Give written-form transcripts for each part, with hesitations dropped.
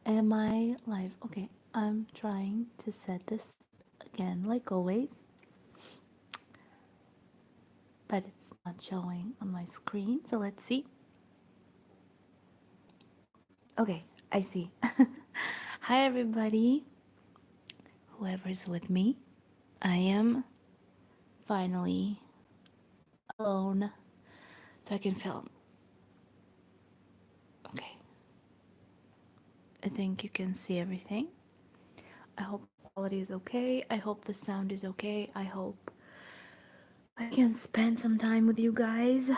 Am I live? Okay, I'm trying to set this again, like always, but it's not showing on my screen. So let's see. Okay, I see. Hi, everybody, whoever's with me. I am finally alone so I can film. Okay, I think you can see everything. I hope the quality is okay. I hope the sound is okay. I hope I can spend some time with you guys.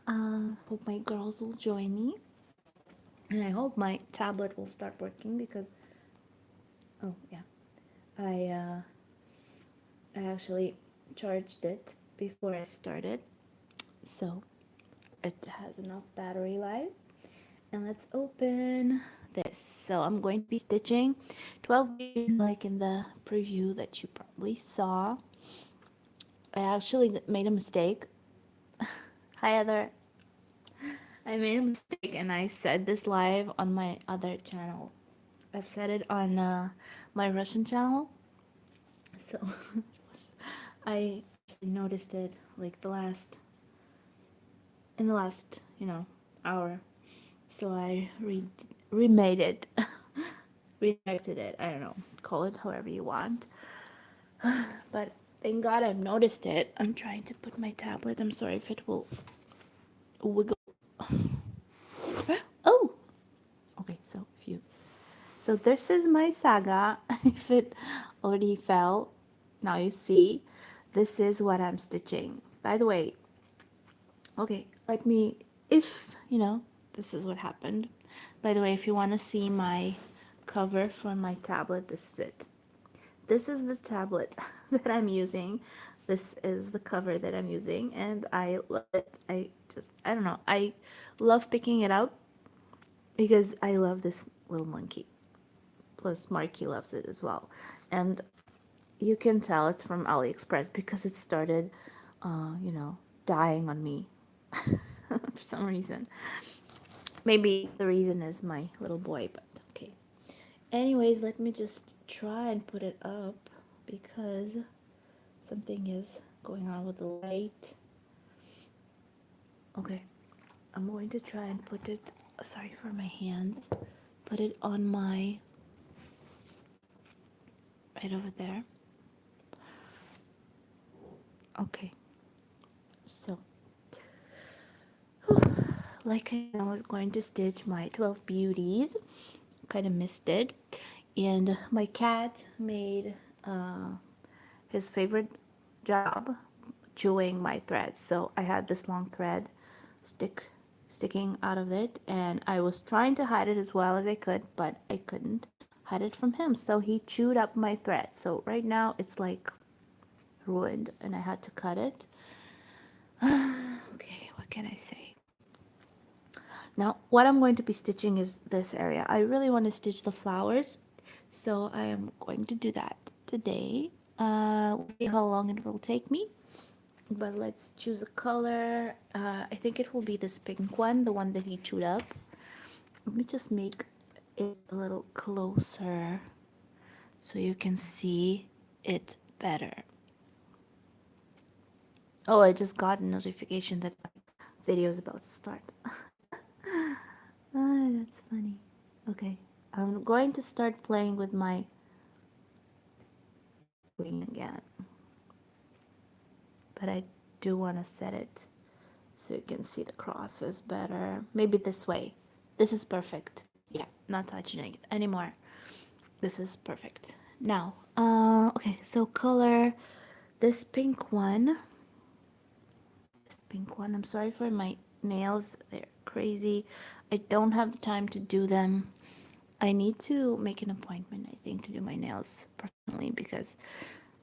Hope my girls will join me. And I hope my tablet will start working because, oh yeah, I uh, I actually charged it before I started, so it has enough battery life. And let's open this. So I'm going to be stitching 12 beauties like in the preview that you probably saw. I actually made a mistake. Hi Heather. I made a mistake and I said this live on my other channel. I've said it on my Russian channel. So I noticed it like in the last, hour. So I remade it, redirected it. I don't know, call it however you want. But thank God I've noticed it. I'm trying to put my tablet. I'm sorry if it will wiggle. Oh, okay. So this is my saga. If it already fell, now you see. This is what I'm stitching. By the way, okay, let me, if, this is what happened. By the way, if you want to see my cover for my tablet, this is it. This is the tablet that I'm using. This is the cover that I'm using, and I love it. I don't know, I love picking it out because I love this little monkey. Plus, Marky loves it as well. And you can tell it's from AliExpress because it started, dying on me for some reason. Maybe the reason is my little boy, but okay. Anyways, let me just try and put it up because something is going on with the light. Okay, I'm going to try and put it, sorry for my hands, put it on my, right over there. Okay, so like I was going to stitch my 12 beauties, kind of missed it, and my cat made his favorite job chewing my thread. So I had this long thread sticking out of it, and I was trying to hide it as well as I could, but I couldn't hide it from him. So he chewed up my thread. So right now it's like ruined and I had to cut it. Okay, what can I say? Now, what I'm going to be stitching is this area. I really want to stitch the flowers, so I am going to do that today. We'll see how long it will take me, but let's choose a color. I think it will be this pink one, the one that he chewed up. Let me just make it a little closer so you can see it better. Oh, I just got a notification that my video is about to start. Ah, that's funny. Okay, I'm going to start playing with my screen again, but I do want to set it so you can see the crosses better. Maybe this way. This is perfect. Yeah, not touching it anymore. This is perfect. Now, okay, so color this pink one. This pink one. I'm sorry for my nails. They're crazy. I don't have the time to do them. I need to make an appointment, I think, to do my nails professionally because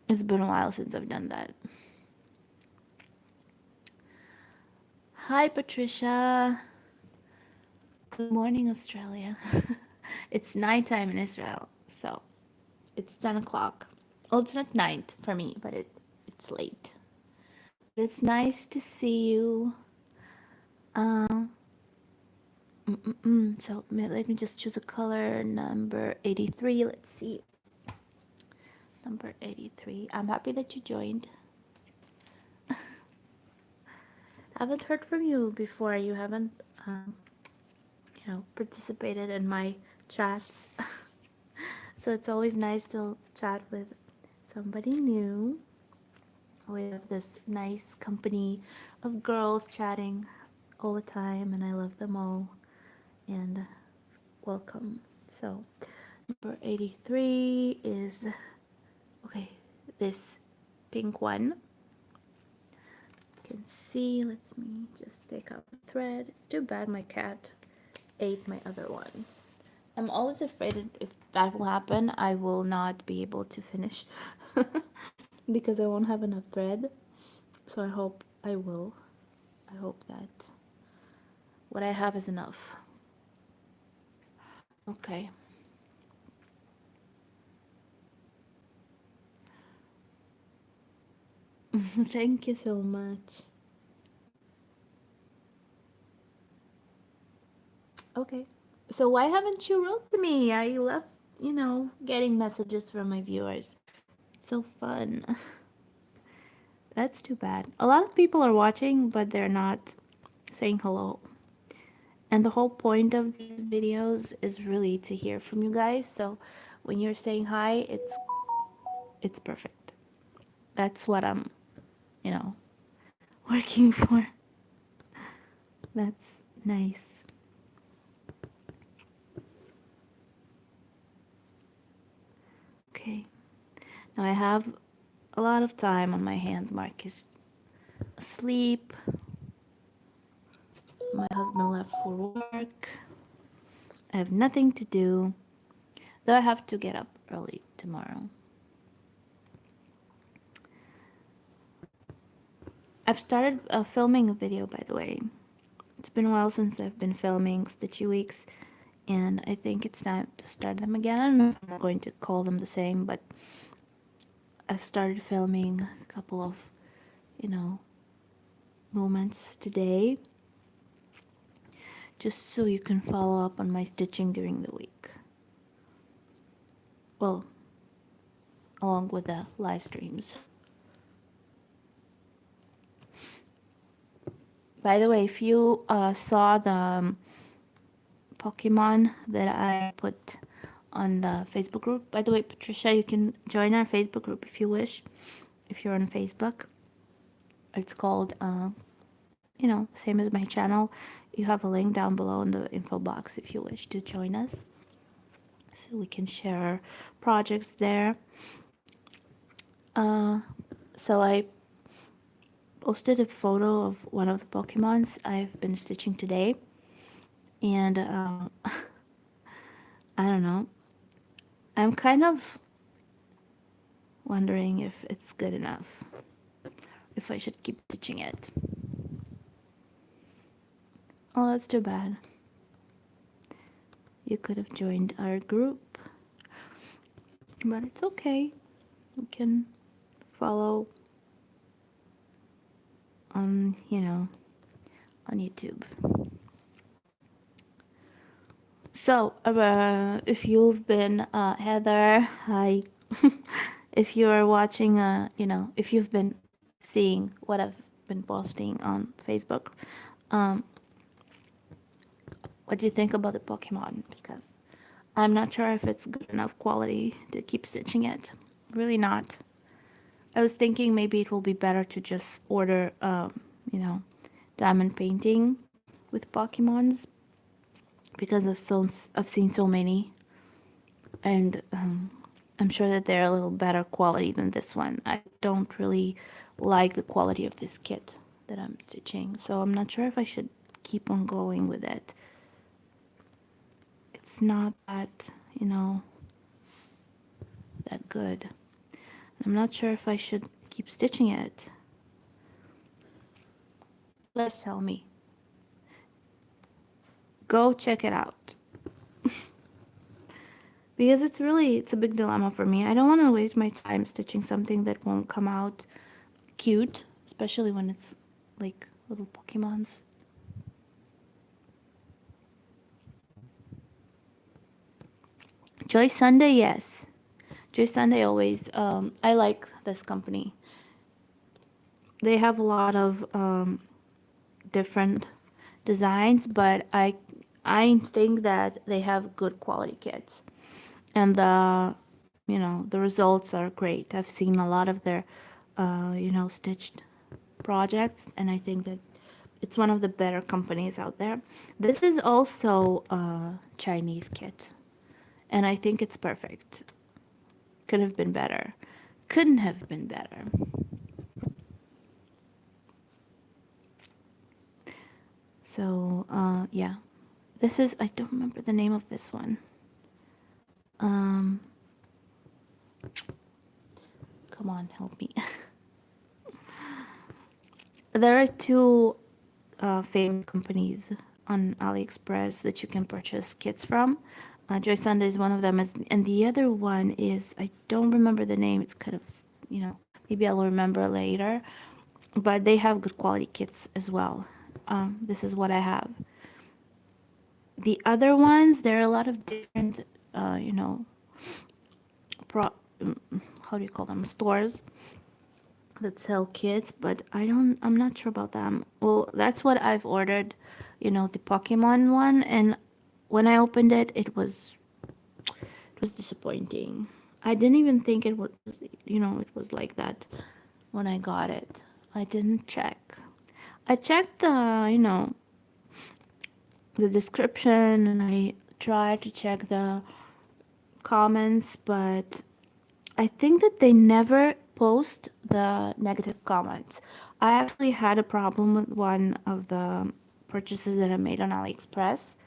it's been a while since I've done that. Hi, Patricia. Good morning, Australia. It's nighttime in Israel, so it's 10 o'clock. Well, it's not night for me, but it's late. But it's nice to see you. So let me just choose a color. Number 83. Let's see. Number 83. I'm happy that you joined. I haven't heard from you before. You haven't, participated in my chats. So it's always nice to chat with somebody new. We have this nice company of girls chatting all the time, and I love them all. And welcome. So, number 83 is okay, this pink one. You can see, let me just take out the thread. It's too bad my cat ate my other one. I'm always afraid that if that will happen, I will not be able to finish because I won't have enough thread. So I hope I will. I hope that what I have is enough. Okay. Thank you so much. Okay. So why haven't you wrote to me? I love, getting messages from my viewers. It's so fun. That's too bad. A lot of people are watching, but they're not saying hello. And the whole point of these videos is really to hear from you guys. So when you're saying hi, it's perfect. That's what I'm, you know, working for. That's nice. Okay. Now I have a lot of time on my hands. Mark is asleep. My husband left for work. I have nothing to do, though I have to get up early tomorrow. I've started filming a video, by the way. It's been a while since I've been filming Stitchy Weeks, and I think it's time to start them again. I don't know if I'm going to call them the same, but I've started filming a couple of, moments today, just so you can follow up on my stitching during the week. Well, along with the live streams. By the way, if you saw the Pokemon that I put on the Facebook group, by the way, Patricia, you can join our Facebook group if you wish, if you're on Facebook. It's called, same as my channel. You have a link down below in the info box if you wish to join us. So we can share projects there. So I posted a photo of one of the Pokemons I've been stitching today. And I don't know. I'm kind of wondering if it's good enough. If I should keep stitching it. Oh, that's too bad. You could have joined our group. But it's okay. You can follow on, on YouTube. So, if you've been, Heather, hi. If you're watching, if you've been seeing what I've been posting on Facebook, what do you think about the Pokemon? Because I'm not sure if it's good enough quality to keep stitching it. Really not. I was thinking maybe it will be better to just order, diamond painting with Pokemons, because I've seen so many, and I'm sure that they're a little better quality than this one. I don't really like the quality of this kit that I'm stitching, so I'm not sure if I should keep on going with it. It's not that, that good. I'm not sure if I should keep stitching it. Let's tell me. Go check it out. Because it's a big dilemma for me. I don't want to waste my time stitching something that won't come out cute, especially when it's like little Pokemons. Joy Sunday, yes. Joy Sunday always. I like this company. They have a lot of different designs, but I think that they have good quality kits, and the results are great. I've seen a lot of their stitched projects, and I think that it's one of the better companies out there. This is also a Chinese kit, and I think it's perfect. Could have been better. Couldn't have been better. So, yeah. This is, I don't remember the name of this one. Um, Come on, help me. There are two famous companies on AliExpress that you can purchase kits from. Joy Sunday is one of them, and the other one is, I don't remember the name. It's kind of, maybe I'll remember later. But they have good quality kits as well. This is what I have. The other ones, there are a lot of different, pro, how do you call them, stores that sell kits, but I'm not sure about them. Well, that's what I've ordered, the Pokemon one, and when I opened it, it was disappointing. I didn't even think it was like that when I got it. I didn't check. I checked the description, and I tried to check the comments, but I think that they never post the negative comments. I actually had a problem with one of the purchases that I made on AliExpress,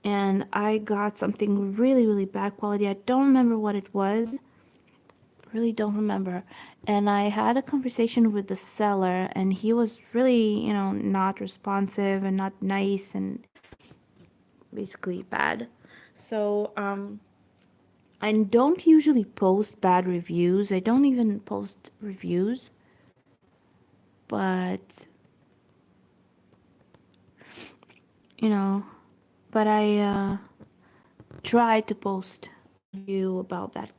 and I got something really, really bad quality. I don't remember what it was. Really don't remember. And I had a conversation with the seller, and he was really, not responsive and not nice and basically bad. So, I don't usually post bad reviews. I don't even post reviews, but you know, but I tried to post a review about that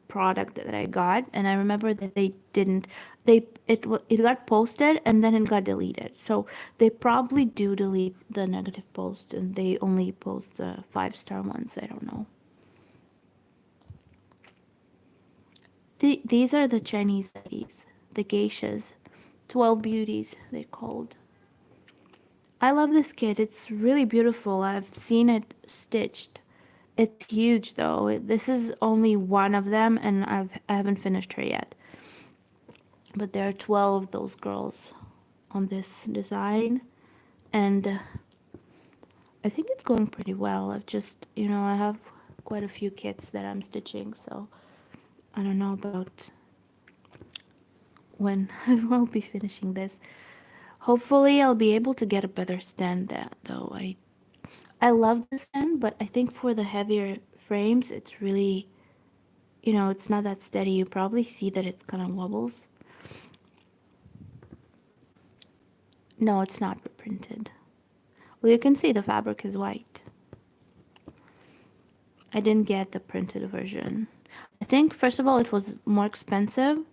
product that I got, and I remember that they didn't. It got posted and then it got deleted. So they probably do delete the negative posts, and they only post the 5-star ones. I don't know. These are the Chinese ladies, the geishas, 12 beauties, they're called. I love this kit. It's really beautiful. I've seen it stitched. It's huge though. This is only one of them, and I haven't finished her yet. But there are 12 of those girls on this design, and I think it's going pretty well. I have quite a few kits that I'm stitching, so I don't know about when I will be finishing this. Hopefully, I'll be able to get a better stand though. I love the stand, but I think for the heavier frames, it's really, it's not that steady. You probably see that it kind of wobbles. No, it's not printed. Well, you can see the fabric is white. I didn't get the printed version. I think, first of all, it was more expensive,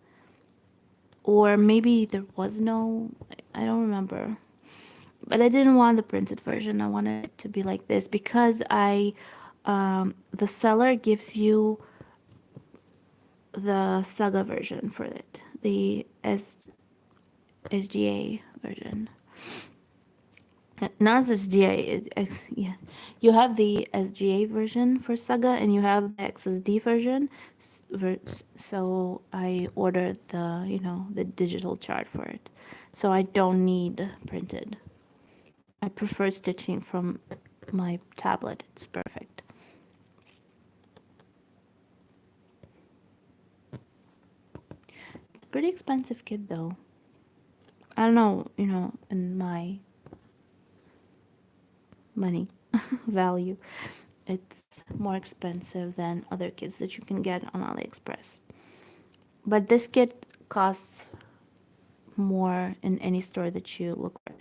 or maybe there was no, I don't remember. But I didn't want the printed version. I wanted it to be like this because the seller gives you the Saga version for it, the SGA version. Not SGA, yeah. You have the SGA version for Saga, and you have the XSD version. So I ordered the digital chart for it. So I don't need printed. I prefer stitching from my tablet. It's perfect. It's a pretty expensive kit though. I don't know, in my money value, it's more expensive than other kits that you can get on AliExpress. But this kit costs more in any store that you look for.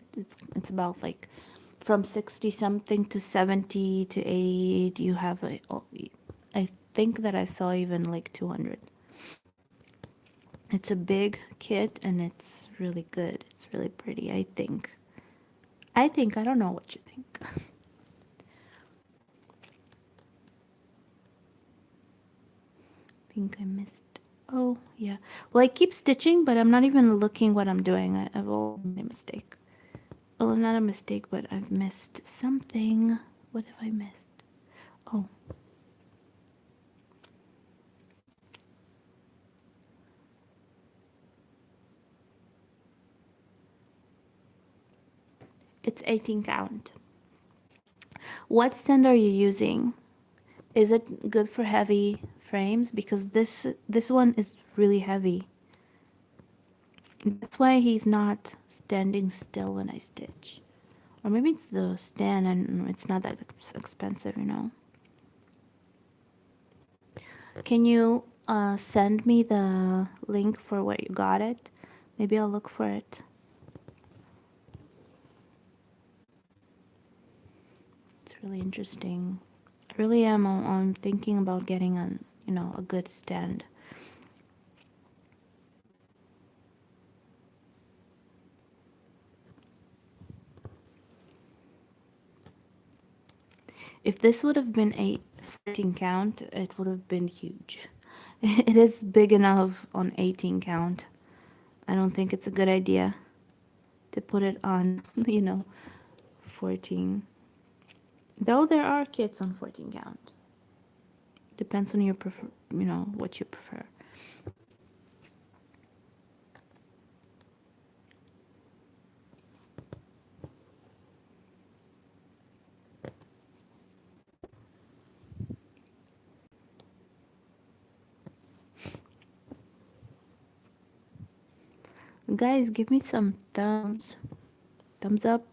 It's about like from 60 something to 70 to 80. You have I think that I saw even like 200. It's a big kit and it's really good. It's really pretty, I think. I don't know what you think. I think I missed. Oh, yeah. Well, I keep stitching, but I'm not even looking what I'm doing. I've already made a mistake. Well, not a mistake, but I've missed something. What have I missed? Oh, it's 18 count. What stand are you using? Is it good for heavy frames? Because this one is really heavy. That's why he's not standing still when I stitch. Or maybe it's the stand and it's not that expensive, you know. Can you send me the link for where you got it? Maybe I'll look for it. It's really interesting. I really am. I'm thinking about getting a good stand. If this would have been a 14 count, it would have been huge. It is big enough on 18 count. I don't think it's a good idea to put it on, 14. Though there are kits on 14 count. Depends on your what you prefer. Guys, give me some thumbs up.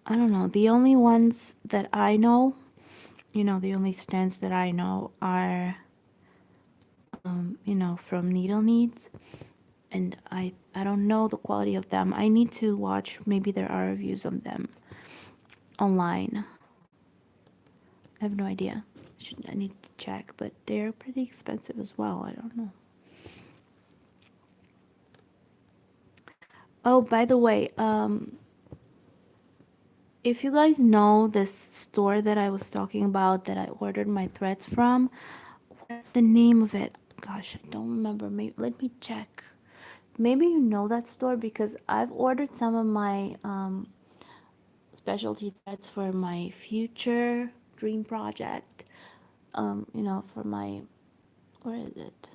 I don't know. The only ones that I know, the only stands that I know are, from Needle Needs. And I don't know the quality of them. I need to watch. Maybe there are reviews on them online. I have no idea. I need to check, but they're pretty expensive as well. I don't know. Oh, by the way, if you guys know this store that I was talking about that I ordered my threads from, what's the name of it? Gosh, I don't remember. Maybe let me check. Maybe you know that store because I've ordered some of my specialty threads for my future dream project. For my, where is it?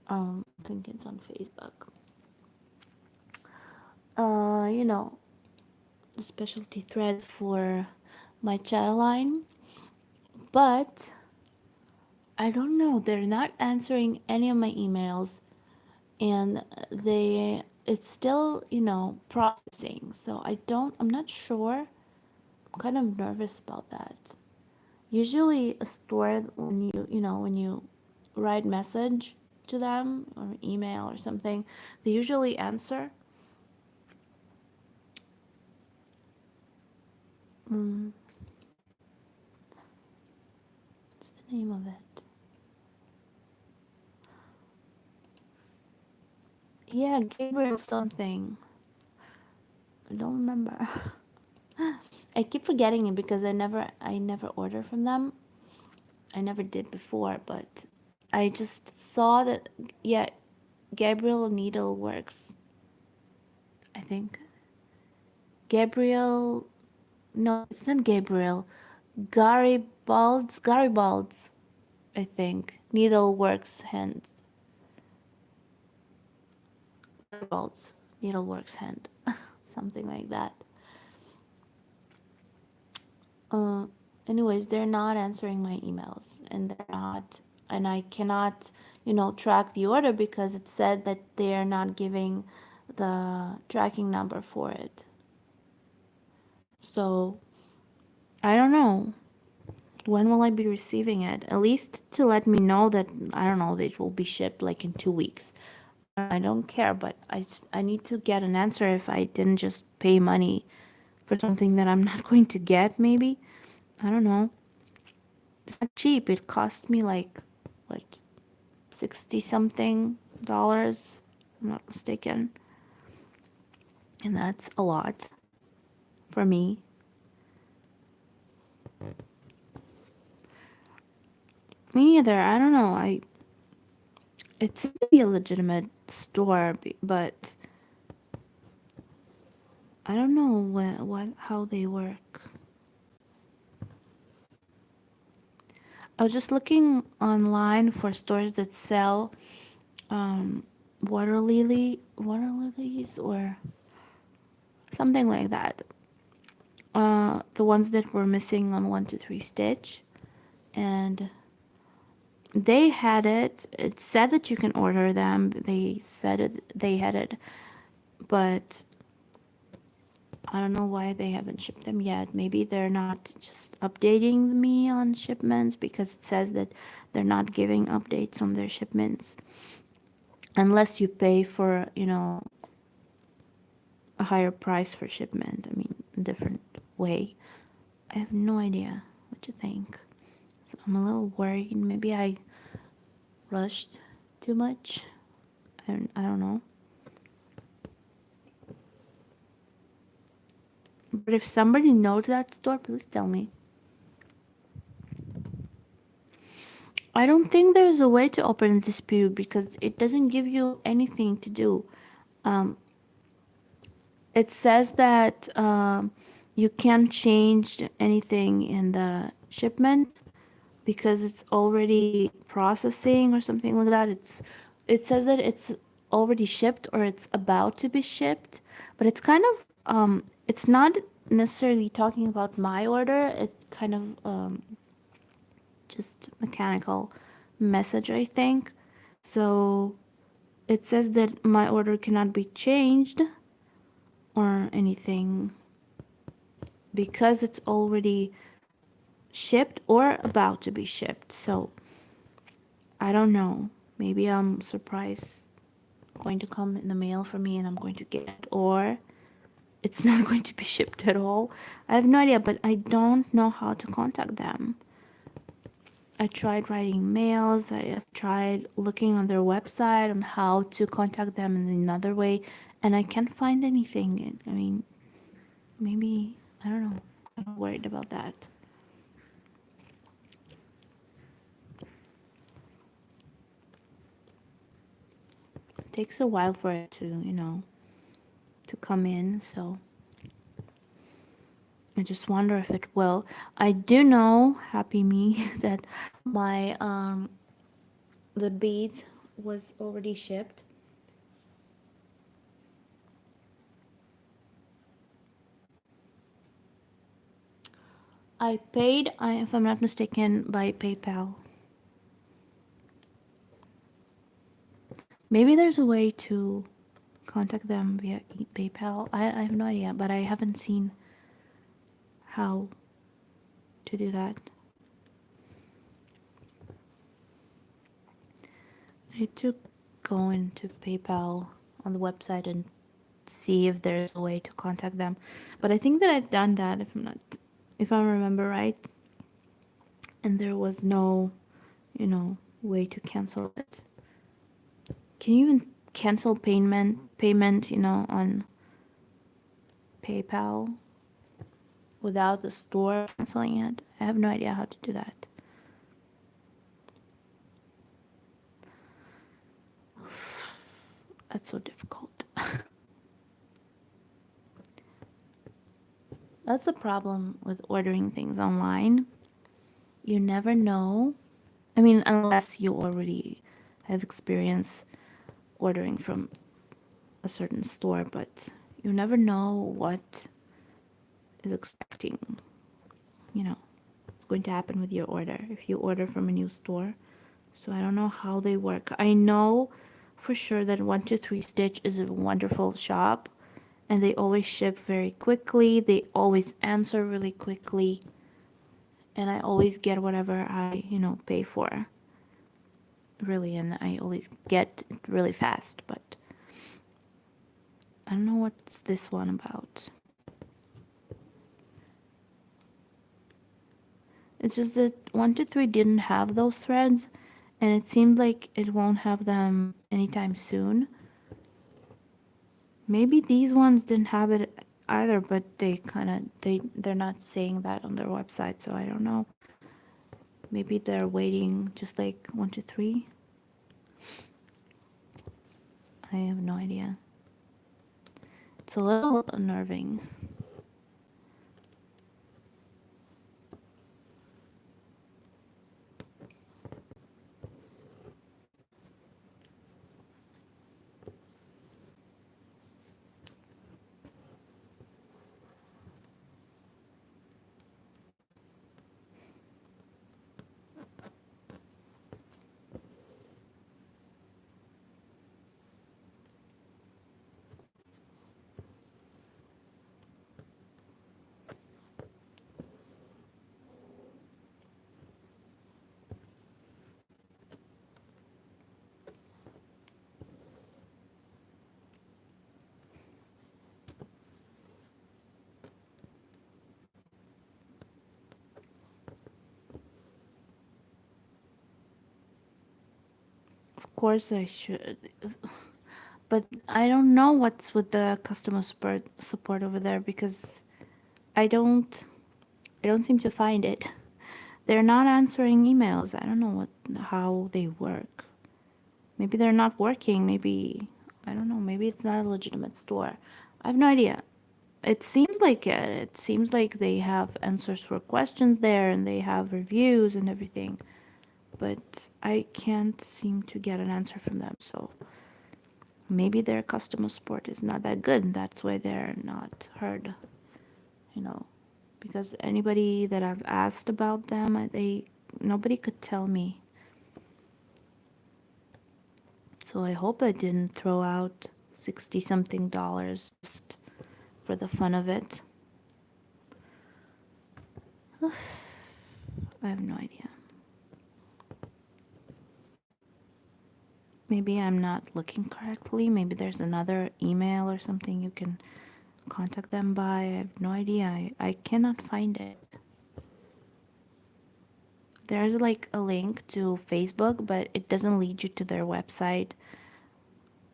I think it's on Facebook. The specialty threads for my channel line, but I don't know. They're not answering any of my emails, and it's still processing. So I'm not sure. I'm kind of nervous about that. Usually, a store when you write message to them or email or something, they usually answer. What's the name of it? Yeah, Gabriel something. I don't remember. I keep forgetting it because I never order from them. I never did before, but I just saw that, yeah, Gabriel Needleworks. I think Gabriel. No, it's not Gabriel. Garibalds. I think Needleworks hand. Garibalds Needleworks hand. Something like that. Uh, anyways, they're not answering my emails, and they're not, and I cannot, track the order because it said that they are not giving the tracking number for it. So I don't know. When will I be receiving it? At least to let me know that, I don't know, it will be shipped like in 2 weeks. I don't care, but I need to get an answer if I didn't just pay money for something that I'm not going to get, maybe. I don't know. It's not cheap. It cost me like, what, 60 something dollars, if I'm not mistaken. And that's a lot for me. Me either. I don't know. It seems to be a legitimate store, but I don't know how they work. I was just looking online for stores that sell water lilies or something like that. The ones that were missing on 1 2 3 stitch, and they had it. It said that you can order them. They said they had it, but I don't know why they haven't shipped them yet. Maybe they're not just updating me on shipments, because it says that they're not giving updates on their shipments unless you pay for, a higher price for shipment. I mean, a different way. I have no idea what to think. So I'm a little worried. Maybe I rushed too much. I don't know. But if somebody knows that store, please tell me. I don't think there's a way to open a dispute because it doesn't give you anything to do. It says that you can't change anything in the shipment because it's already processing or something like that. It says that it's already shipped or it's about to be shipped, but it's kind of it's not necessarily talking about my order. It kind of just mechanical message, I think. So it says that my order cannot be changed or anything because it's already shipped or about to be shipped. So I don't know. Maybe I'm surprised going to come in the mail for me and I'm going to get it, or it's not going to be shipped at all. I have no idea, but I don't know how to contact them. I tried writing mails. I have tried looking on their website on how to contact them in another way, and I can't find anything. I mean, maybe, I don't know. I'm worried about that. It takes a while for it to, to come in, so I just wonder if it will. I do know, happy me, that my the beads was already shipped. I paid, if I'm not mistaken, by PayPal. Maybe there's a way to contact them via PayPal. I have no idea, but I haven't seen how to do that. I need to go into PayPal on the website and see if there's a way to contact them. But I think that I've done that, if I remember right. And there was no, way to cancel it. Can you even cancel payment, on PayPal without the store canceling it? I have no idea how to do that. That's so difficult. That's the problem with ordering things online. You never know. I mean, unless you already have experience ordering from a certain store, but you never know what is expecting. It's going to happen with your order if you order from a new store. So I don't know how they work. I know for sure that 123 Stitch is a wonderful shop and they always ship very quickly. They always answer really quickly. And I always get whatever I, pay for. Really, and I always get it really fast, but I don't know what's this one about. It's just that 123 didn't have those threads, and it seemed like it won't have them anytime soon. Maybe these ones didn't have it either, but they're not saying that on their website, so I don't know. Maybe they're waiting just like 123. I have no idea. It's a little unnerving. Of course I should, but I don't know what's with the customer support over there because I don't I don't seem to find it. They're not answering emails. I don't know how they work. Maybe they're not working. Maybe I don't know. Maybe it's not a legitimate store. I have no idea. It seems like it. It seems like they have answers for questions there and they have reviews and everything. But I can't seem to get an answer from them. So maybe their customer support is not that good and that's why they're not heard, you know. Because anybody that I've asked about them, nobody could tell me. So I hope I didn't throw out 60 something dollars just for the fun of it. I have no idea. Maybe I'm not looking correctly. Maybe there's another email or something you can contact them by. I have no idea. I cannot find it. There's like a link to Facebook, but it doesn't lead you to their website.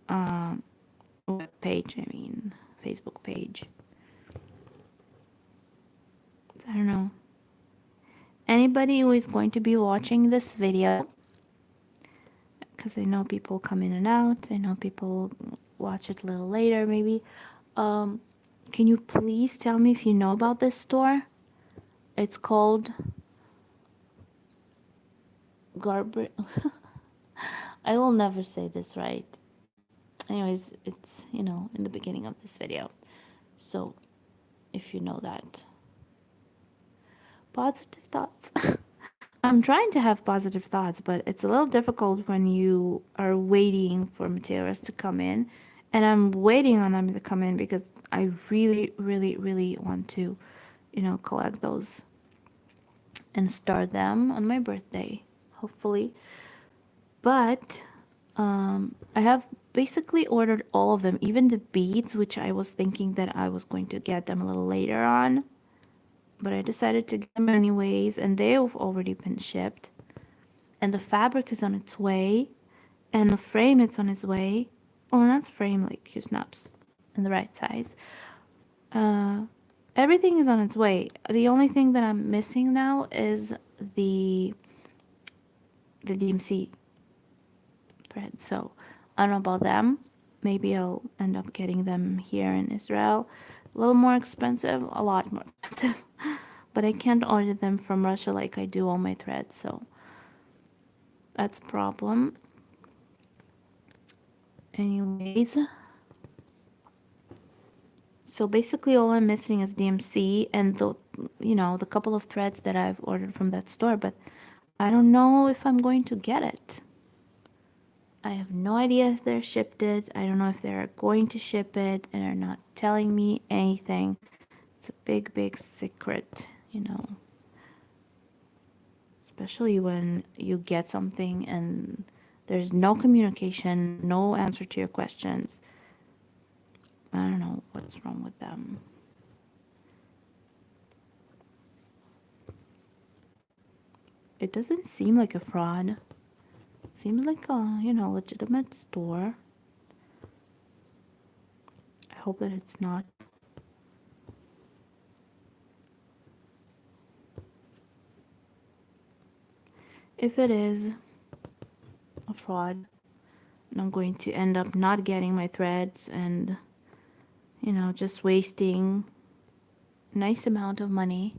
Web page, I mean, Facebook page. I don't know. Anybody who is going to be watching this video, because I know people come in and out, I know people watch it a little later maybe, can you please tell me if you know about this store? It's called Garber. I will never say this right. Anyways, it's, in the beginning of this video. So, if you know that. Positive thoughts. I'm trying to have positive thoughts, but it's a little difficult when you are waiting for materials to come in. And I'm waiting on them to come in because I really, really, really want to, collect those and start them on my birthday, hopefully. But I have basically ordered all of them, even the beads, which I was thinking that I was going to get them a little later on. But I decided to get them anyways, and they've already been shipped. And the fabric is on its way, and the frame is on its way. Oh, not frame, like your snaps in the right size. Everything is on its way. The only thing that I'm missing now is the DMC thread. So I don't know about them. Maybe I'll end up getting them here in Israel. A little more expensive, a lot more expensive. But I can't order them from Russia like I do all my threads, so that's a problem. Anyways, So basically all I'm missing is DMC and the couple of threads that I've ordered from that store, but I don't know if I'm going to get it. I have no idea if they're shipped it. I don't know if they're going to ship it and are not telling me anything. It's a big, big secret. Especially when you get something and there's no communication, no answer to your questions. I don't know what's wrong with them. It doesn't seem like a fraud. It seems like a, legitimate store. I hope that it's not. If it is a fraud, and I'm going to end up not getting my threads and, just wasting a nice amount of money.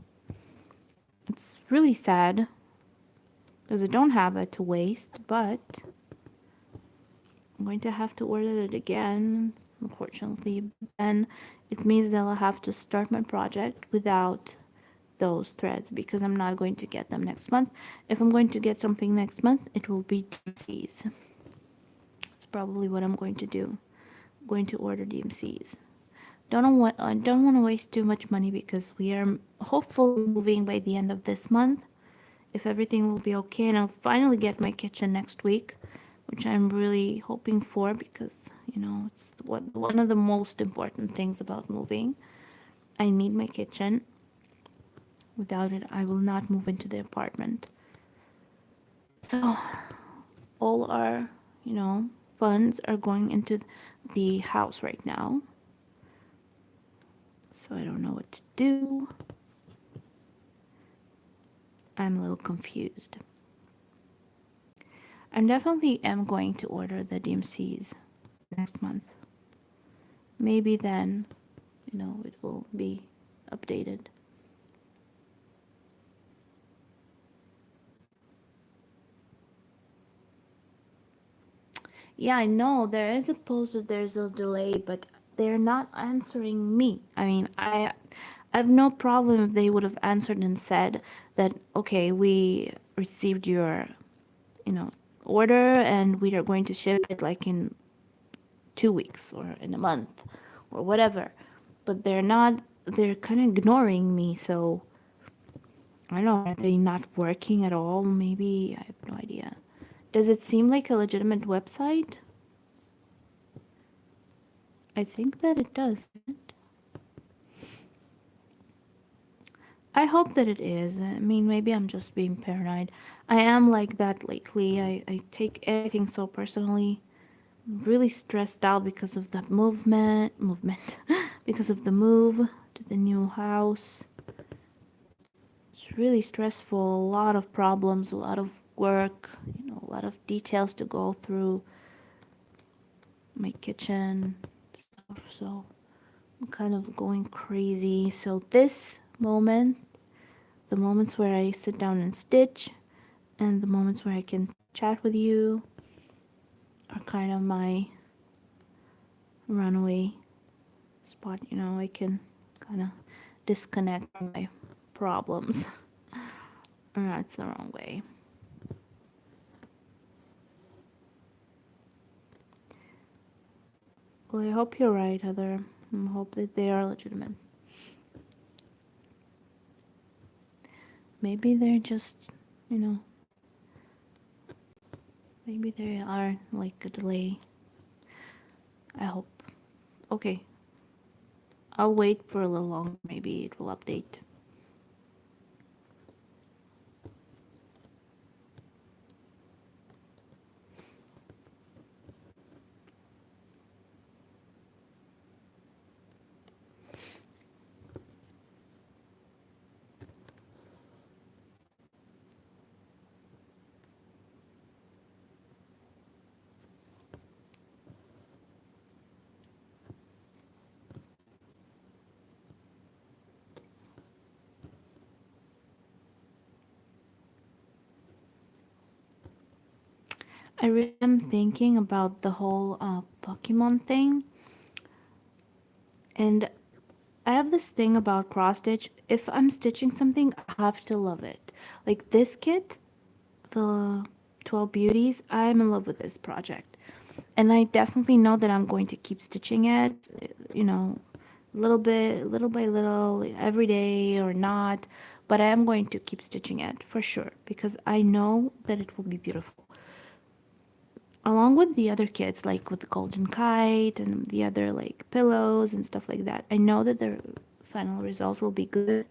It's really sad because I don't have it to waste, but I'm going to have to order it again, unfortunately. And it means that I'll have to start my project without those threads because I'm not going to get them next month. If I'm going to get something next month, it will be DMCs. That's probably what I'm going to do. I'm going to order DMCs. I don't want to waste too much money because we are hopefully moving by the end of this month. If everything will be okay, and I'll finally get my kitchen next week, which I'm really hoping for because it's one of the most important things about moving. I need my kitchen. Without it, I will not move into the apartment. So all our funds are going into the house right now. So I don't know what to do. I'm a little confused. I definitely am going to order the DMCs next month. Maybe then, it will be updated. Yeah, I know there's a delay, but they're not answering me. I mean, I have no problem if they would have answered and said that, okay, we received your, order and we are going to ship it like in 2 weeks or in a month or whatever. But they're not, they're kind of ignoring me. So I don't know, are they not working at all? Maybe, I have no idea. Does it seem like a legitimate website? I think that it does. I hope that it is. I mean, maybe I'm just being paranoid. I am like that lately. I take everything so personally. I'm really stressed out because of the movement, because of the move to the new house. It's really stressful, a lot of problems, a lot of work, a lot of details to go through. My kitchen stuff, so I'm kind of going crazy. So this moment, the moments where I sit down and stitch, and the moments where I can chat with you are kind of my runaway spot. I can kind of disconnect from my problems. That's the wrong way. Well, I hope you're right, Heather. I hope that they are legitimate. Maybe they're just, maybe they are like a delay. I hope. Okay. I'll wait for a little longer. Maybe it will update. I really am thinking about the whole Pokemon thing. And I have this thing about cross stitch. If I'm stitching something, I have to love it. Like this kit, the 12 Beauties, I'm in love with this project. And I definitely know that I'm going to keep stitching it, you know, little bit, little by little, every day or not. But I am going to keep stitching it for sure because I know that it will be beautiful. Along with the other kits, like with the golden kite and the other like pillows and stuff like that, I know that the final result will be good,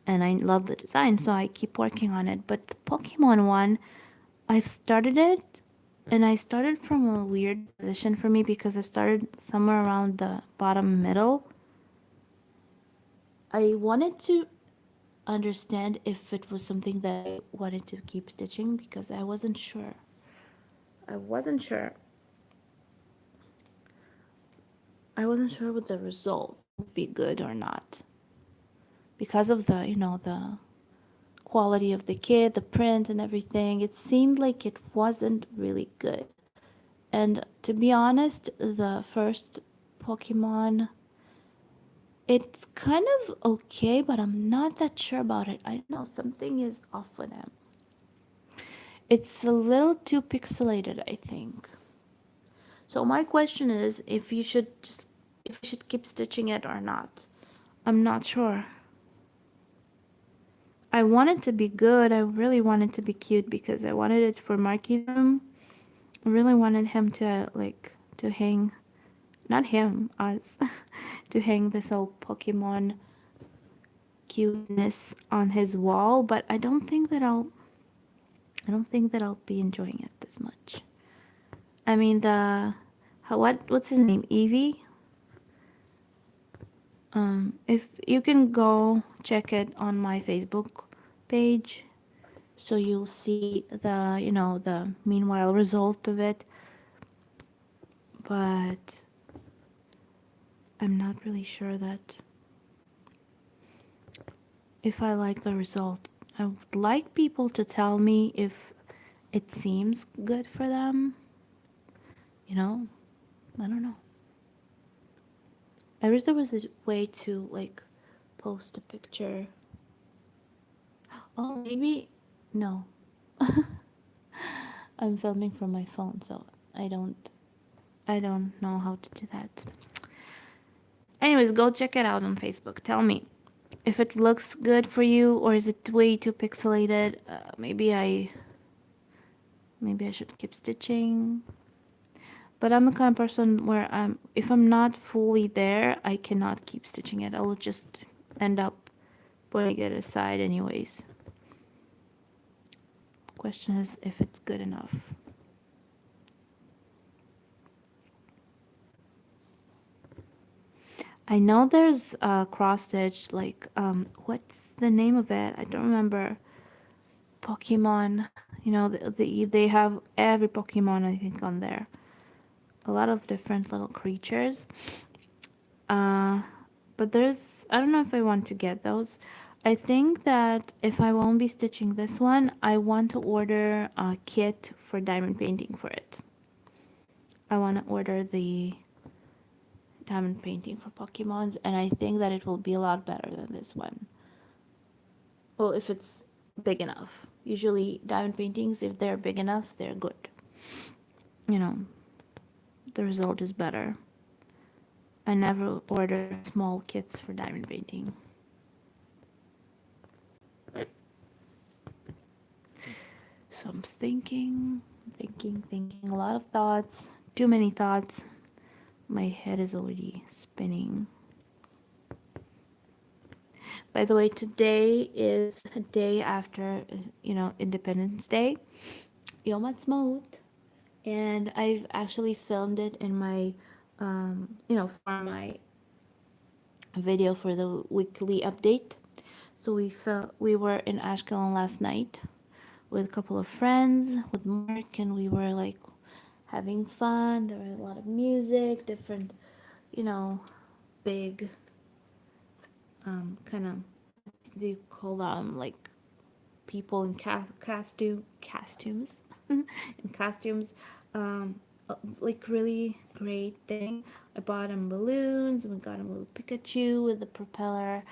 and I love the design, so I keep working on it. But the Pokemon one, I've started it, and I started from a weird position for me because I've started somewhere around the bottom middle. I wanted to understand if it was something that I wanted to keep stitching because I wasn't sure. I wasn't sure. I wasn't sure what the result would be good or not because of the, the quality of the kit, the print and everything. It seemed like it wasn't really good. And to be honest, the first Pokemon, it's kind of okay, but I'm not that sure about it. I don't know, something is off with him. It's a little too pixelated, I think. So my question is if you should keep stitching it or not. I'm not sure. I want it to be good. I really want it to be cute because I wanted it for Marky's room. I really wanted him to to hang, not him, us, to hang this whole Pokemon cuteness on his wall, but I don't think that I'll be enjoying it this much. I mean what's his name? Eevee? If you can go check it on my Facebook page, so you'll see the, the meanwhile result of it. But I'm not really sure that if I like the result. I would like people to tell me if it seems good for them. You know, I don't know. I wish there was a way to post a picture. Oh, maybe no. I'm filming from my phone, so I don't know how to do that. Anyways, go check it out on Facebook. Tell me if it looks good for you or is it way too pixelated. Maybe I should keep stitching. But I'm the kind of person where if I'm not fully there, I cannot keep stitching it. I will just end up putting it aside anyways. Question is if it's good enough. I know there's a cross stitch, what's the name of it? I don't remember. Pokemon, they have every Pokemon, I think, on there. A lot of different little creatures. But I don't know if I want to get those. I think that if I won't be stitching this one, I want to order a kit for diamond painting for it. I want to order the diamond painting for Pokemons, and I think that it will be a lot better than this one. Well, if it's big enough. Usually diamond paintings, if they're big enough, they're good. The result is better. I never order small kits for diamond painting. So I'm thinking, a lot of thoughts, too many thoughts. My head is already spinning. By the way, today is a day after, Independence Day, Yom Ha'atzmaut, and I've actually filmed it in my, for my video for the weekly update. So we were in Ashkelon last night with a couple of friends, with Mark, and we were having fun. There was a lot of music, different, big, kind of, do you call them people in costumes, in costumes, like really great thing. I bought him balloons. We got him a little Pikachu with the propeller.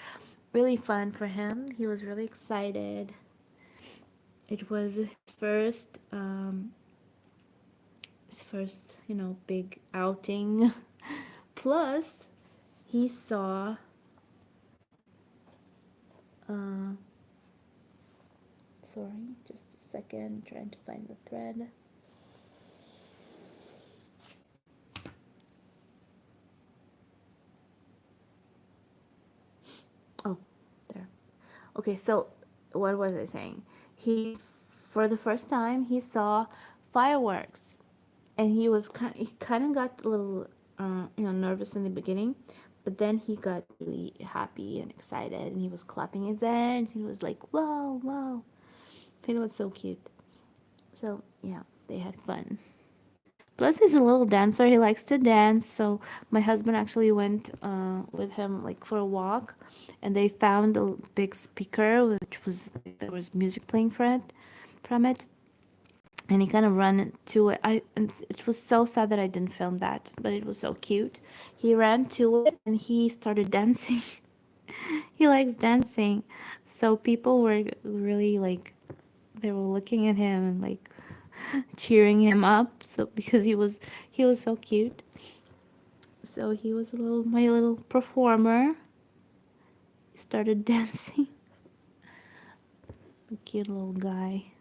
Really fun for him. He was really excited. It was his first, big outing. Plus, he saw, uh, sorry, just a second, trying to find the thread. Oh, there. Okay, so what was I saying? For the first time, he saw fireworks, and he kind of got a little, nervous in the beginning, but then he got really happy and excited, and he was clapping his hands. He was like, "Wow, wow!" It was so cute. So yeah, they had fun. Plus, he's a little dancer. He likes to dance. So my husband actually went with him like for a walk, and they found a big speaker which was there was music playing from it, and he kind of ran to it. And it was so sad that I didn't film that, but it was so cute. He ran to it and he started dancing. He likes dancing, so people were really like they were looking at him and like cheering him up. So because he was so cute. So he was my little performer. He started dancing. A cute little guy.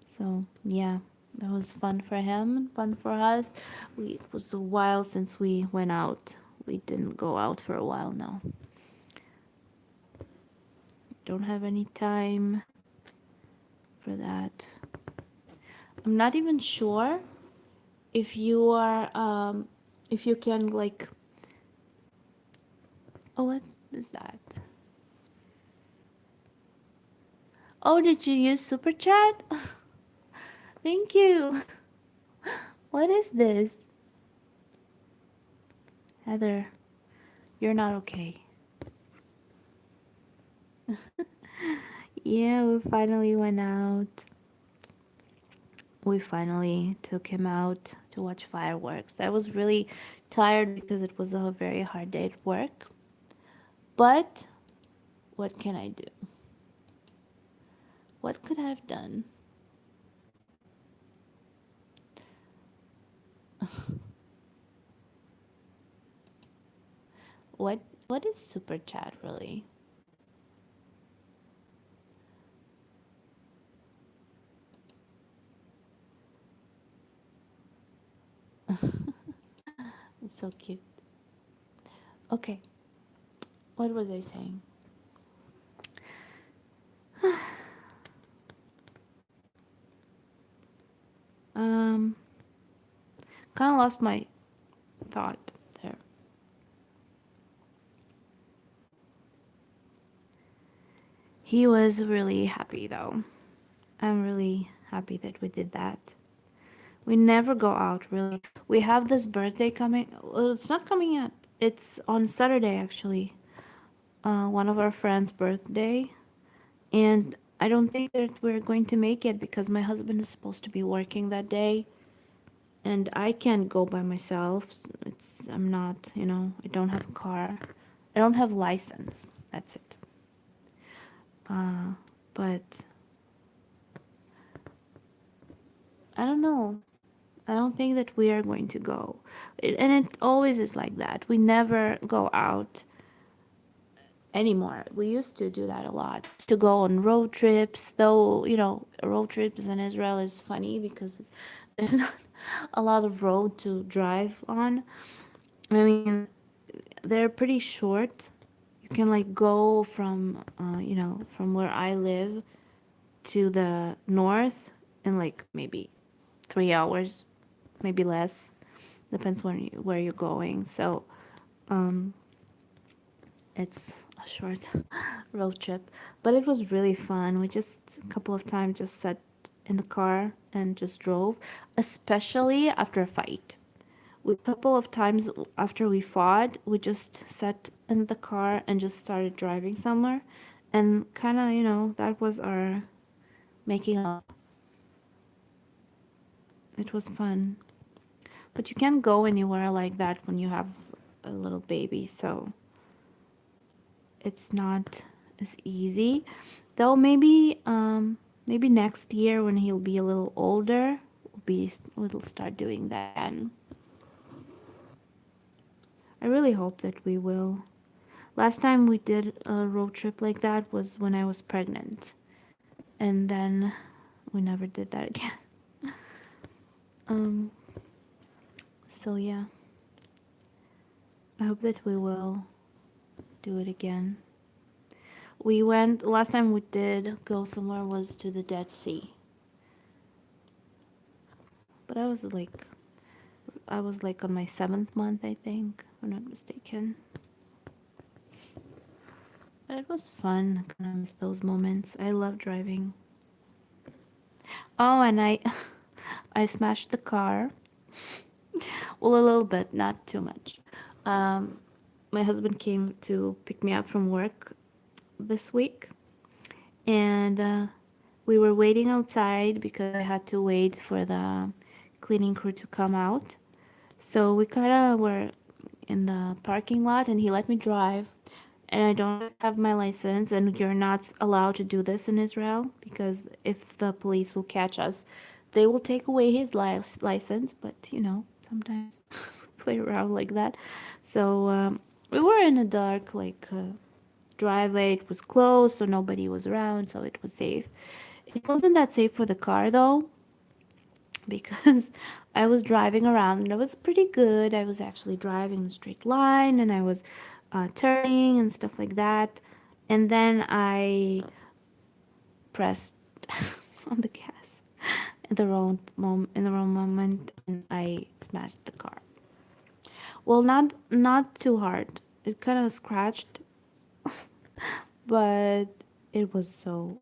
So yeah, that was fun for him and fun for us. It was a while since we went out. We didn't go out for a while now. Don't have any time for that. I'm not even sure if you are if you can like, oh, what is that? Oh, did you use super chat? Thank you. What is this? Heather, you're not okay. Yeah, we finally went out. We finally took him out to watch fireworks. I was really tired because it was a very hard day at work. But what can I do? What could I have done? What is super chat really? It's so cute. Okay, what was I saying? Um, kind of lost my thought there. He was really happy though. I'm really happy that we did that. We never go out really. We have this birthday coming. Well, it's not coming up. It's on Saturday actually. One of our friends' birthday, and I don't think that we're going to make it because my husband is supposed to be working that day, and I can't go by myself. I'm not, I don't have a car. I don't have license. That's it. But I don't know. I don't think that we are going to go. And it always is like that. We never go out anymore. We used to do that a lot. To go on road trips, though, road trips in Israel is funny because there's not a lot of road to drive on. I mean, they're pretty short. You can like go from, from where I live to the north in like maybe 3 hours, maybe less. Depends where you're going. So it's a short road trip, but it was really fun. We just a couple of times just sat in the car and just drove, especially after a fight. A couple of times after we fought, we just sat in the car and just started driving somewhere, and kind of that was our making up. It was fun. But you can't go anywhere like that when you have a little baby, so it's not as easy. Though maybe next year when he'll be a little older, we'll start doing that again. I really hope that we will. Last time we did a road trip like that was when I was pregnant, and then we never did that again. Um, so yeah, I hope that we will do it again. We went last time we did go somewhere was to the Dead Sea, but I was like on my 7th month, I think, if I'm not mistaken. But it was fun. I kind of miss those moments. I love driving. Oh, and I I smashed the car. Well, a little bit, not too much. Um, my husband came to pick me up from work this week, and we were waiting outside because I had to wait for the cleaning crew to come out. So we kind of were in the parking lot, and he let me drive. And I don't have my license, and you're not allowed to do this in Israel because if the police will catch us, they will take away his license. But sometimes play around like that. So we were in a dark, like driveway. It was closed, so nobody was around, so it was safe. It wasn't that safe for the car though, because I was driving around and it was pretty good. I was actually driving in a straight line and I was turning and stuff like that. And then I pressed on the gas in the wrong moment, and I smashed the car. Well, not too hard. It kind of scratched, but it was so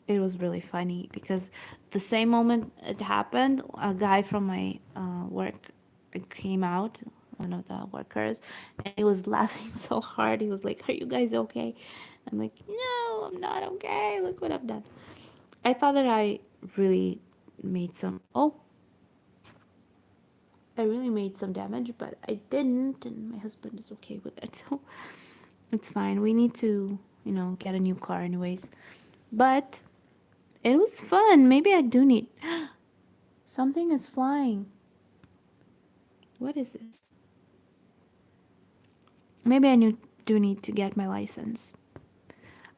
it was really funny because the same moment it happened, a guy from my work came out, one of the workers, and he was laughing so hard. He was like, "Are you guys okay?" I'm like, "No, I'm not okay. Look what I've done." I thought that really made some. Oh, I really made some damage, but I didn't, and my husband is okay with it, so it's fine. We need to, get a new car anyways. But it was fun. Maybe I do need. Something is flying. What is this? Maybe do need to get my license.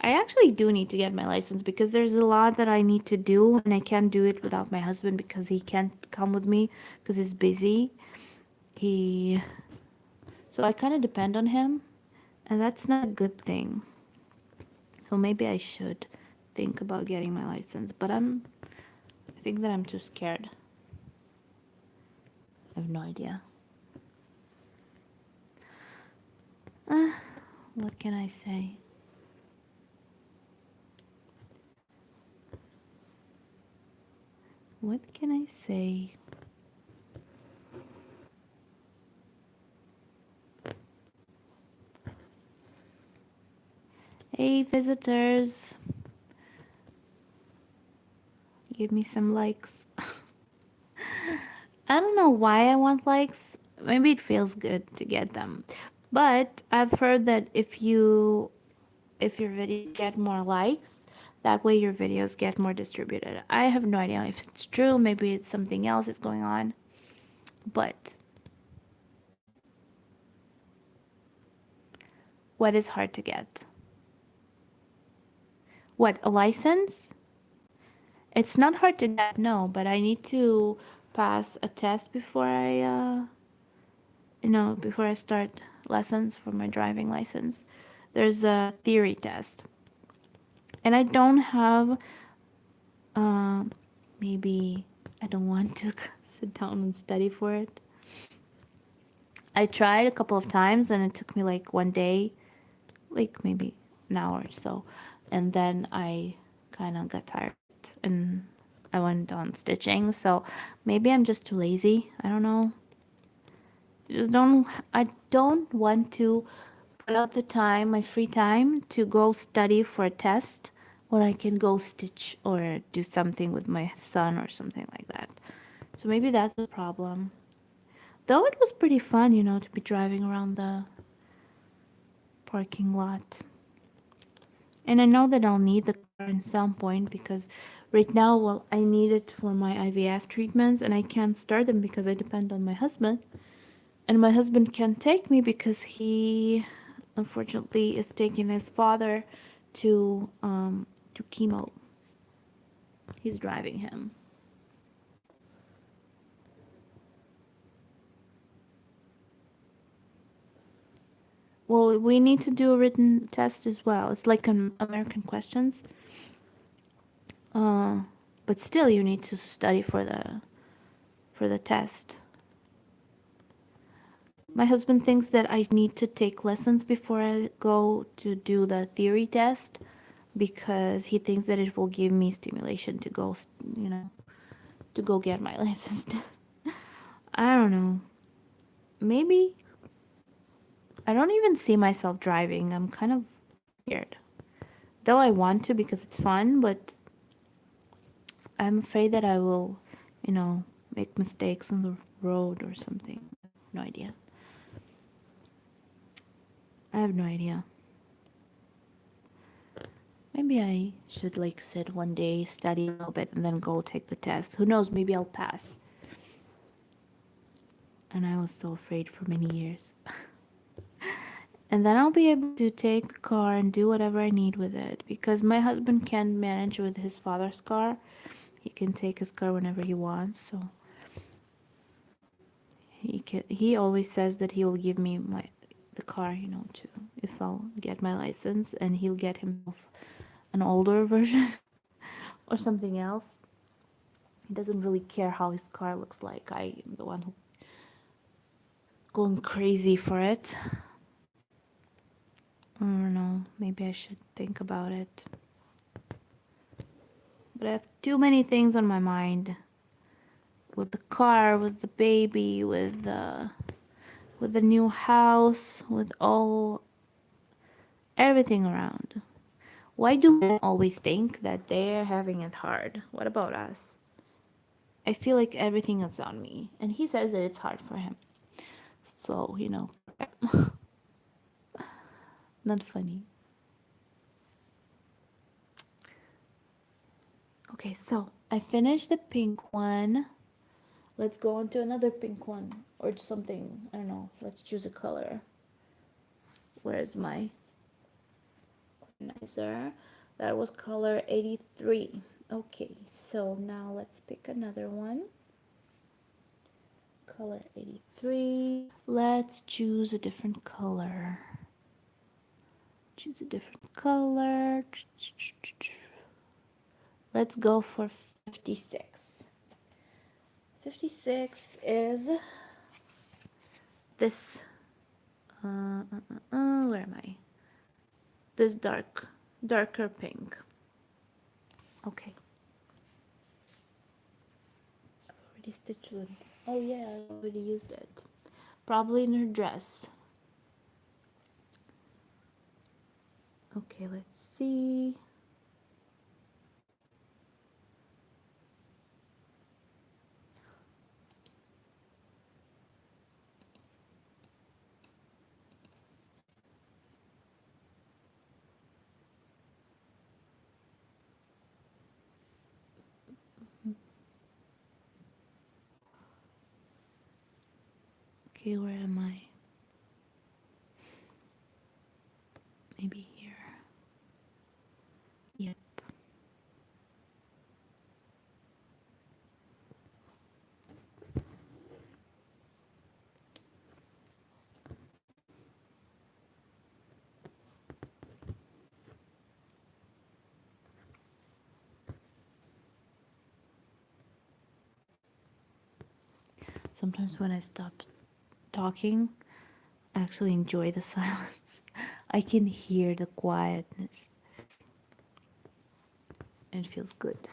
I actually do need to get my license because there's a lot that I need to do, and I can't do it without my husband because he can't come with me because he's busy. He. So I kind of depend on him, and that's not a good thing. So maybe I should think about getting my license, but I think that I'm too scared. I have no idea. What can I say? What can I say? Hey, visitors. Give me some likes. I don't know why I want likes. Maybe it feels good to get them. But I've heard that if your videos get more likes, that way your videos get more distributed. I have no idea if it's true. Maybe it's something else is going on. But what is hard to get? What, a license? It's not hard to get, no, but I need to pass a test before I start lessons for my driving license. There's a theory test. And I don't have, maybe I don't want to sit down and study for it. I tried a couple of times and it took me like one day, like maybe an hour or so. And then I kind of got tired and I went on stitching. So maybe I'm just too lazy. I don't know. I don't want to put out the time, my free time, to go study for a test when I can go stitch or do something with my son or something like that. So maybe that's the problem. Though it was pretty fun, to be driving around the parking lot. And I know that I'll need the car at some point because right now, well, I need it for my IVF treatments and I can't start them because I depend on my husband. And my husband can't take me because he unfortunately is taking his father to chemo. He's driving him. Well, we need to do a written test as well. It's like an American questions. Uh, but still you need to study for the test. My husband thinks that I need to take lessons before I go to do the theory test because he thinks that it will give me stimulation to go, to go get my license. I don't know. Maybe. I don't even see myself driving. I'm kind of scared. Though I want to because it's fun, but I'm afraid that I will, make mistakes on the road or something. No idea. I have no idea. Maybe I should like sit one day, study a little bit, and then go take the test. Who knows? Maybe I'll pass. And I was so afraid for many years. And then I'll be able to take the car and do whatever I need with it because my husband can manage with his father's car. He can take his car whenever he wants. So he always says that he will give me the car, to if I'll get my license, and he'll get himself an older version or something else. He doesn't really care how his car looks like. I am the one who going crazy for it. I don't know. Maybe I should think about it. But I have too many things on my mind. With the car, with the baby, with the new house, with everything around. Why do men always think that they're having it hard? What about us? I feel like everything is on me. And he says that it's hard for him. So, not funny. Okay, so I finished the pink one. Let's go on to another pink one or something. I don't know. Let's choose a color. Where's my organizer? That was color 83. Okay, so now let's pick another one. Color 83. Let's choose a different color. Choose a different color. Let's go for 56. 56 is this. Where am I? This darker pink. Okay. I've already stitched it. Oh yeah, I already used it. Probably in her dress. Okay, let's see. Okay, where am I? Maybe here. Yep. Sometimes when I stop talking, I actually enjoy the silence. I can hear the quietness. It feels good.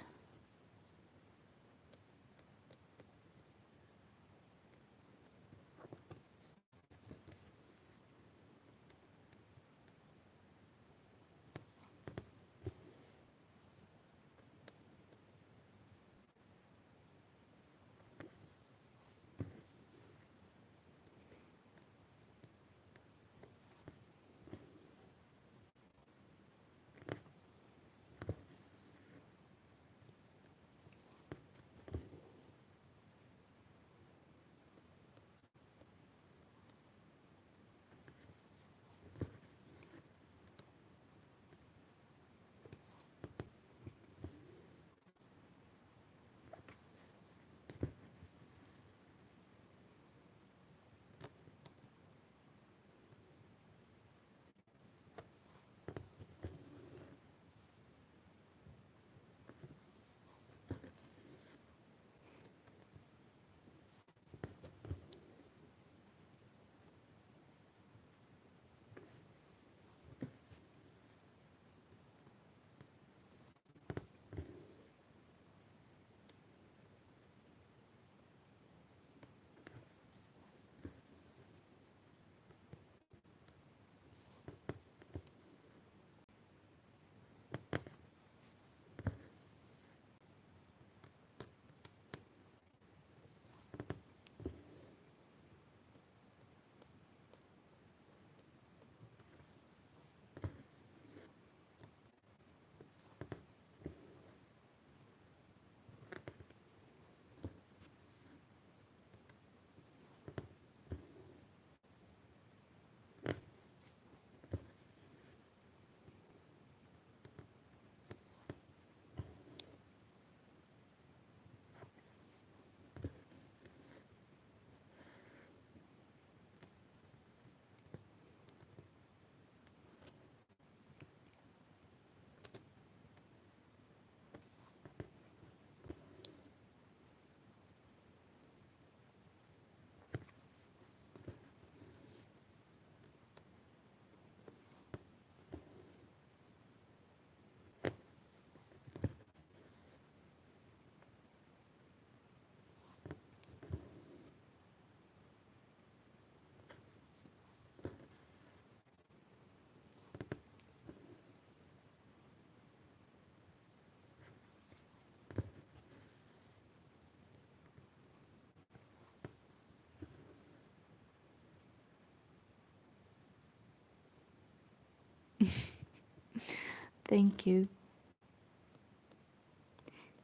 Thank you.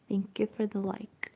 Thank you for the like.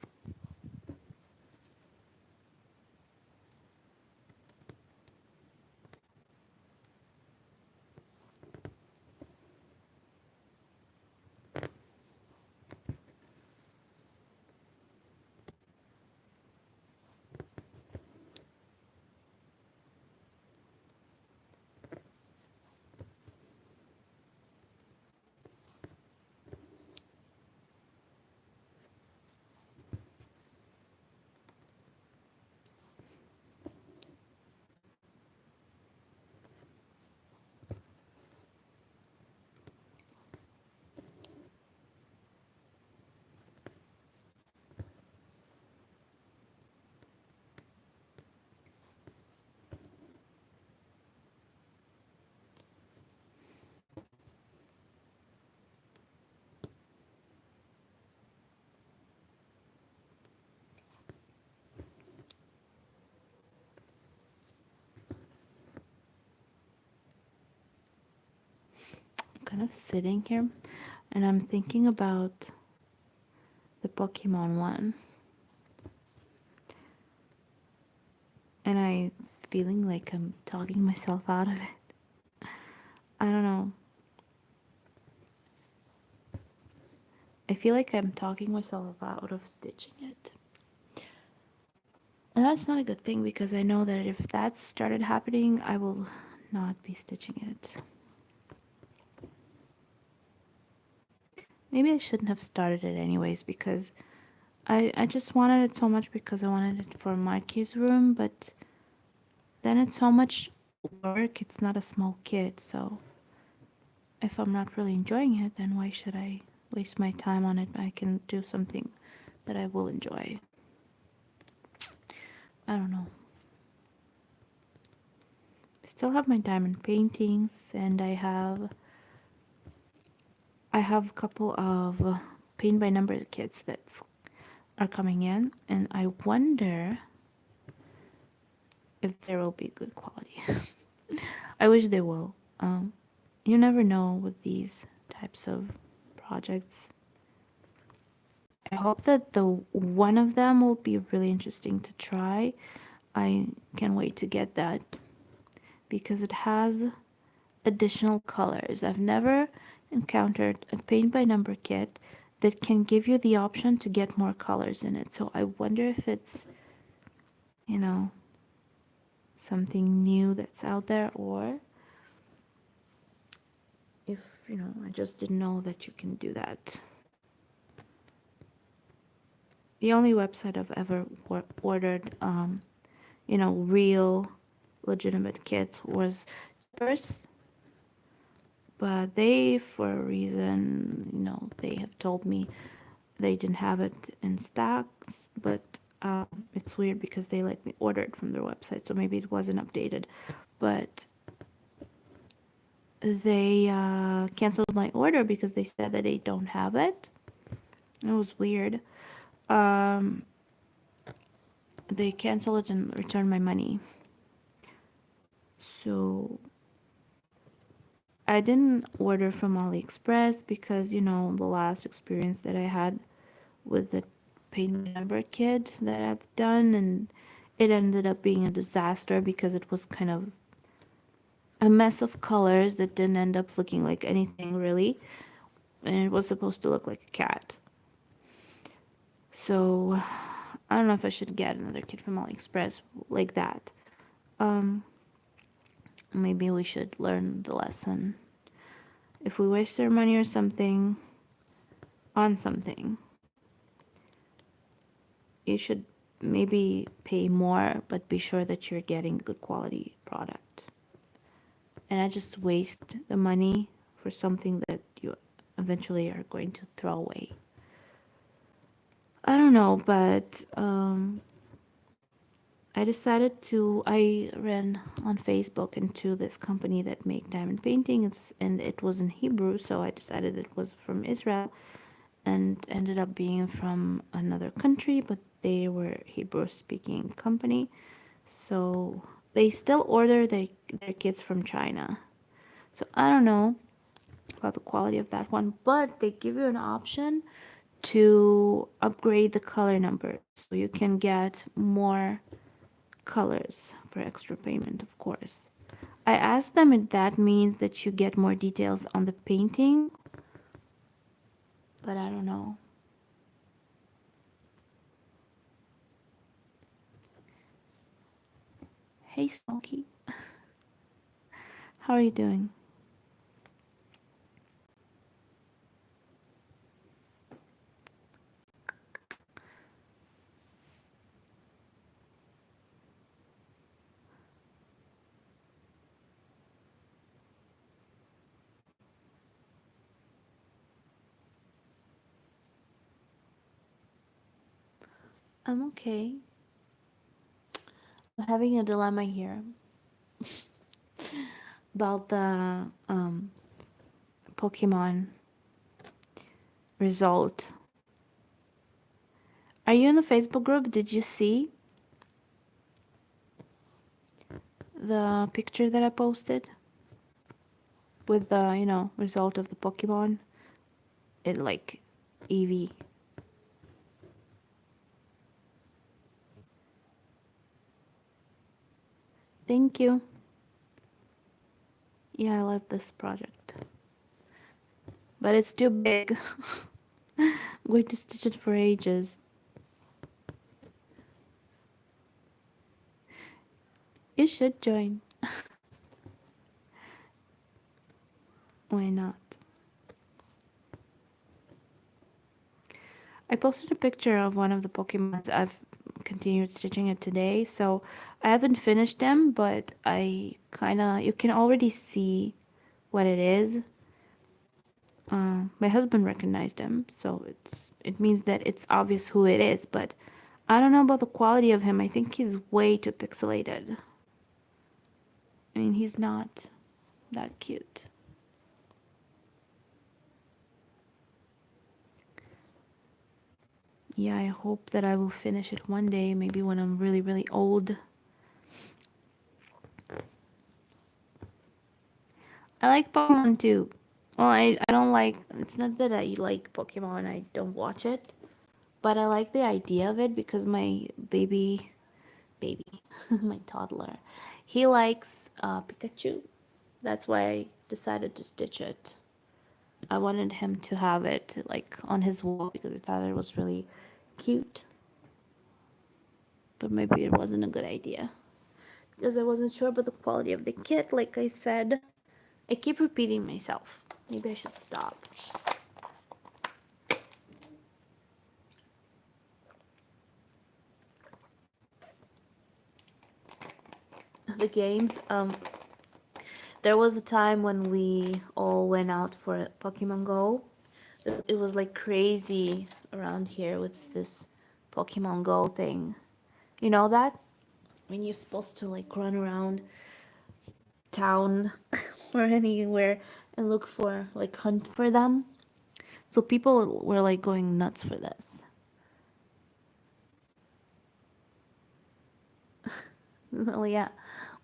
I'm kind of sitting here and I'm thinking about the Pokemon one. And I feeling like I'm talking myself out of it. I don't know. I feel like I'm talking myself out of stitching it. And that's not a good thing because I know that if that started happening, I will not be stitching it. Maybe I shouldn't have started it anyways because I just wanted it so much because I wanted it for Marky's room, but then it's so much work. It's not a small kit, so if I'm not really enjoying it, then why should I waste my time on it? I can do something that I will enjoy. I don't know. I still have my diamond paintings and I have a couple of paint by number kits that are coming in, and I wonder if there will be good quality. I wish they will. You never know with these types of projects. I hope that the one of them will be really interesting to try. I can't wait to get that because it has additional colors. I've never encountered a paint by number kit that can give you the option to get more colors in it. So I wonder if it's, you know, something new that's out there, or if, I just didn't know that you can do that. The only website I've ever ordered, real legitimate kits was first, but they, for a reason, they have told me they didn't have it in stocks, but it's weird because they let me order it from their website, so maybe it wasn't updated, but they canceled my order because they said that they don't have it. It was weird. Um, they canceled it and returned my money. So I didn't order from AliExpress because, the last experience that I had with the paint by number kit that I've done, and it ended up being a disaster because it was kind of a mess of colors that didn't end up looking like anything really, and it was supposed to look like a cat. So I don't know if I should get another kit from AliExpress like that. Maybe we should learn the lesson. If we waste our money or something on something, you should maybe pay more, but be sure that you're getting good quality product. And I just waste the money for something that you eventually are going to throw away. I don't know, but I ran on Facebook into this company that make diamond paintings, and it was in Hebrew, so I decided it was from Israel, and ended up being from another country, but they were Hebrew speaking company, so they still order their kits from China. So I don't know. about the quality of that one, but they give you an option to upgrade the color number so you can get more colors for extra payment, of course. I asked them if that means that you get more details on the painting, but I don't know. Hey, Smokey, how are you doing? I'm okay. I'm having a dilemma here about the Pokemon result. Are you in the Facebook group? Did you see the picture that I posted with the, result of the Pokemon? It like Eevee. Thank you. Yeah, I love this project. But it's too big. I'm going to stitch it for ages. You should join. Why not? I posted a picture of one of the Pokemons. I've continued stitching it today, so I haven't finished them, but I kinda, you can already see what it is. My husband recognized him, so it means that it's obvious who it is, but I don't know about the quality of him. I think he's way too pixelated. I mean, he's not that cute. Yeah, I hope that I will finish it one day, maybe when I'm really, really old. I like Pokemon too. Well, I don't like, it's not that I like Pokemon, I don't watch it, but I like the idea of it because my baby, my toddler, he likes Pikachu. That's why I decided to stitch it. I wanted him to have it like on his wall because I thought it was really cute. But maybe it wasn't a good idea because I wasn't sure about the quality of the kit. Like I said, I keep repeating myself. Maybe I should stop. The games. There was a time when we all went out for Pokemon Go. It was like crazy around here with this Pokemon Go thing. You know that? When you're supposed to like run around town or anywhere and look for like hunt for them. So people were like going nuts for this. Oh yeah,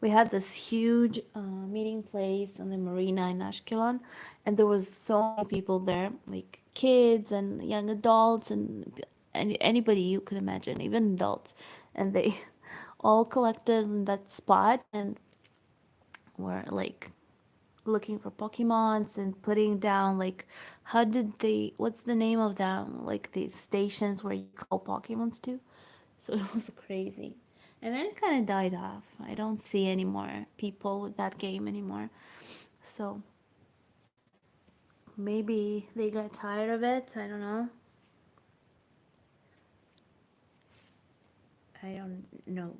we had this huge meeting place on the marina in Ashkelon, and there was so many people there, like kids and young adults and anybody you could imagine, even adults, and they all collected in that spot and were like looking for Pokemons and putting down like how did they what's the name of them like the stations where you call Pokemons to? So it was crazy. And then it kind of died off. I don't see any more people with that game anymore. So maybe they got tired of it. I don't know. I don't know.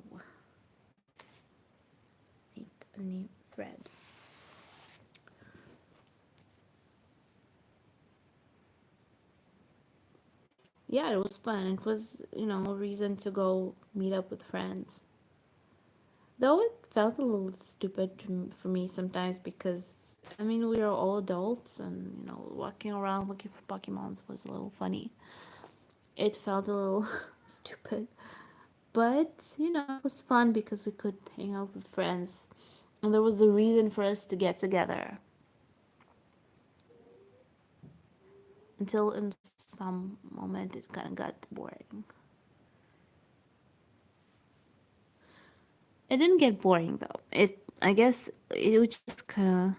Need a new thread. Yeah, it was fun. It was, a reason to go meet up with friends. Though it felt a little stupid for me sometimes because, I mean, we were all adults and, walking around looking for Pokemons was a little funny. It felt a little stupid. But, it was fun because we could hang out with friends. And there was a reason for us to get together. until in some moment it kind of got boring. It didn't get boring though. I guess it was just kind of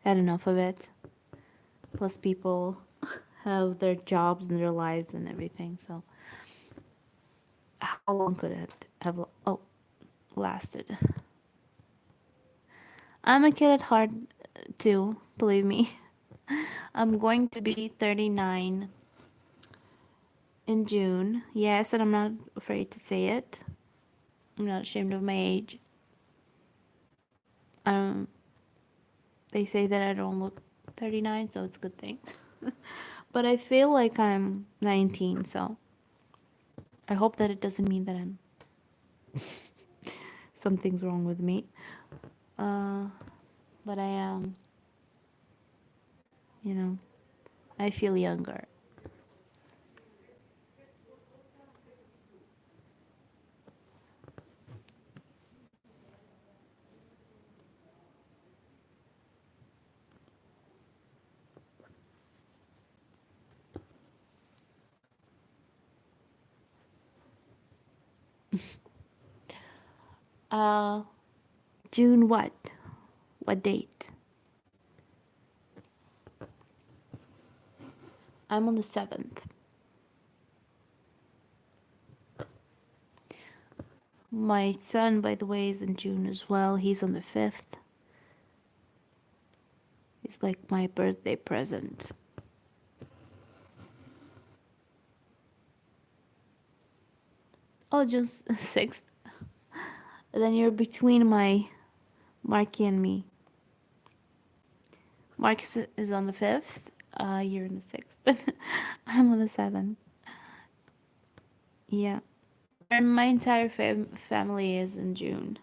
had enough of it. Plus, people have their jobs and their lives and everything. So, how long could it have lasted? I'm a kid at heart too. Believe me. I'm going to be 39 in June. Yes, and I'm not afraid to say it. I'm not ashamed of my age. Um, they say that I don't look 39, so it's a good thing. But I feel like I'm 19, so I hope that it doesn't mean that I'm something's wrong with me. Uh, but I am, you know, I feel younger. Uh, June what? What date? I'm on the 7th. My son, by the way, is in June as well. He's on the 5th. It's like my birthday present. Oh, just 6th. Then you're between my Marky and me. Mark is on the 5th. You're on the 6th. I'm on the 7th. Yeah. And my entire family is in June.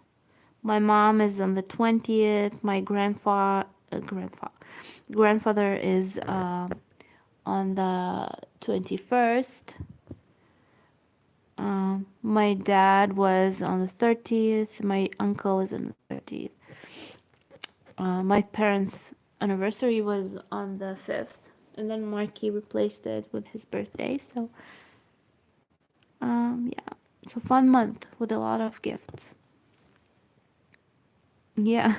My mom is on the 20th. My grandfather is on the 21st. My dad was on the 30th. My uncle is on the 30th. My parents' anniversary was on the 5th. And then Marky replaced it with his birthday. So, yeah, it's a fun month with a lot of gifts. Yeah,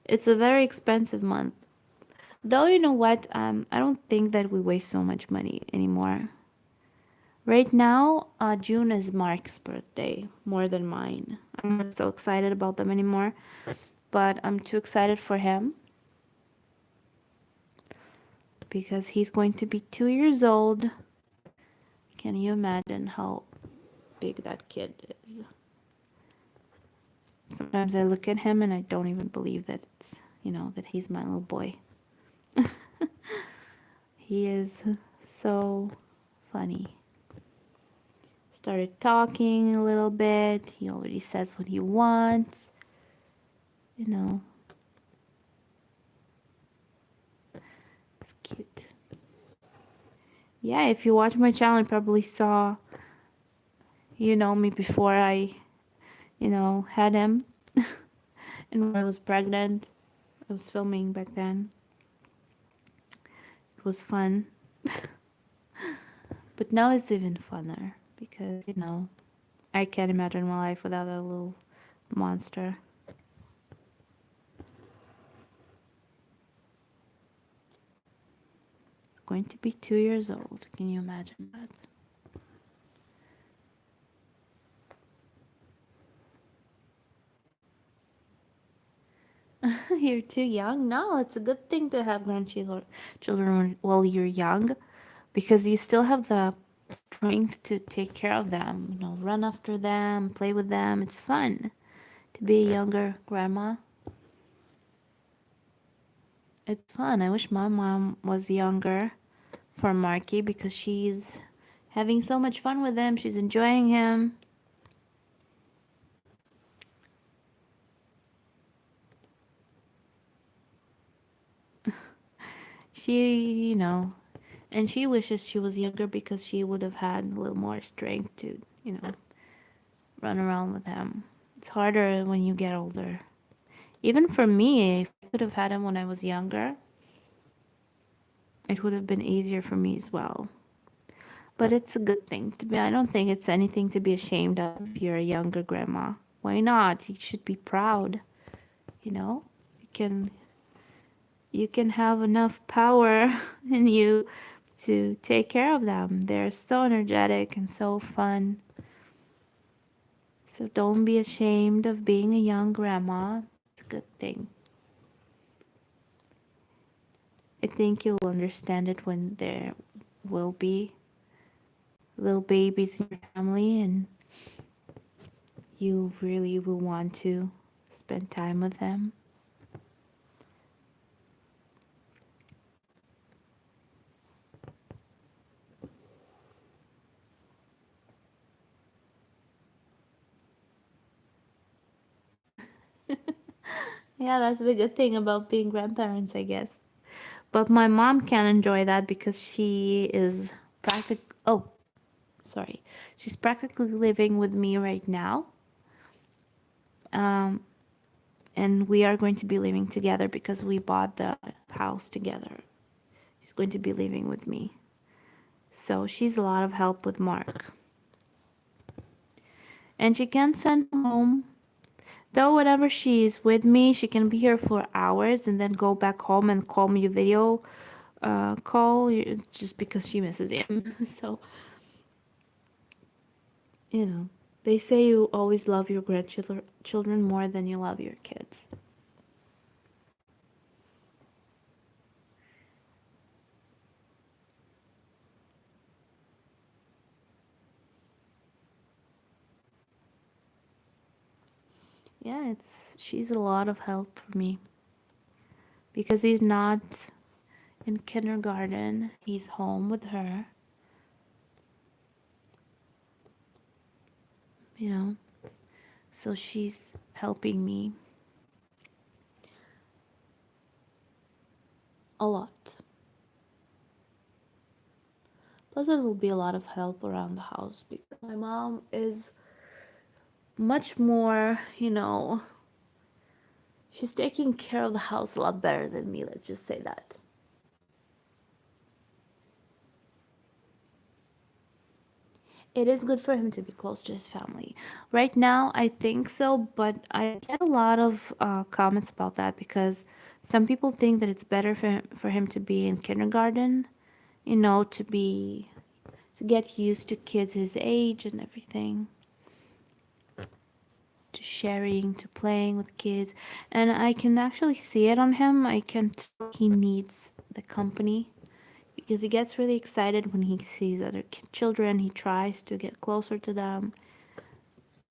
it's a very expensive month. Though, you know what? I don't think that we waste so much money anymore. Right now, June is Mark's birthday more than mine. I'm not so excited about them anymore, but I'm too excited for him because he's going to be 2 years old. Can you imagine how big that kid is? Sometimes I look at him and I don't even believe that that he's my little boy. He is so funny. Started talking a little bit. He already says what he wants. You know, it's cute. Yeah, if you watch my channel, you probably saw, me before I, had him. And when I was pregnant, I was filming back then. It was fun. But now it's even funner because, I can't imagine my life without a little monster. Going to be 2 years old. Can you imagine that? You're too young? No, it's a good thing to have grandchildren while you're young because you still have the strength to take care of them, run after them, play with them. It's fun to be a younger grandma. It's fun. I wish my mom was younger for Marky because she's having so much fun with him. She's enjoying him. She, and she wishes she was younger because she would have had a little more strength to, run around with him. It's harder when you get older. Even for me, if I could have had him when I was younger, it would have been easier for me as well. But it's a good thing to be. I don't think it's anything to be ashamed of if you're a younger grandma. Why not? You should be proud. You know, you can you can have enough power in you to take care of them. They're so energetic and so fun. So don't be ashamed of being a young grandma. It's a good thing. I think you'll understand it when there will be little babies in your family and you really will want to spend time with them. Yeah, that's the good thing about being grandparents, I guess. But my mom can enjoy that because she is oh, sorry. She's practically living with me right now. Um, and we are going to be living together because we bought the house together. She's going to be living with me. So she's a lot of help with Mark. And she can send him home. Though whenever she's with me, she can be here for hours and then go back home and call me a video call just because she misses him. So, you know, they say you always love your grandchildren more than you love your kids. Yeah, she's a lot of help for me because he's not in kindergarten. He's home with her, you know. So she's helping me a lot. Plus, it will be a lot of help around the house because my mom is much more, she's taking care of the house a lot better than me, let's just say that. It is good for him to be close to his family. Right now, I think so, but I get a lot of comments about that because some people think that it's better for him to be in kindergarten, to get used to kids his age and everything, to sharing, to playing with kids. And I can actually see it on him. I can tell he needs the company because he gets really excited when he sees other children. He tries to get closer to them.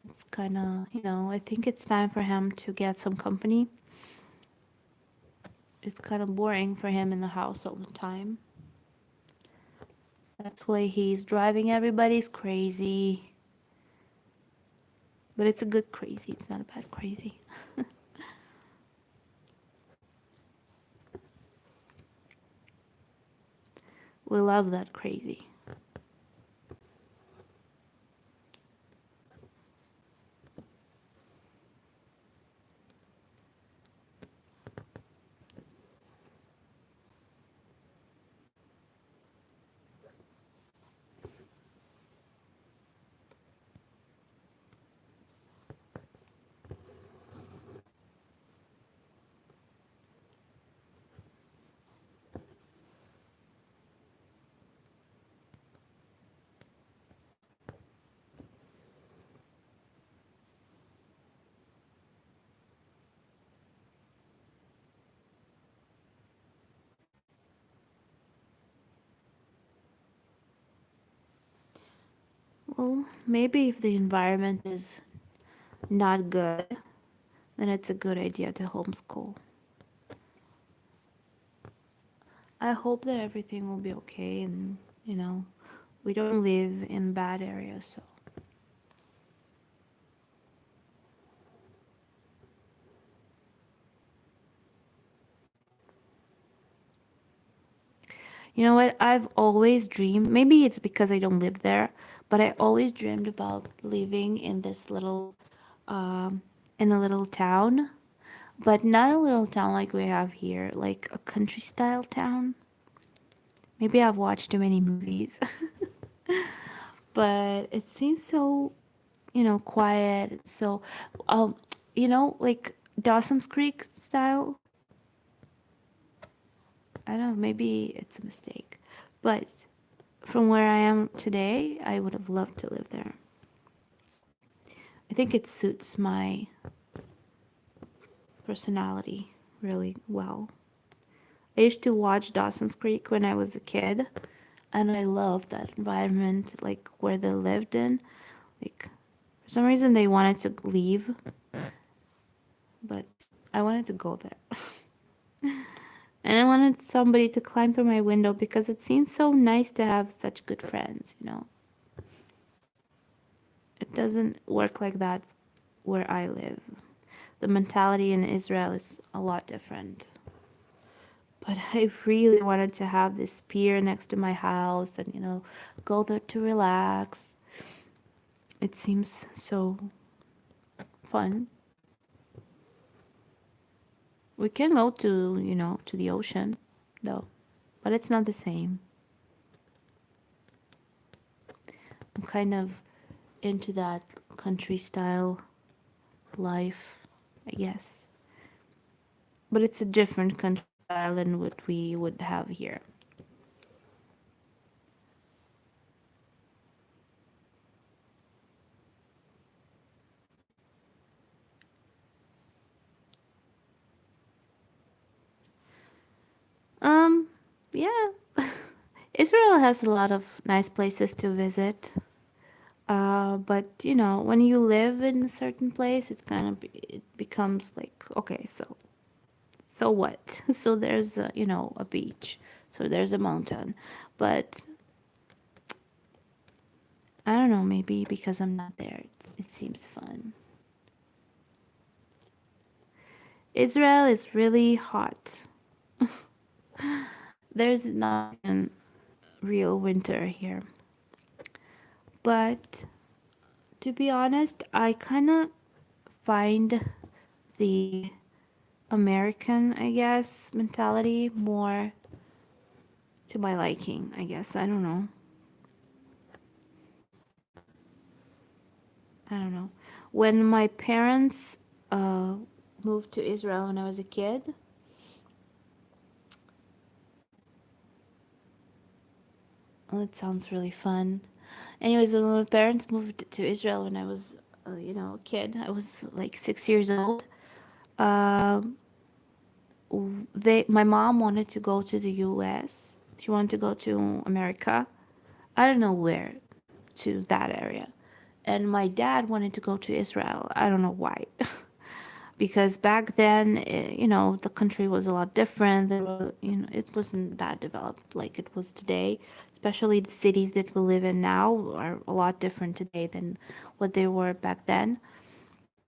It's kind of, I think it's time for him to get some company. It's kind of boring for him in the house all the time. That's why he's driving everybody's crazy. But it's a good crazy. It's not a bad crazy. We love that crazy. Well, maybe if the environment is not good, then it's a good idea to homeschool. I hope that everything will be okay and, we don't live in bad areas, so. You know what? I've always dreamed, maybe it's because I don't live there, but I always dreamed about living in this in a little town, but not a little town like we have here, like a country style town. Maybe I've watched too many movies, but it seems so, quiet. So, um, like Dawson's Creek style. I don't know, maybe it's a mistake. But from where I am today, I would have loved to live there. I think it suits my personality really well. I used to watch Dawson's Creek when I was a kid, and I loved that environment, like where they lived in. Like, for some reason, they wanted to leave, but I wanted to go there. And I wanted somebody to climb through my window because it seems so nice to have such good friends. It doesn't work like that where I live. The mentality in Israel is a lot different. But I really wanted to have this pier next to my house and, go there to relax. It seems so fun. We can go to the ocean, though, but it's not the same. I'm kind of into that country style life, I guess. But it's a different country style than what we would have here. Um, yeah. Israel has a lot of nice places to visit. But when you live in a certain place, it becomes like, okay, so what? So there's a beach, so there's a mountain, but I don't know, maybe because I'm not there, it seems fun. Israel is really hot. There's not even real winter here. But to be honest, I kind of find the American, I guess, mentality more to my liking, I guess. I don't know. I don't know. When my parents uh, moved to Israel when I was a kid, well, it sounds really fun. Anyways, when my parents moved to Israel when I was, a kid, I was like 6 years old. Um, my mom wanted to go to the U.S. She wanted to go to America. I don't know where, to that area. And my dad wanted to go to Israel. I don't know why. Because back then, the country was a lot different. It wasn't that developed like it was today. Especially the cities that we live in now are a lot different today than what they were back then.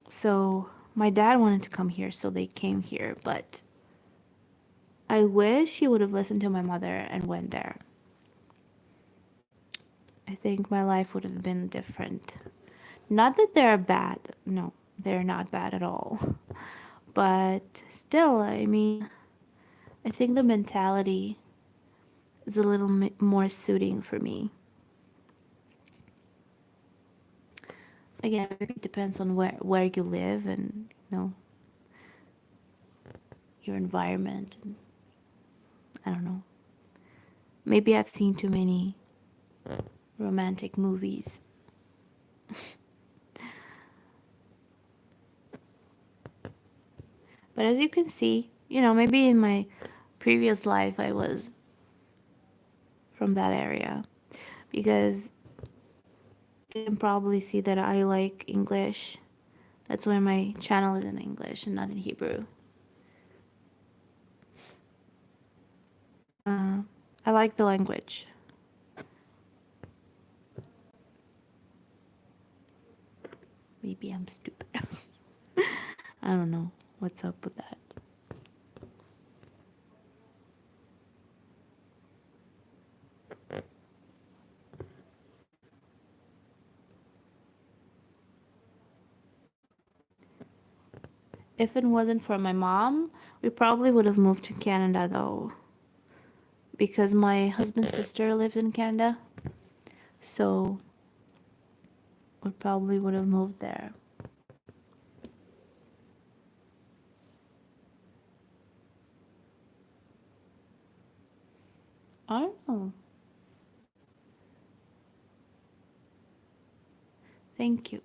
So my dad wanted to come here, so they came here. But I wish he would have listened to my mother and went there. I think my life would have been different. Not that they're bad. No, they're not bad at all. But still, I mean, I think the mentality is a little more suiting for me. Again, maybe it depends on where you live and, your environment. And I don't know. Maybe I've seen too many romantic movies. But as you can see, maybe in my previous life I was from that area because you can probably see that I like English. That's why my channel is in English and not in Hebrew. I like the language. Maybe I'm stupid. I don't know what's up with that. If it wasn't for my mom, we probably would have moved to Canada though. because my husband's sister lives in Canada, so we probably would have moved there. I don't know. Thank you.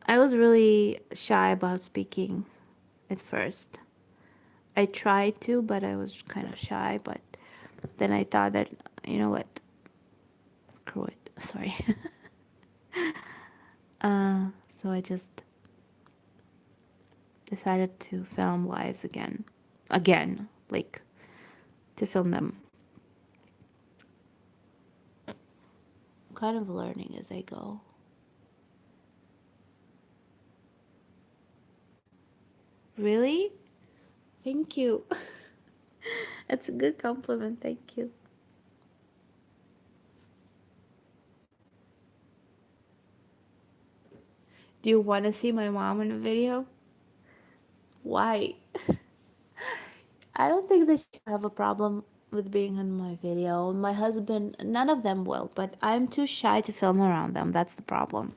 I was really shy about speaking at first. I tried to, but I was kind of shy. But then I thought that, you know what? Screw it. Sorry. So I just decided to film lives again. Again. Like, to film them. I'm kind of learning as I go. Really? Thank you. That's a good compliment. Thank you. Do you want to see my mom in a video? Why? I don't think they should have a problem with being in my video. My husband, none of them will, but I'm too shy to film around them. That's the problem.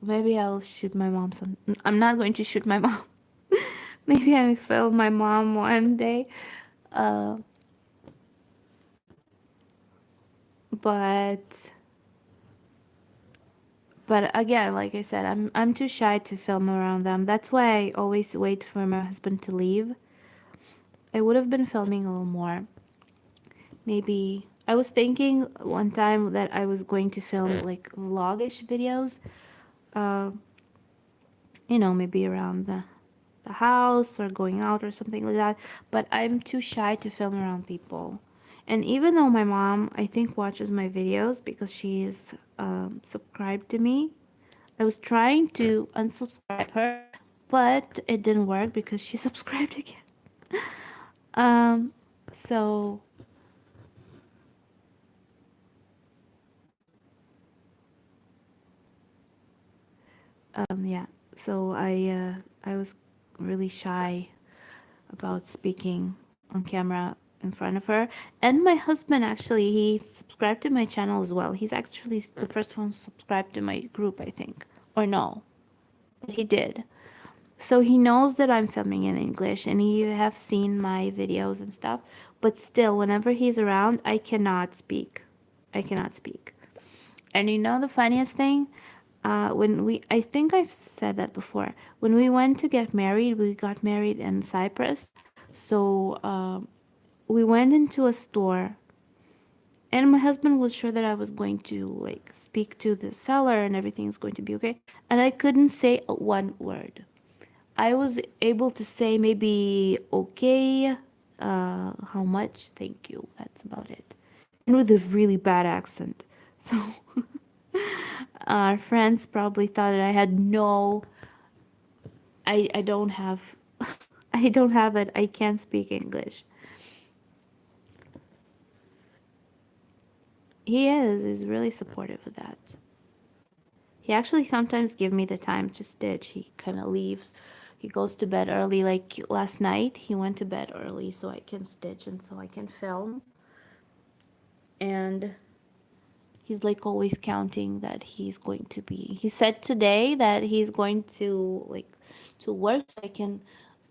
Maybe I'll shoot my mom some. I'm not going to shoot my mom. Maybe I will film my mom one day. Uh, but again, like I said, I'm too shy to film around them. That's why I always wait for my husband to leave. I would have been filming a little more. Maybe I was thinking one time that I was going to film like vlogish videos. Uh, maybe around the house or going out or something like that. But I'm too shy to film around people. And even though my mom, I think, watches my videos because she is subscribed to me, I was trying to unsubscribe her, but it didn't work because she subscribed again. Um, so yeah. So I was really shy about speaking on camera in front of her. And my husband, actually, he subscribed to my channel as well. He's actually the first one subscribed to my group, I think. Or no, but he did. So he knows that I'm filming in English and he have seen my videos and stuff. But still, whenever he's around, I cannot speak. I cannot speak. And you know the funniest thing? I think I've said that before. When we went to get married, we got married in Cyprus. So we went into a store, and my husband was sure that I was going to like speak to the seller and everything's going to be okay. And I couldn't say one word. I was able to say maybe okay, how much, thank you. That's about it. And with a really bad accent. So our friends probably thought that I had no, I don't have, I don't have it. I can't speak English. He is. He's really supportive of that. He actually sometimes give me the time to stitch. He kind of leaves. He goes to bed early. Like last night, he went to bed early so I can stitch and so I can film. And he's like always counting that he's going to be. He said today that he's going to like to work so I can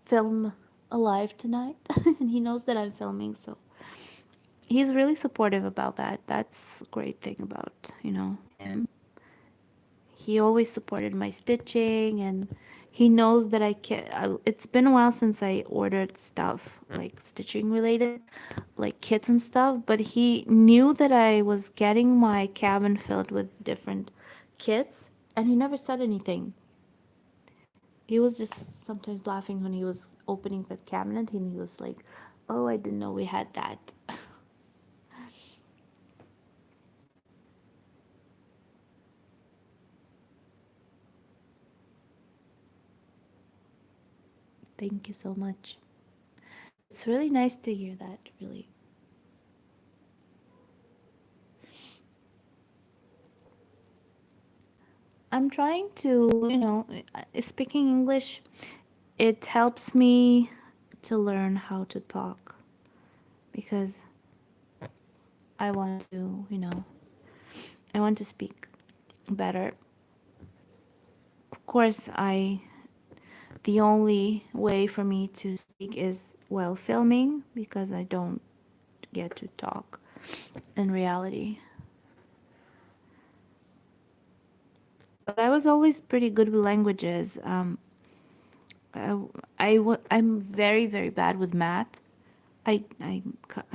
film alive tonight. And he knows that I'm filming, so he's really supportive about that. That's a great thing about, him. He always supported my stitching, and he knows that it's been a while since I ordered stuff like stitching related, like kits and stuff, but he knew that I was getting my cabin filled with different kits, and he never said anything. He was just sometimes laughing when he was opening the cabinet, and he was like, "Oh, I didn't know we had that." Thank you so much. It's really nice to hear that, really. I'm trying to, speaking English, it helps me to learn how to talk because I want to, I want to speak better. Of course, the only way for me to speak is while filming because I don't get to talk in reality. But I was always pretty good with languages. I'm very, very bad with math. I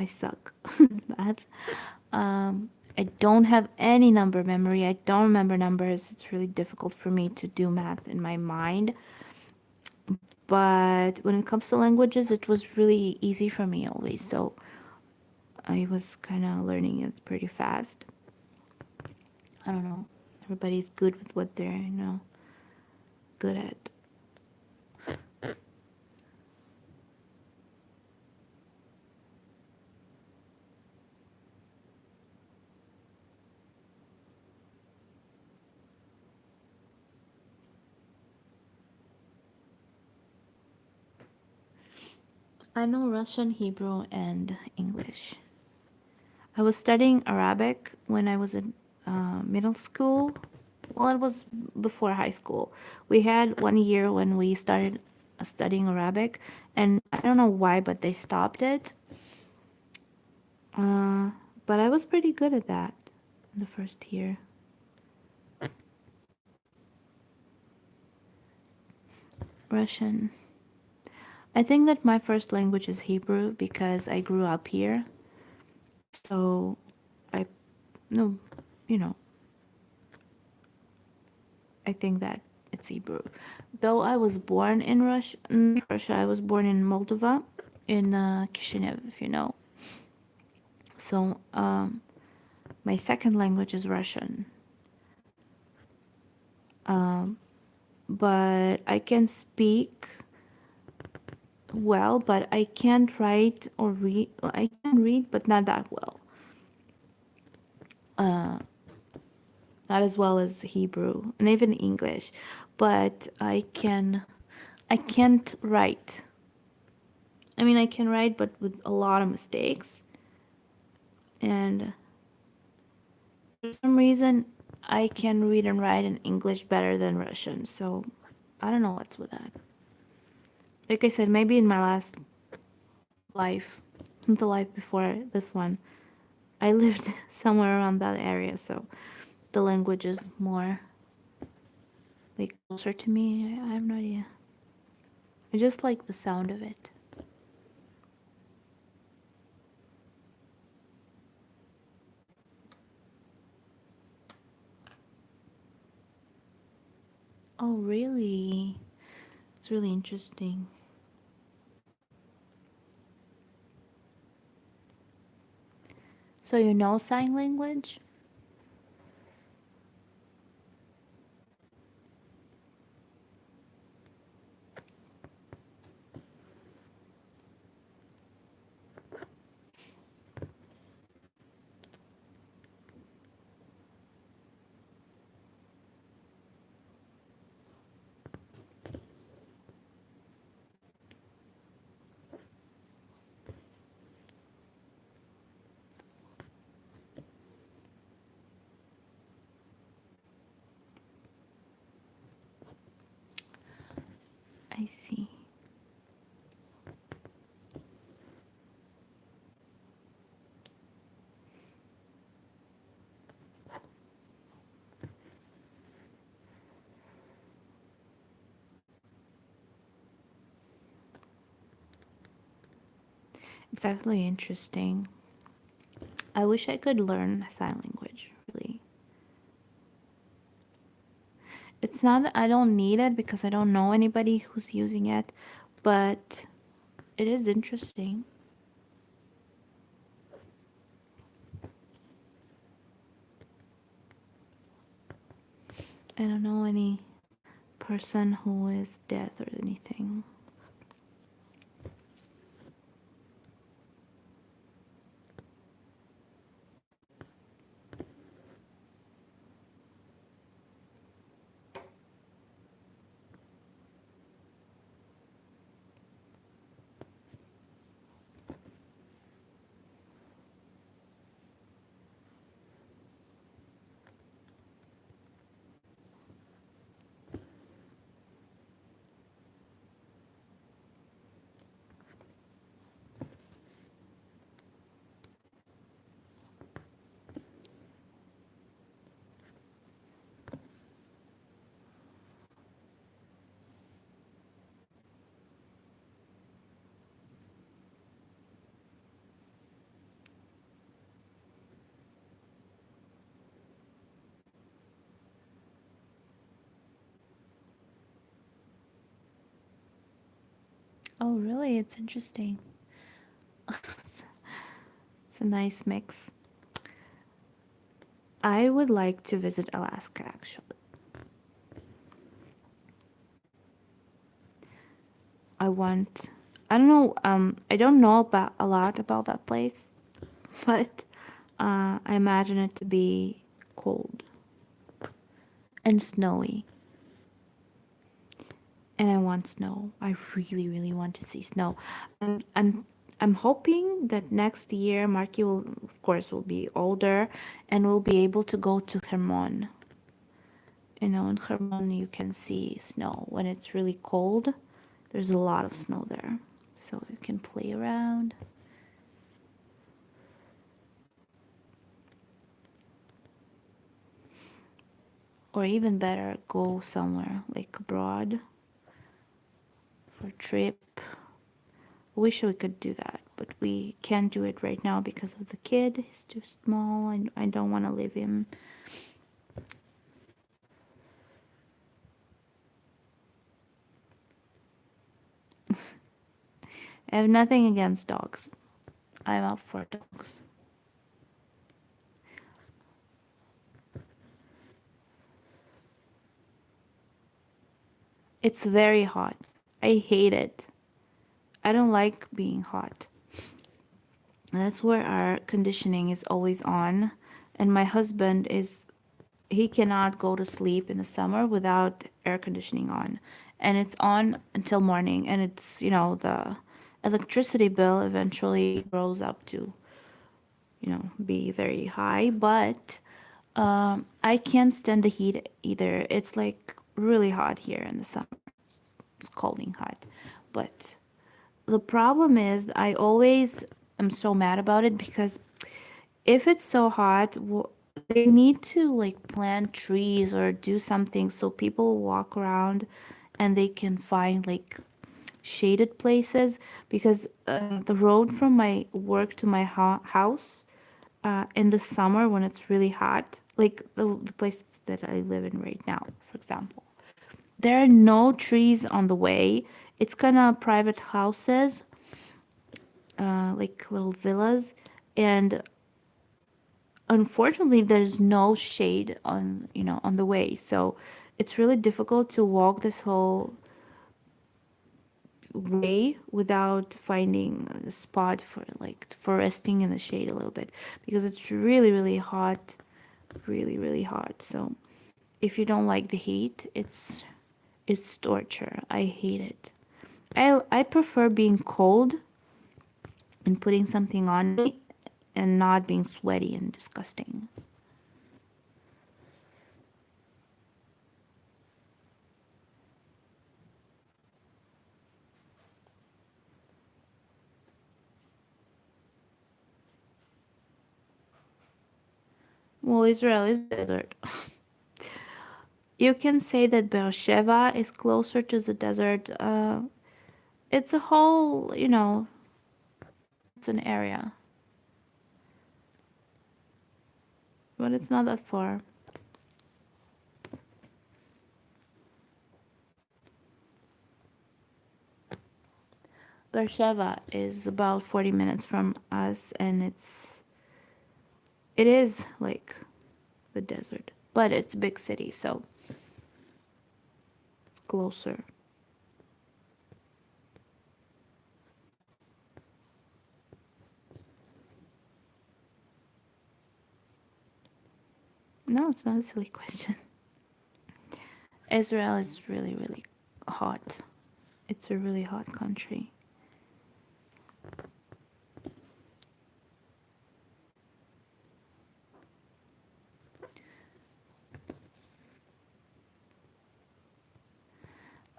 suck at math. I don't have any number memory. I don't remember numbers. It's really difficult for me to do math in my mind. But when it comes to languages, it was really easy for me always. So I was kind of learning it pretty fast. I don't know. Everybody's good with what they're, good at. I know Russian, Hebrew, and English. I was studying Arabic when I was in middle school. Well, it was before high school. We had 1 year when we started studying Arabic, and I don't know why, but they stopped it. But I was pretty good at that in the first year. Russian. I think that my first language is Hebrew because I grew up here. So I, no, you know, I think that it's Hebrew. Though I was born in Russia, I was born in Moldova, in Kishinev, if you know. So my second language is Russian. But I can speak well, but I can't write or read. I can read, but not that well. Not as well as Hebrew and even English. But I can't write. I mean, I can write, but with a lot of mistakes. And for some reason, I can read and write in English better than Russian. So I don't know what's with that. Like I said, maybe in my last life, the life before this one, I lived somewhere around that area. So the language is more like closer to me. I have no idea. I just like the sound of it. Oh, really? It's really interesting. So you know sign language? I see. It's actually interesting. I wish I could learn sign language, really. It's not that I don't need it because I don't know anybody who's using it, but it is interesting. I don't know any person who is deaf or anything. Oh, really? It's interesting. It's, it's a nice mix. I would like to visit Alaska actually. I want, I don't know, I don't know about a lot about that place, but I imagine it to be cold and snowy. And I want snow. I really, really want to see snow. I'm I'm hoping that next year Marky will, of course, will be older and will be able to go to Hermon. You know, in Hermon you can see snow when it's really cold. There's a lot of snow there, so you can play around. Or even better, go somewhere like abroad for a trip. Wish we could do that, but we can't do it right now because of the kid. He's too small and I don't want to leave him. I have nothing against dogs. I'm up for dogs. It's very hot. I hate it. I don't like being hot. That's where our conditioning is always on. And my husband is, he cannot go to sleep in the summer without air conditioning on. And it's on until morning. And it's, you know, the electricity bill eventually grows up to, you know, be very high. But I can't stand the heat either. It's like really hot here in the summer. Scalding hot. But the problem is I always am so mad about it because if it's so hot, they need to like plant trees or do something so people walk around and they can find like shaded places because the road from my work to my house in the summer when it's really hot, like the place that I live in right now, for example, there are no trees on the way. It's kind of private houses, like little villas, and unfortunately, there's no shade on, you know, on the way. So it's really difficult to walk this whole way without finding a spot for like for resting in the shade a little bit because it's really, really hot, really, really hot. So if you don't like the heat, it's torture. I hate it. I prefer being cold and putting something on me and not being sweaty and disgusting. Well, Israel is desert. You can say that Beersheba is closer to the desert. It's a whole, you know, it's an area, but it's not that far. Beersheba is about 40 minutes from us, and it is like the desert, but it's a big city, so it's closer. No, it's not a silly question. Israel is really, really hot. It's a really hot country.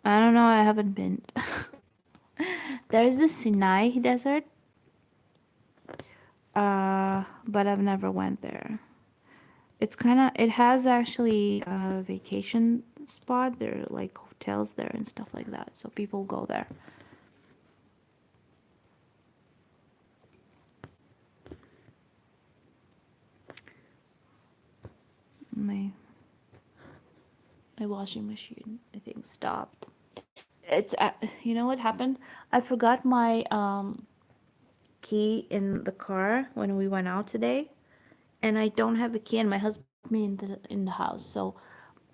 I don't know, I haven't been. There's the Sinai Desert, but I've never went there. It's kind of, it has actually a vacation spot. There are like hotels there and stuff like that, so people go there. My my washing machine, I think, stopped. it's you know what happened? I forgot my key in the car when we went out today, and I don't have a key, and my husband left me in the house. So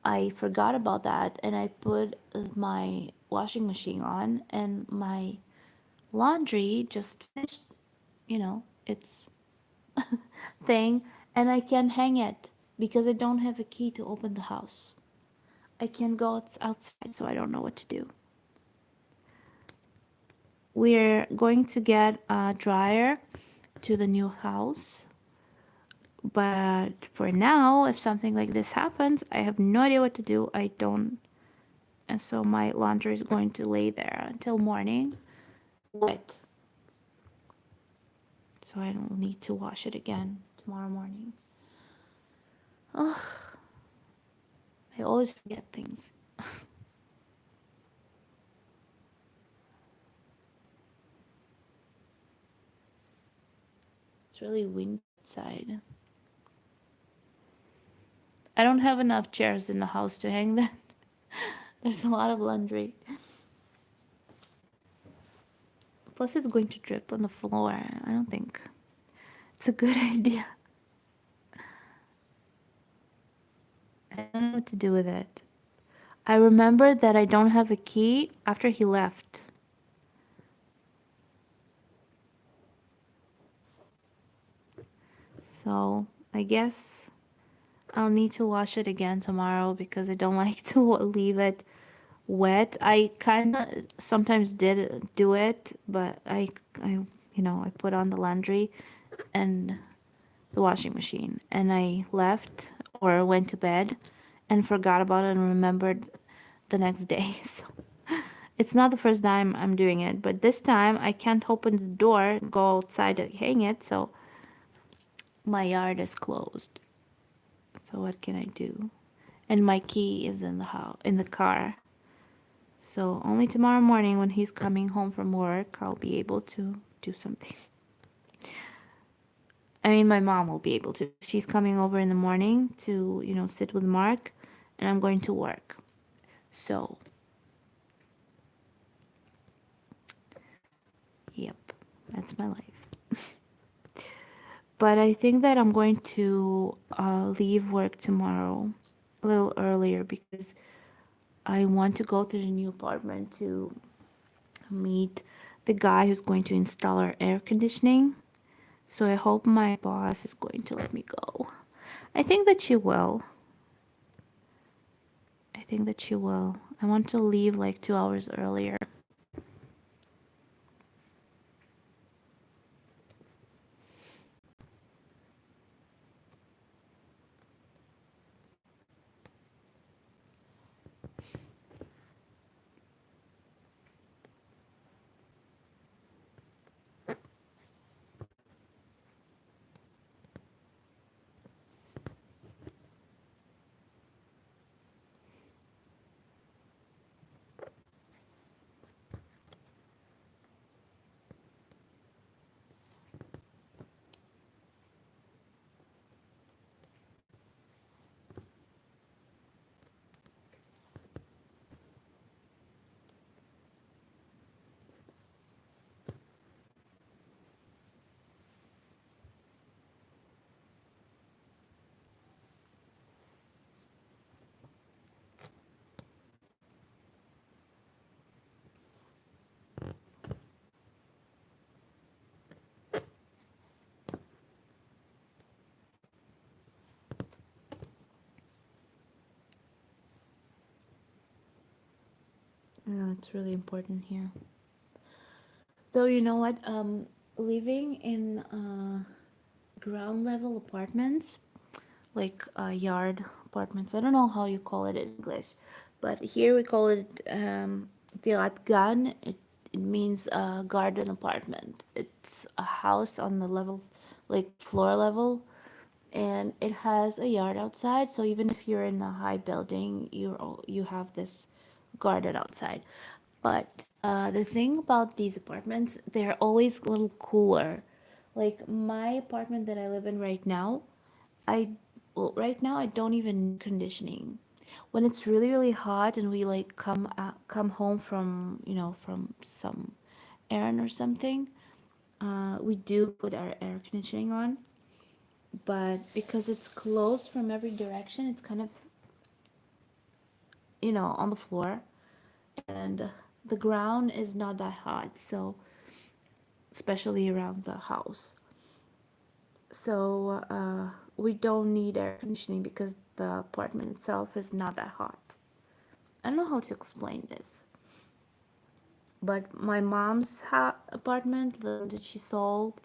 I forgot about that, and I put my washing machine on, and my laundry just finished, its thing, and I can't hang it because I don't have a key to open the house. I can't go outside, so I don't know what to do. We're going to get a dryer to the new house, but for now, if something like this happens, I have no idea what to do. I don't, and so my laundry is going to lay there until morning, wet, so I don't need to wash it again tomorrow morning. Oh, I always forget things. It's really windy outside. I don't have enough chairs in the house to hang that. There's a lot of laundry. Plus, it's going to drip on the floor. I don't think it's a good idea. I don't know what to do with it. I remember that I don't have a key after he left. So I guess I'll need to wash it again tomorrow because I don't like to leave it wet. I kind of sometimes did do it, but I put on the laundry and the washing machine, and I left or went to bed and forgot about it and remembered the next day. So it's not the first time I'm doing it, but this time I can't open the door, go outside and hang it, so my yard is closed. So what can I do? And my key is in the house, in the car. So only tomorrow morning when he's coming home from work, I'll be able to do something. I mean, my mom will be able to. She's coming over in the morning to, sit with Mark, and I'm going to work. So, yep, that's my life. But I think that I'm going to leave work tomorrow a little earlier because I want to go to the new apartment to meet the guy who's going to install our air conditioning. So I hope my boss is going to let me go. I think that she will. I think that she will. I want to leave like 2 hours earlier. Yeah, it's really important here. Though you know what? Living in ground level apartments, like yard apartments. I don't know how you call it in English, but here we call it tiratgan. It means a garden apartment. It's a house on the level, like floor level, and it has a yard outside. So even if you're in a high building, you have this garden outside. But the thing about these apartments, they're always a little cooler. Like my apartment that I live in right now, I right now I don't even need conditioning. when it's really really hot and we like come home from from some errand or something, we do put our air conditioning on, but because it's closed from every direction, it's kind of on the floor, and the ground is not that hot, so especially around the house. So we don't need air conditioning because the apartment itself is not that hot. I don't know how to explain this, but my mom's apartment, the one that she sold,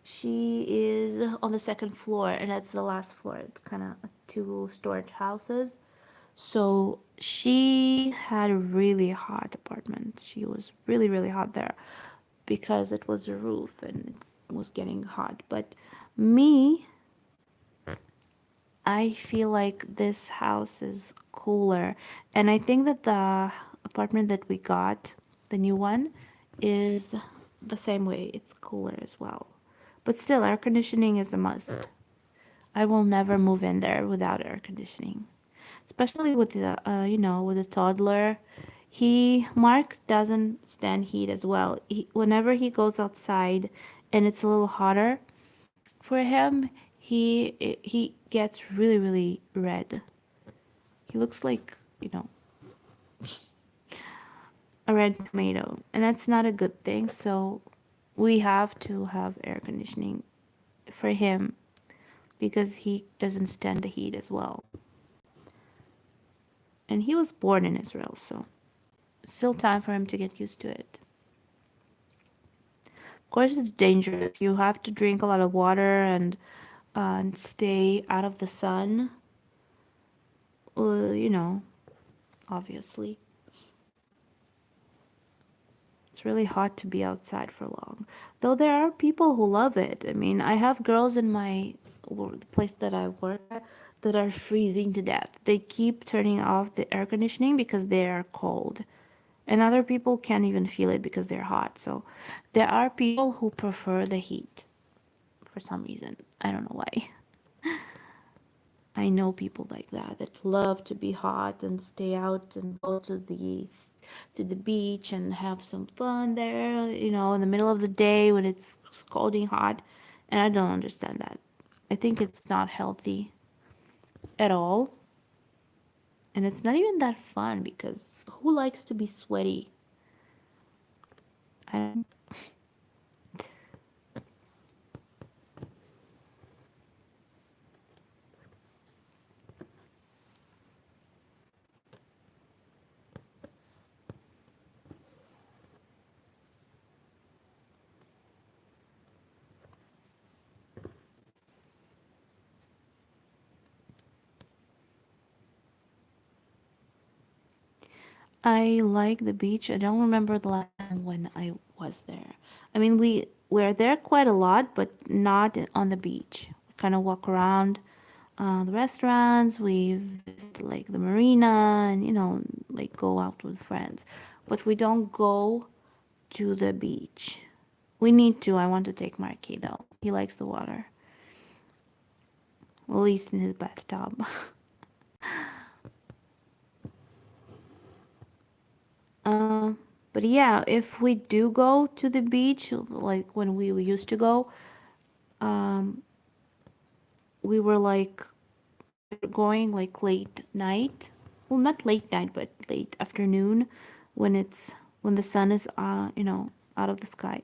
she is on the second floor, and that's the last floor. It's kind of two storage houses. So she had a really hot apartment. She was really, really hot there because it was a roof and it was getting hot. But me, I feel like this house is cooler. And I think that the apartment that we got, the new one, is the same way. It's cooler as well. But still, air conditioning is a must. I will never move in there without air conditioning. Especially with the, with a toddler. Mark doesn't stand heat as well. Whenever he goes outside and it's a little hotter, for him, he gets really really red. He looks like a red tomato, and that's not a good thing. So we have to have air conditioning for him because he doesn't stand the heat as well. And he was born in Israel, so it's still time for him to get used to it. Of course, it's dangerous. You have to drink a lot of water and stay out of the sun. You know, obviously. It's really hot to be outside for long. Though there are people who love it. I mean, I have girls in the place that I work at that are freezing to death. They keep turning off the air conditioning because they are cold. And other people can't even feel it because they're hot. So there are people who prefer the heat for some reason. I don't know why. I know people like that love to be hot and stay out and go to the beach and have some fun there, in the middle of the day when it's scalding hot. And I don't understand that. I think it's not healthy at all. And it's not even that fun because who likes to be sweaty? I I like the beach. I don't remember the last time when I was there. I mean, we were there quite a lot, but not on the beach. We kind of walk around the restaurants. We visit like the marina and, like go out with friends. But we don't go to the beach. We need to. I want to take Marky though. He likes the water, at least in his bathtub. But yeah, if we do go to the beach, like when we used to go, we were like going like late night. Well, not late night, but late afternoon when when the sun is out of the sky.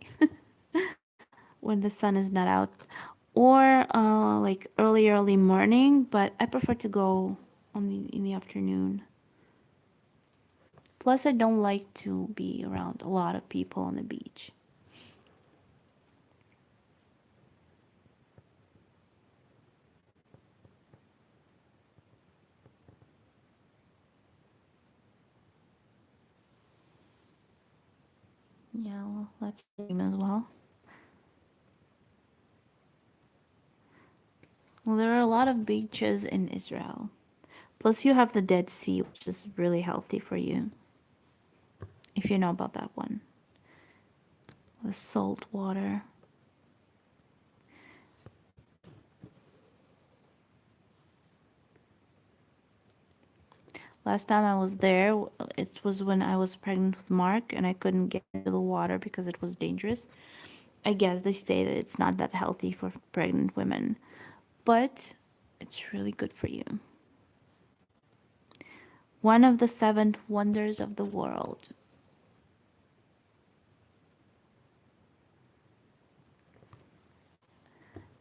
When the sun is not out, or like early morning, but I prefer to go in the afternoon. Plus, I don't like to be around a lot of people on the beach. Yeah, well, that's the same as well. Well, there are a lot of beaches in Israel. Plus, you have the Dead Sea, which is really healthy for you, if you know about that one. The salt water. Last time I was there, it was when I was pregnant with Mark and I couldn't get into the water because it was dangerous. I guess they say that it's not that healthy for pregnant women, but it's really good for you. One of the seven wonders of the world.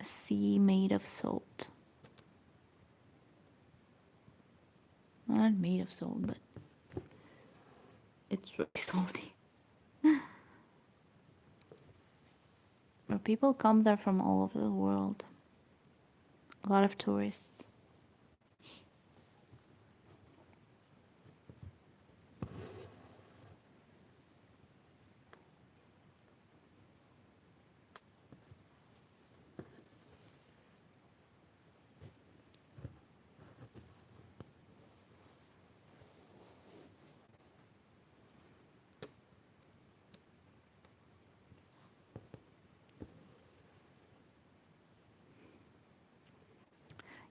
A sea made of salt. Not made of salt, but it's really salty. But people come there from all over the world. A lot of tourists.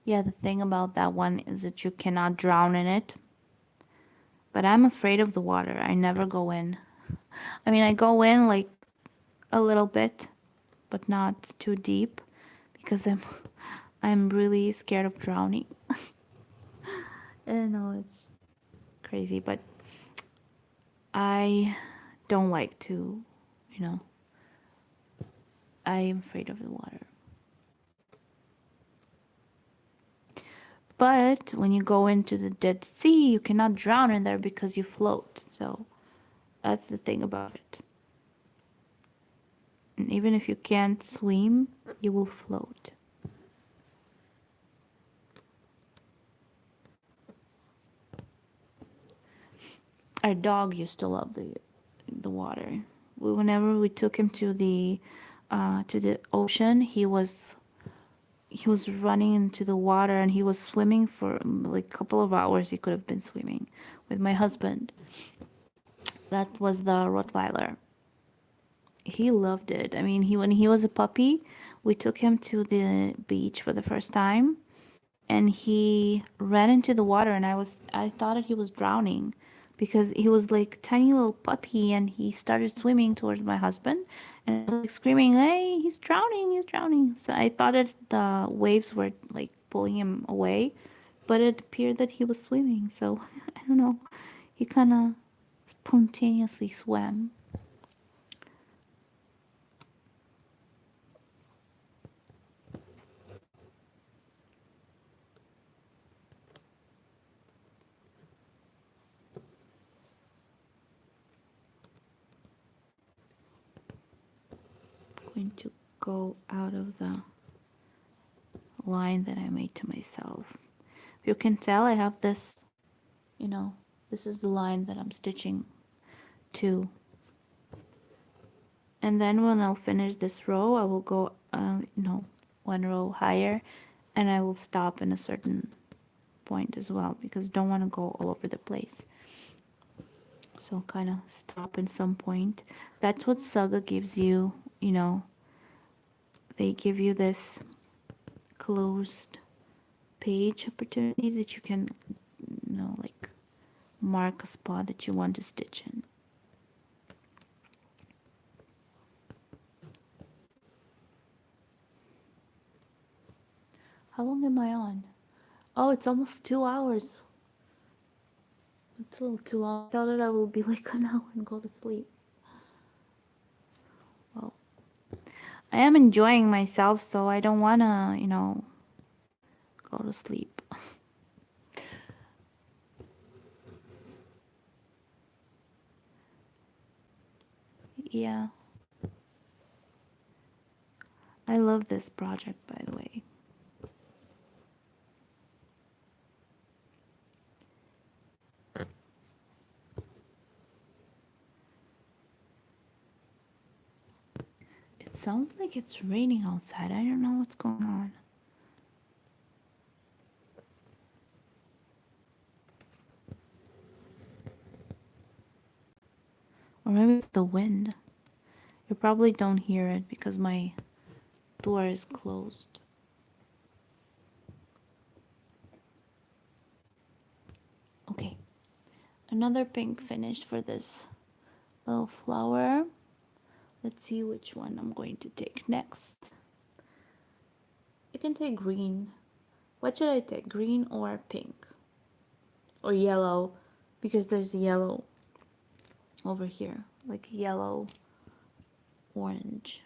Yeah, the thing about that one is that you cannot drown in it. But I'm afraid of the water. I never go in. I mean, I go in like a little bit, but not too deep because I'm really scared of drowning. I don't know, it's crazy, but I don't like to, you know, I'm afraid of the water. But when you go into the Dead Sea, you cannot drown in there because you float. So that's the thing about it. And even if you can't swim, you will float. Our dog used to love the water. Whenever we took him to the ocean, he was running into the water and he was swimming for like a couple of hours. He could have been swimming with my husband. That was the Rottweiler. He loved it. I mean, he when he was a puppy, we took him to the beach for the first time and he ran into the water and I thought that he was drowning because he was like tiny little puppy and he started swimming towards my husband and I was like screaming, "Hey, he's drowning." So I thought that the waves were like pulling him away, but it appeared that he was swimming. So I don't know. He kind of spontaneously swam. Going to go out of the line that I made to myself. If you can tell, I have this, you know, this is the line that I'm stitching to. And then when I'll finish this row, I will go, one row higher and I will stop in a certain point as well because I don't want to go all over the place. So kind of stop in some point. That's what Saga gives you, you know, they give you this closed page opportunity that you can, like mark a spot that you want to stitch in. How long am I on? Oh, it's almost 2 hours. It's a little too long. I thought that I will be like an hour and go to sleep. Well, I am enjoying myself, so I don't want to, go to sleep. Yeah. I love this project, by the way. It sounds like it's raining outside. I don't know what's going on. Or maybe it's the wind. You probably don't hear it because my door is closed. Okay. another pink finish for this little flower. Let's see which one I'm going to take next. I can take green. What should I take? Green or pink? Or yellow? Because there's yellow over here. Like yellow, orange.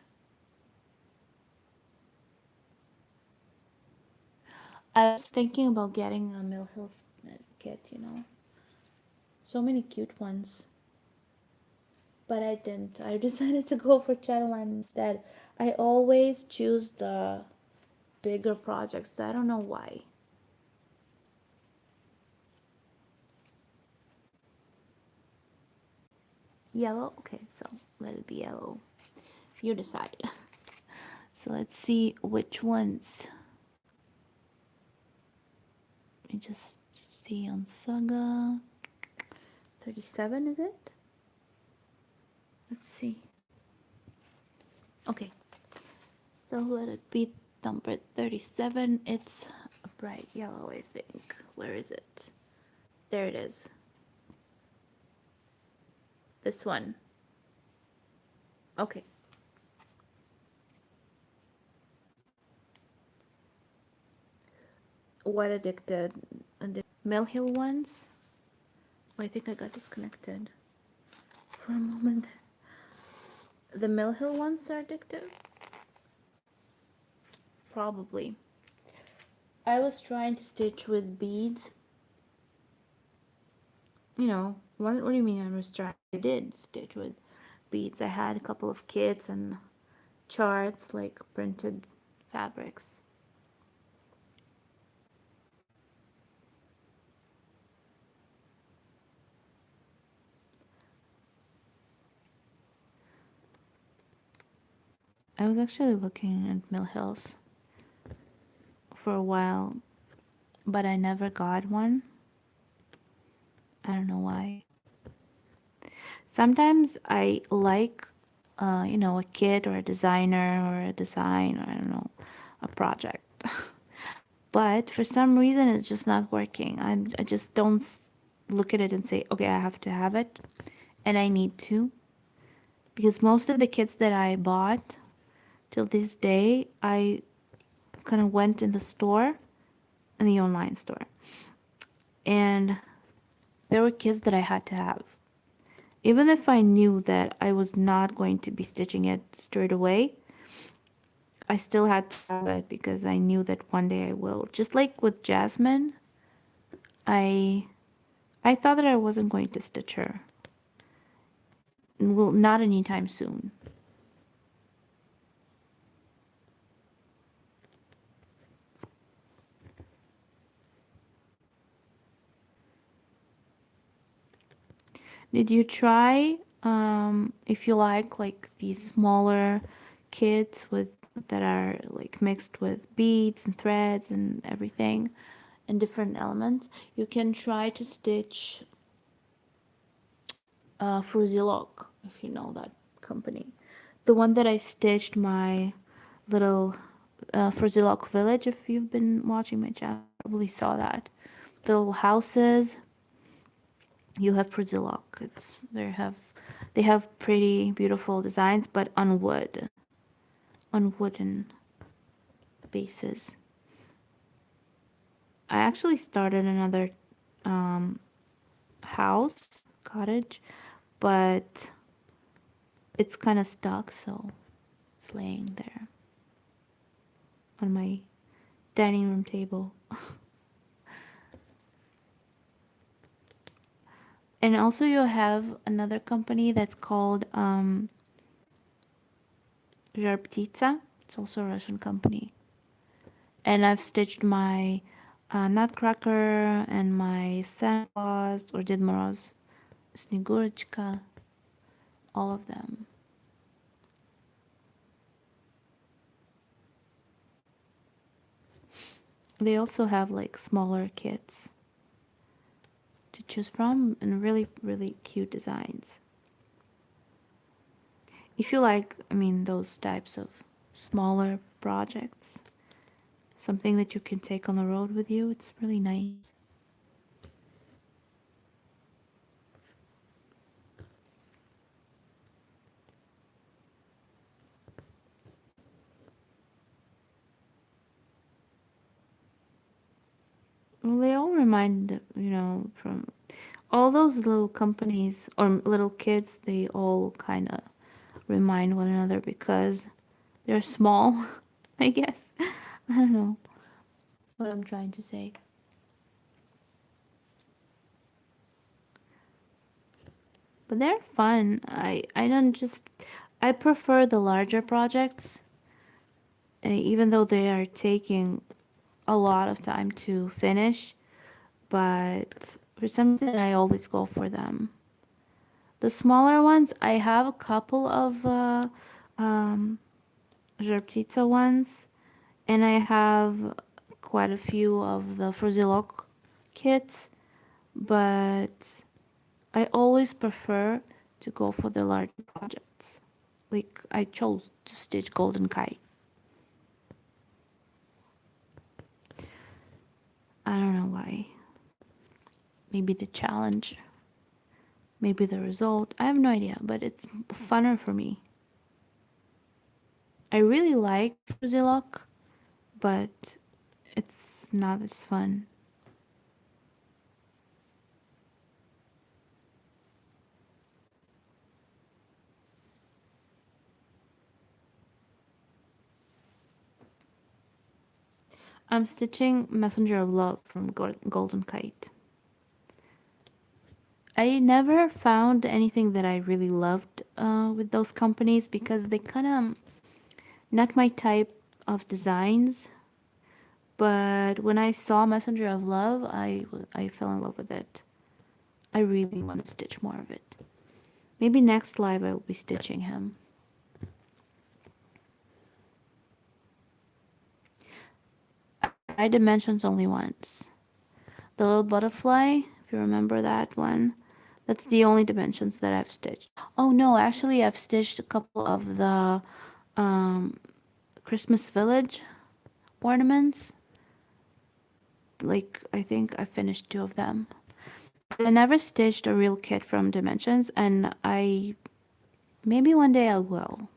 I was thinking about getting a Mill Hills kit, you know. So many cute ones. But I didn't. I decided to go for channel instead. I always choose the bigger projects. I don't know why. Yellow? Okay, so let it be yellow. You decide. So let's see which ones. Let me just see on Saga. 37, is it? Let's see. Okay, so let it be number 37. It's a bright yellow, I think. Where is it? There it is. This one. Okay. What addicted? Mill Hill ones? Oh, I think I got disconnected for a moment. The Mill Hill ones are addictive? Probably. I was trying to stitch with beads. You know, what do you mean I was trying? I did stitch with beads. I had a couple of kits and charts, like printed fabrics. I was actually looking at Mill Hills for a while, but I never got one. I don't know why. Sometimes I like, you know, a kit or a designer or a design or I don't know, a project. But for some reason, it's just not working. I just don't look at it and say, okay, I have to have it. And I need to. Because most of the kits that I bought till this day, I kind of went in the store, in the online store. And there were kits that I had to have. Even if I knew that I was not going to be stitching it straight away, I still had to have it because I knew that one day I will. Just like with Jasmine, I thought that I wasn't going to stitch her. Well, not anytime soon. Did you try, if you like these smaller kits with that are like mixed with beads and threads and everything and different elements, you can try to stitch Frusilog, if you know that company. The one that I stitched my little Frusilog village, if you've been watching my channel, probably saw that. The little houses, you have Frusilog. They have pretty beautiful designs, but on wood, on wooden bases. I actually started another house, cottage, but it's kind of stuck, so it's laying there on my dining room table. And also you have another company that's called Ptitsa. It's also a Russian company. And I've stitched my Nutcracker and my Santa Claus or Ded Moroz, Snegurочка, all of them. They also have like smaller kits to choose from and really, really cute designs. If you like, I mean, those types of smaller projects, something that you can take on the road with you, it's really nice. Well, they all remind, from all those little companies or little kids, they all kind of remind one another because they're small, I guess. I don't know what I'm trying to say. But they're fun. I don't just I prefer the larger projects, even though they are taking a lot of time to finish, but for some reason I always go for them. The smaller ones, I have a couple of um, Żar ones, and I have quite a few of the Fruzilok kits, but I always prefer to go for the larger projects. Like I chose to stitch Golden Kite. I don't know why. Maybe the challenge, maybe the result. I have no idea, but it's funner for me. I really like Fruzilok, but it's not as fun. I'm stitching Messenger of Love from Golden Kite. I never found anything that I really loved with those companies because they kind of not my type of designs. But when I saw Messenger of Love, I fell in love with it. I really want to stitch more of it. Maybe next live I will be stitching him. I dimensions only once. The little butterfly, if you remember that one, that's the only dimensions that I've stitched. Oh no, actually I've stitched a couple of the um, Christmas Village ornaments. Like I think I finished two of them. I never stitched a real kit from Dimensions, and I maybe one day I will.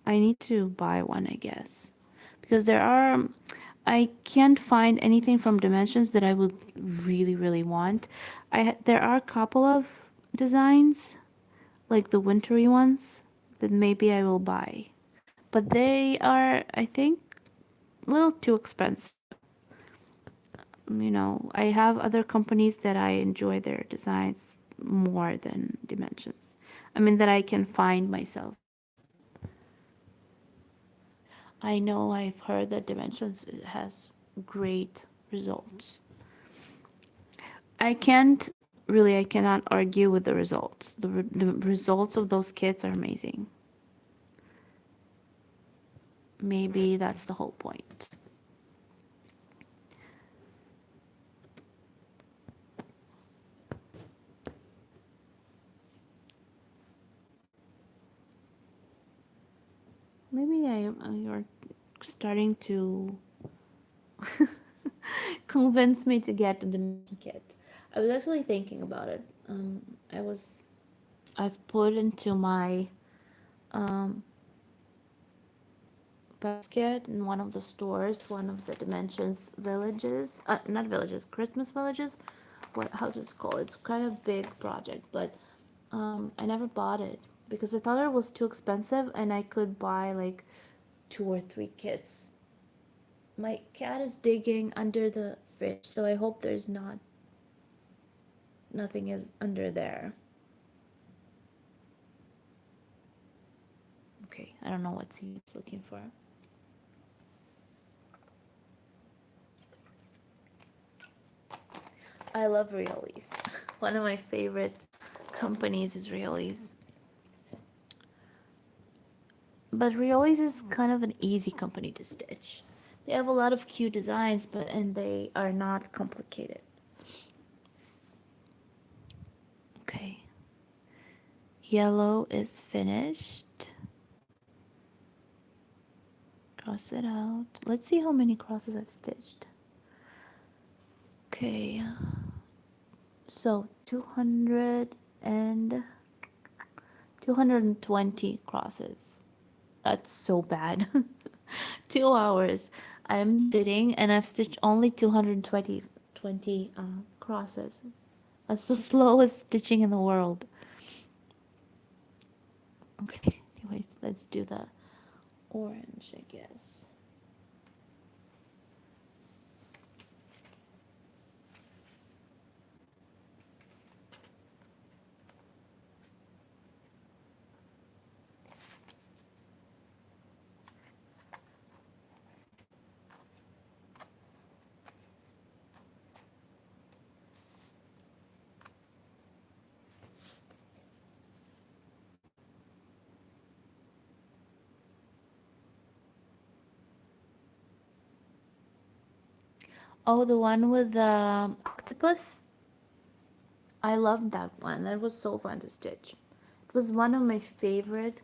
I need to buy one, I guess, because I can't find anything from Dimensions that I would really want. There are a couple of designs, like the wintry ones, that maybe I will buy, but they are, I think, a little too expensive. I have other companies that I enjoy their designs more than Dimensions. I mean, that I can find myself. I know I've heard that Dimensions has great results. I cannot argue with the results. The results of those kits are amazing. Maybe that's the whole point. Maybe you're starting to convince me to get a dimension kit. I was actually thinking about it. I was I've put into my um, basket in one of the stores, one of the Dimensions villages, not villages, Christmas villages. How does it call? It's kind of big project, but I never bought it because I thought it was too expensive, and I could buy like 2 or 3 kits. My cat is digging under the fridge, so I hope there's nothing is under there. Okay, I don't know what he's looking for. I love Riolis. One of my favorite companies is Riolis. But Riolis is kind of an easy company to stitch. They have a lot of cute designs, and they are not complicated. Okay. Yellow is finished. Cross it out. Let's see how many crosses I've stitched. Okay. So 220 crosses. That's so bad. 2 hours. I'm sitting and I've stitched only 220 crosses. That's the slowest stitching in the world. Okay, anyways, let's do the orange, I guess. Oh, the one with the octopus? I loved that one. That was so fun to stitch. It was one of my favorite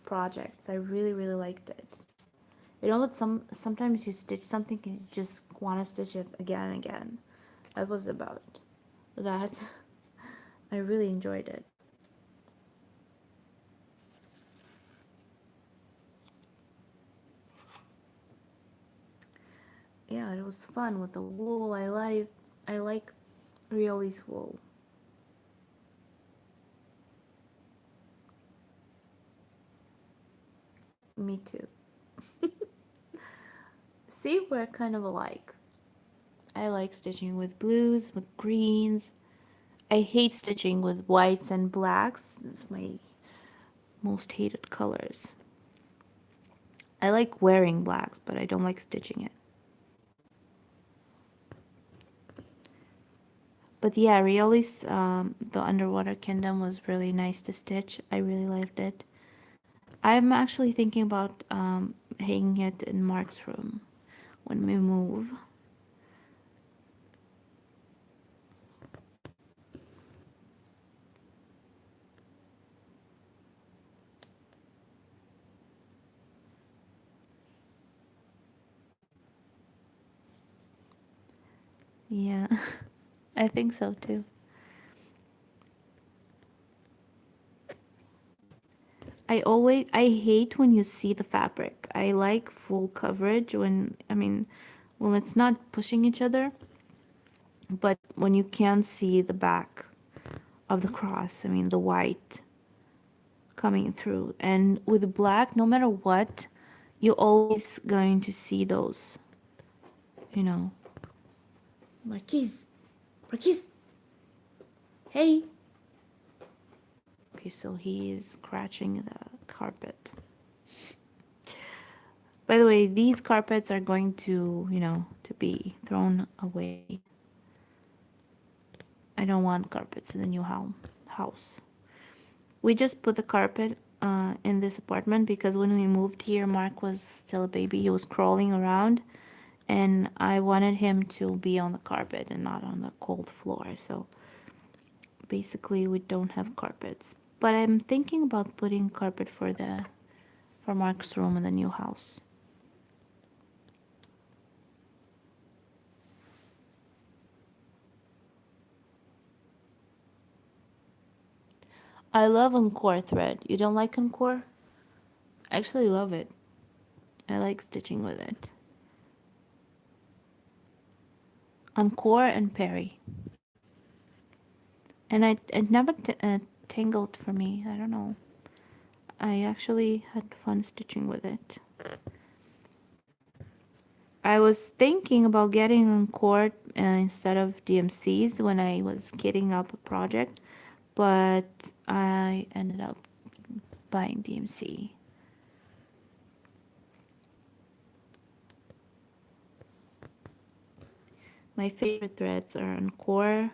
projects. I really, really liked it. You know what? Sometimes you stitch something and you just want to stitch it again and again. That was about that. I really enjoyed it. Yeah, it was fun with the wool. I like Rioli's wool. Me too. See, we're kind of alike. I like stitching with blues, with greens. I hate stitching with whites and blacks. It's my most hated colors. I like wearing blacks, but I don't like stitching it. But yeah, Rioli's The Underwater Kingdom was really nice to stitch. I really liked it. I'm actually thinking about hanging it in Mark's room when we move. Yeah, I think so too. I hate when you see the fabric. I like full coverage when it's not pushing each other, but when you can see the back of the cross, the white coming through. And with black, no matter what, you're always going to see those, you know. Marquise, Marquise, hey. Okay, so he is scratching the carpet. By the way, these carpets are going to be thrown away. I don't want carpets in the new house. We just put the carpet in this apartment because when we moved here, Mark was still a baby. He was crawling around, and I wanted him to be on the carpet and not on the cold floor. So basically, we don't have carpets. But I'm thinking about putting carpet for Mark's room in the new house. I love Encore thread. You don't like Encore? I actually love it. I like stitching with it. Encore and Perry. And it never tangled for me. I don't know. I actually had fun stitching with it. I was thinking about getting Encore instead of DMCs when I was getting up a project, but I ended up buying DMC. My favorite threads are Encore,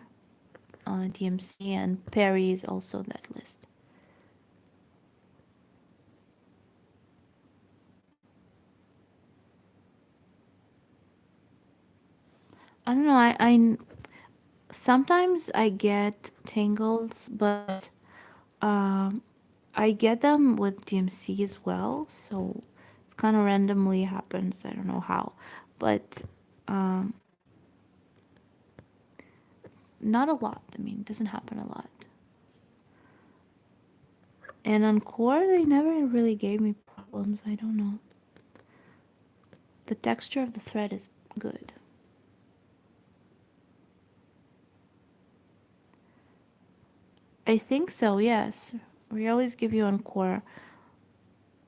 DMC, and Perry is also on that list. I don't know. I sometimes I get tangles, but um, I get them with DMC as well. So it kind of randomly happens. I don't know how, but um, not a lot. It doesn't happen a lot. And on core, they never really gave me problems. I don't know. The texture of the thread is good. I think so, yes. We always give you encore.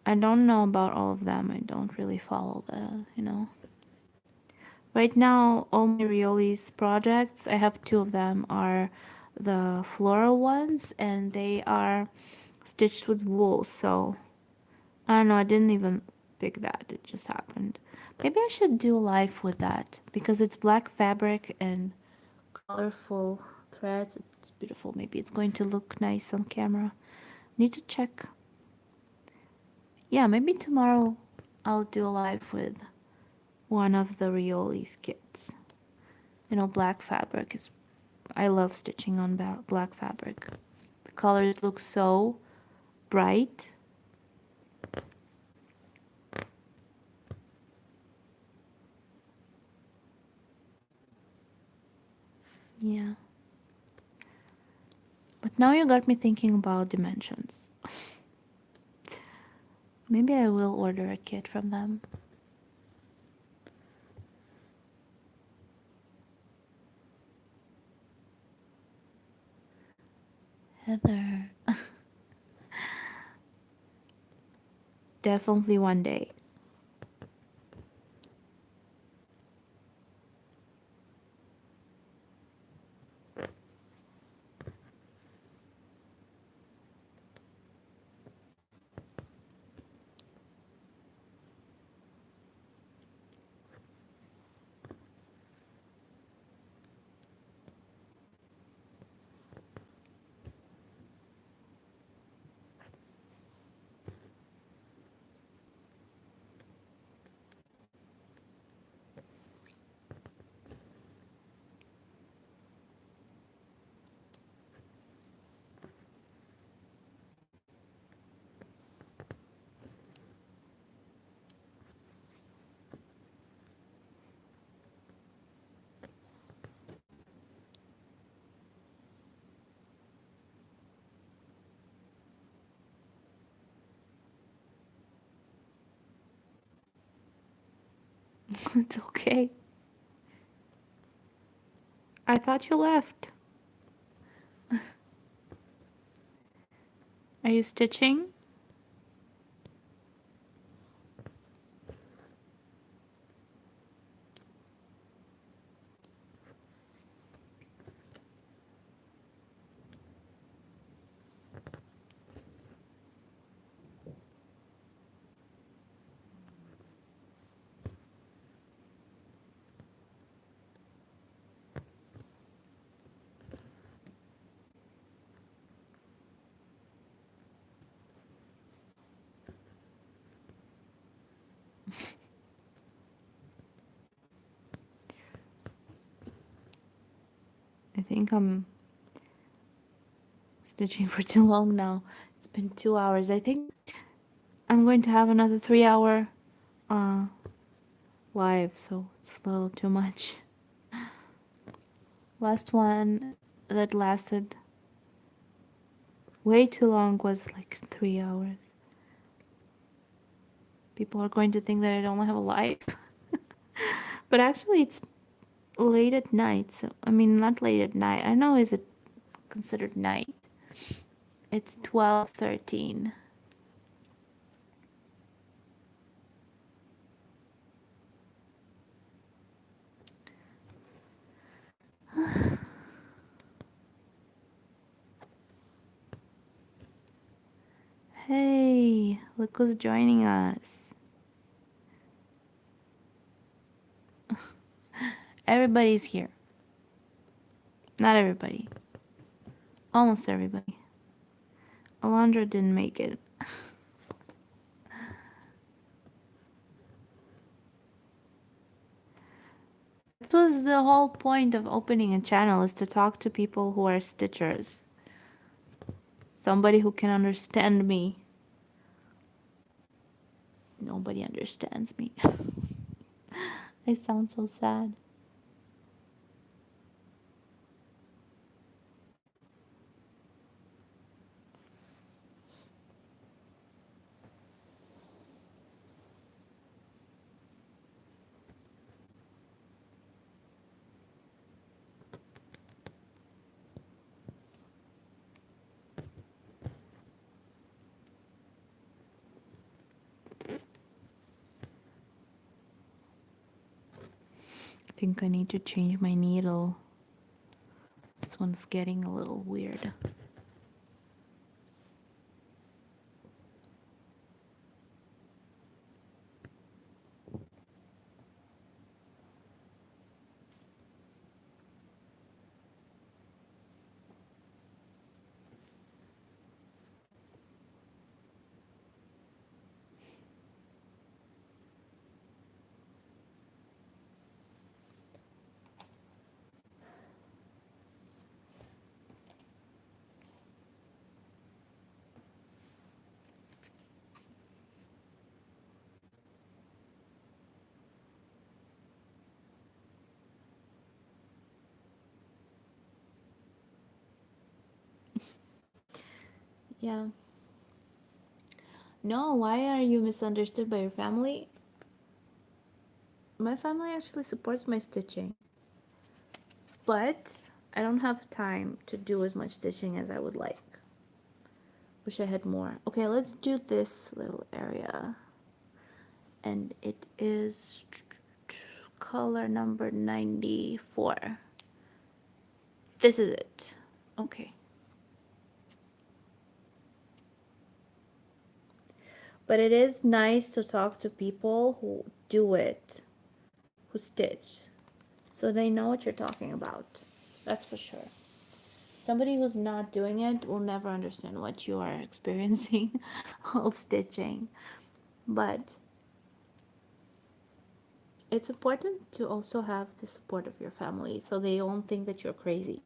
I don't know about all of them. I don't really follow the. Right now, all my Rioli's projects, I have two of them, are the floral ones, and they are stitched with wool. So, I don't know, I didn't even pick that. It just happened. Maybe I should do a live with that, because it's black fabric and colorful threads. It's beautiful. Maybe it's going to look nice on camera. Need to check. Yeah, maybe tomorrow I'll do a live with one of the Rioli's kits. Black fabric is. I love stitching on black fabric. The colors look so bright. Yeah. But now you got me thinking about dimensions. Maybe I will order a kit from them. Heather. Definitely one day. It's okay. I thought you left. Are you stitching? I think I'm stitching for too long now. It's been 2 hours. I think I'm going to have another 3 hour live, so it's a little too much. Last one that lasted way too long was like 3 hours. People are going to think that I don't have a life. But actually, it's late at night. So, I mean, not late at night. I know, is it considered night? It's 12:13. Hey, look who's joining us. Everybody's here. Not everybody. Almost everybody. Alondra didn't make it. That was the whole point of opening a channel, is to talk to people who are stitchers. Somebody who can understand me. Nobody understands me. I sound so sad. think I need to change my needle. This one's getting a little weird. Yeah. No, why are you misunderstood by your family? My family actually supports my stitching, but I don't have time to do as much stitching as I would like. Wish I had more. Okay, let's do this little area. And it is color number 94. This is it. Okay. But it is nice to talk to people who do it, who stitch, so they know what you're talking about. That's for sure. Somebody who's not doing it will never understand what you are experiencing while stitching. But it's important to also have the support of your family so they don't think that you're crazy.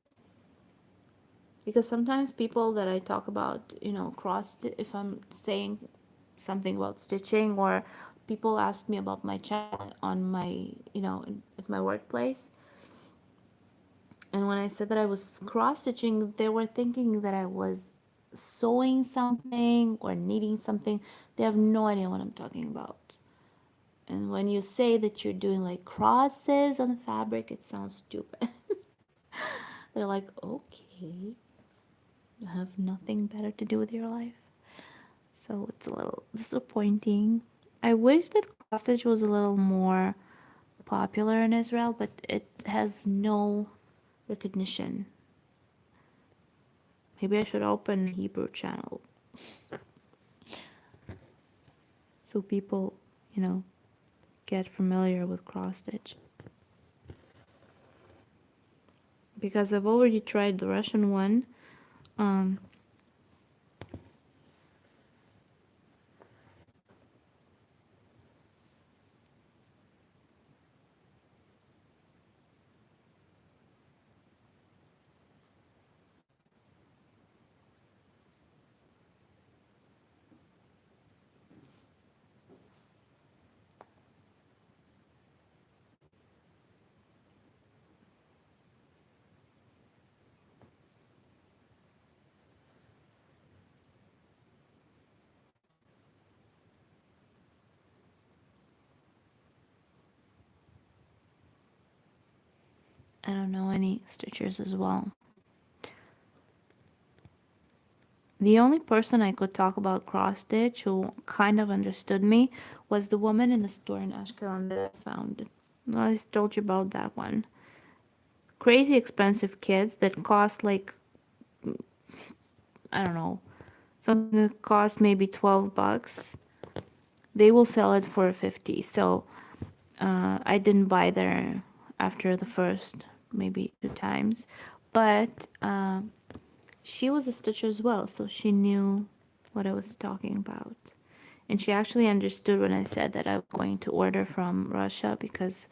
Because sometimes people that I talk about, if I'm saying something about stitching, or people ask me about my channel on my, at my workplace, and when I said that I was cross stitching, they were thinking that I was sewing something or knitting something. They have no idea what I'm talking about. And when you say that you're doing like crosses on the fabric, it sounds stupid. They're like, okay, you have nothing better to do with your life. So it's a little disappointing. I wish that cross stitch was a little more popular in Israel, but it has no recognition. Maybe I should open a Hebrew channel so people, get familiar with cross stitch. Because I've already tried the Russian one. Um, I don't know any stitchers as well. The only person I could talk about cross stitch who kind of understood me was the woman in the store in Ashkelon that I found. I told you about that one. Crazy expensive kits that cost like, I don't know, something that cost maybe $12. They will sell it for 50. So I didn't buy there after the first maybe 2 times, but she was a stitcher as well, so she knew what I was talking about. And she actually understood when I said that I was going to order from Russia, because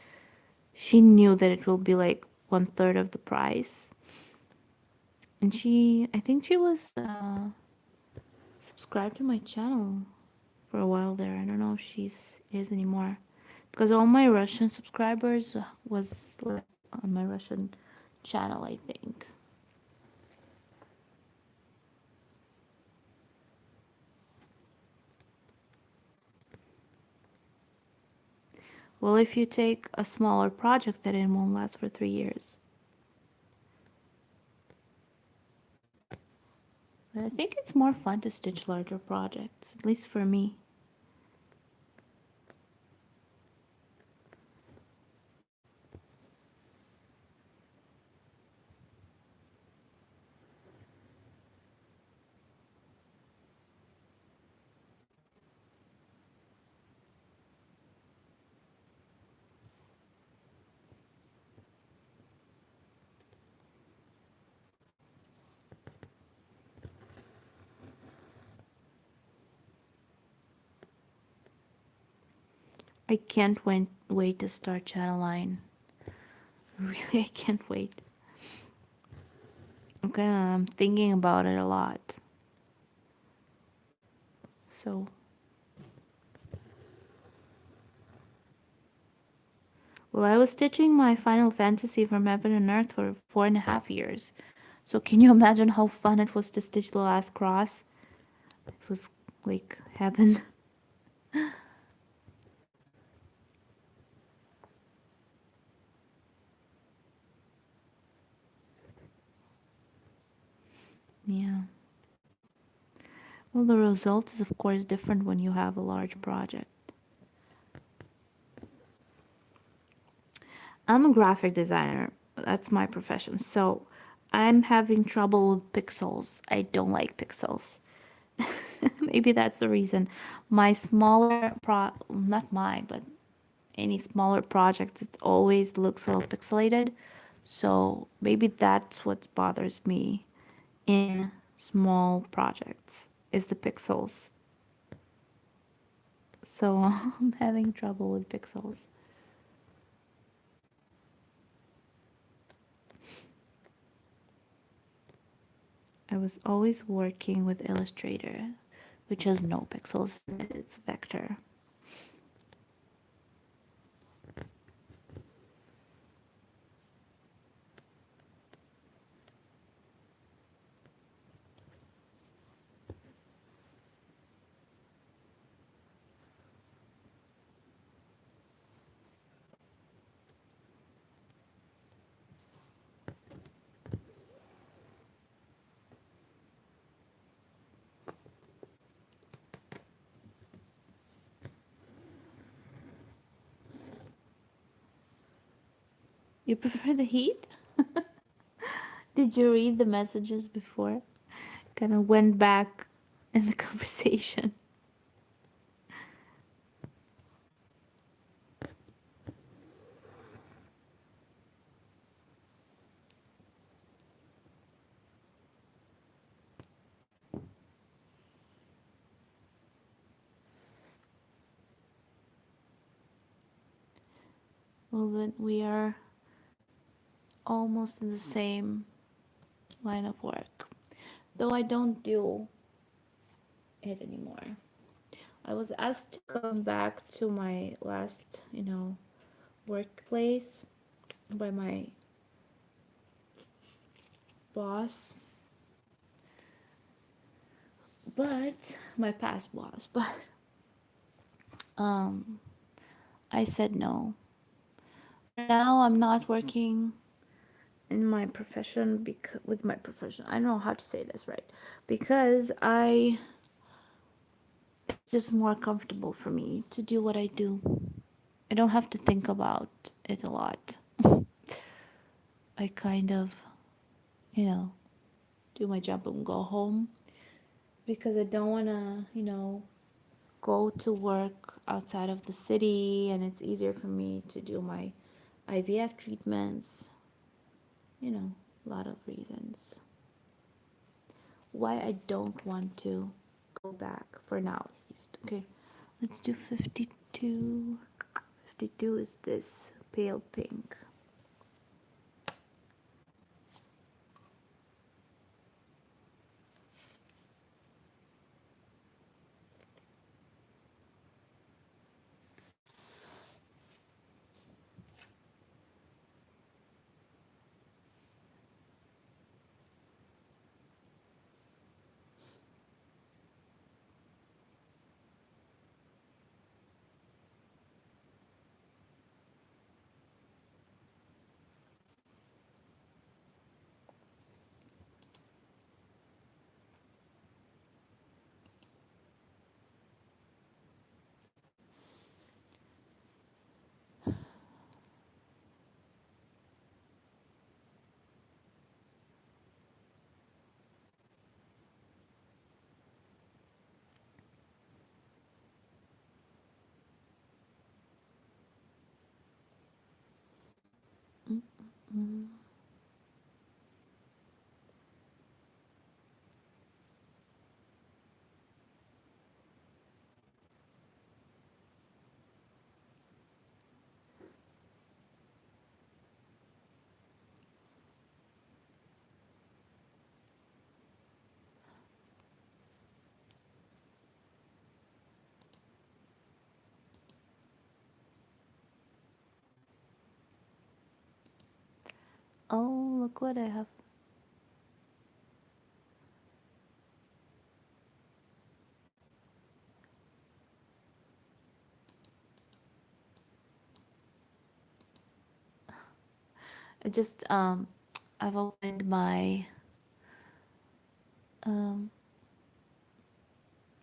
she knew that it will be like 1/3 of the price. And I think she was subscribed to my channel for a while there. I don't know if is anymore, because all my Russian subscribers was like on my Russian channel, I think. Well, if you take a smaller project, then it won't last for 3 years. But I think it's more fun to stitch larger projects, at least for me. I can't wait to start channel line. Really, I can't wait. I'm thinking about it a lot. So, well, I was stitching my Final Fantasy from Heaven and Earth for 4.5 years. So, can you imagine how fun it was to stitch the last cross? It was like heaven. Yeah. Well, the result is, of course, different when you have a large project. I'm a graphic designer. That's my profession. So I'm having trouble with pixels. I don't like pixels. Maybe that's the reason. My smaller not my, but any smaller project, it always looks a little pixelated. So maybe that's what bothers me in small projects is the pixels. So I'm having trouble with pixels. I was always working with Illustrator, which has no pixels in it, it's vector. You prefer the heat? Did you read the messages before? Kind of went back in the conversation. Well, then we are almost in the same line of work. Though I don't do it anymore. I was asked to come back to my last, workplace by my boss, but my past boss, but um I said no. For now, I'm not working in my profession with my profession. I don't know how to say this right because it's just more comfortable for me to do what I do. I don't have to think about it a lot. I kind of, you know, do my job and go home because I don't want to, go to work outside of the city, and it's easier for me to do my IVF treatments, a lot of reasons why I don't want to go back for now at least. Okay, let's do 52. 52 is this pale pink. Mm. Oh, look what I have. I just I've opened my um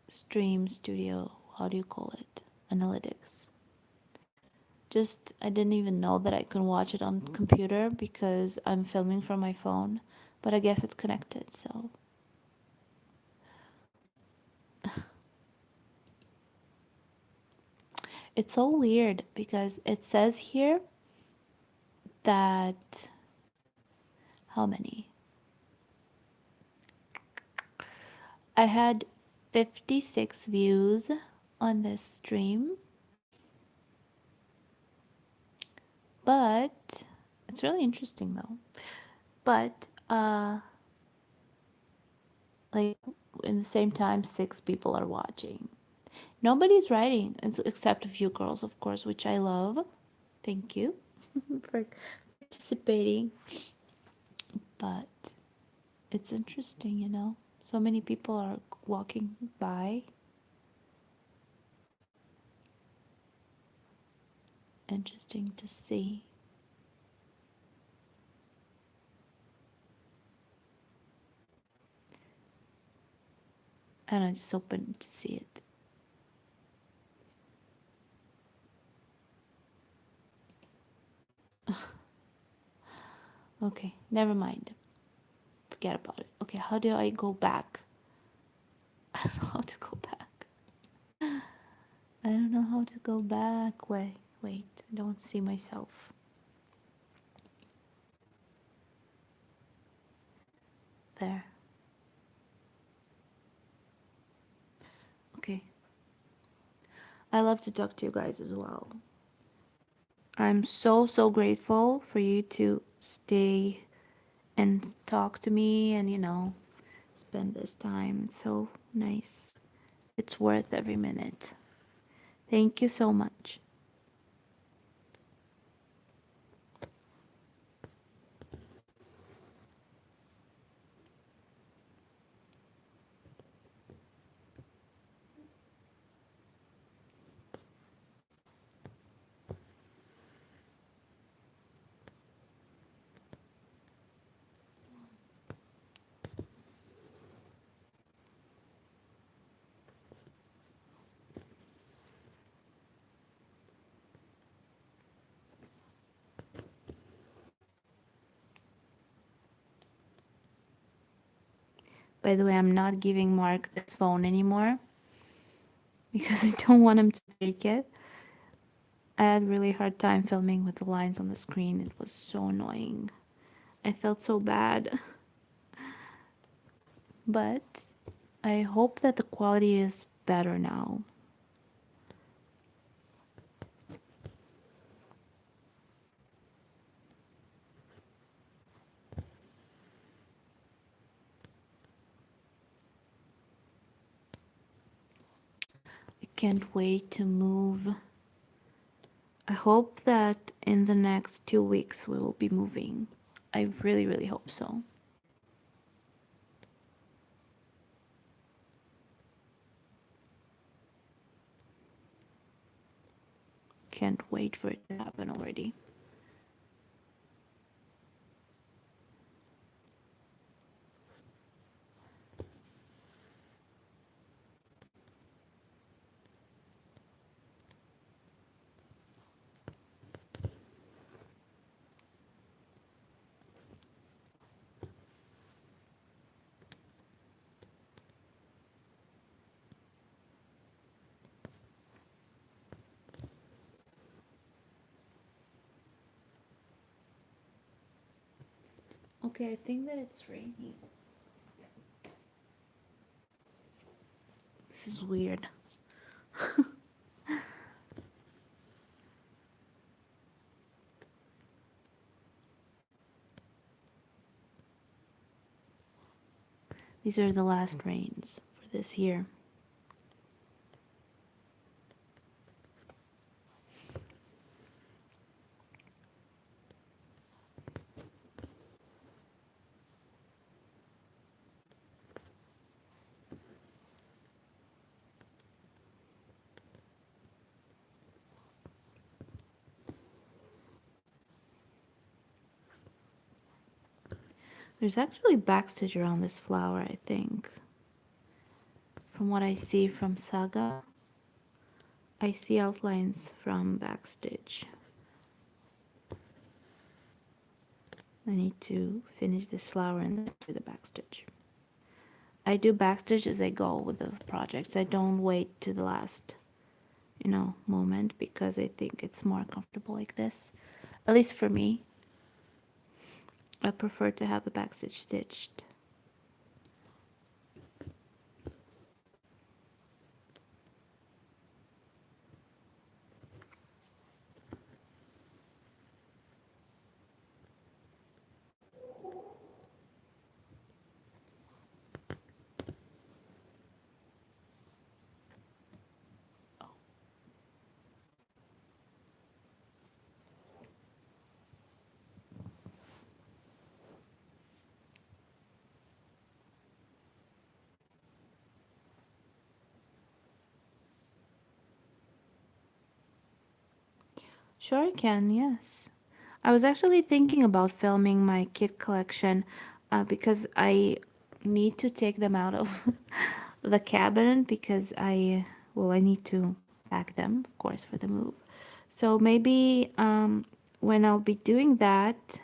stream studio, how do you call it? Analytics. Just I didn't even know that I can watch it on computer because I'm filming from my phone, but I guess it's connected, so it's so weird because it says here that how many? I had 56 views on this stream, but it's really interesting though. But like in the same time 6 people are watching. Nobody's writing except a few girls, of course, which I love. Thank you for participating. But it's interesting, you know. So many people are walking by. Interesting to see. And I just opened to see it. Okay, never mind. Forget about it. Okay, how do I go back? I don't know how to go back. I don't know how to go back. Wait, I don't see myself. There. Okay. I love to talk to you guys as well. I'm so grateful for you to stay and talk to me and, you know, spend this time. It's so nice. It's worth every minute. Thank you so much. By the way, I'm not giving Mark this phone anymore because I don't want him to break it. I had a really hard time filming with the lines on the screen. It was so annoying. I felt so bad. But I hope that the quality is better now. I can't wait to move. I hope that in the next 2 weeks we will be moving. I really hope so. Can't wait for it to happen already. Okay, I think that it's raining. This is weird. These are the last rains for this year. There's actually backstage around this flower, I think. From what I see from Saga, I see outlines from backstage. I need to finish this flower and then do the backstitch. I do backstitch as I go with the projects. I don't wait to the last, moment because I think it's more comfortable like this. At least for me, I prefer to have the backstitch stitched. Sure, I can, yes. I was actually thinking about filming my kit collection because I need to take them out of the cabinet because I need to pack them, of course, for the move. So maybe when I'll be doing that,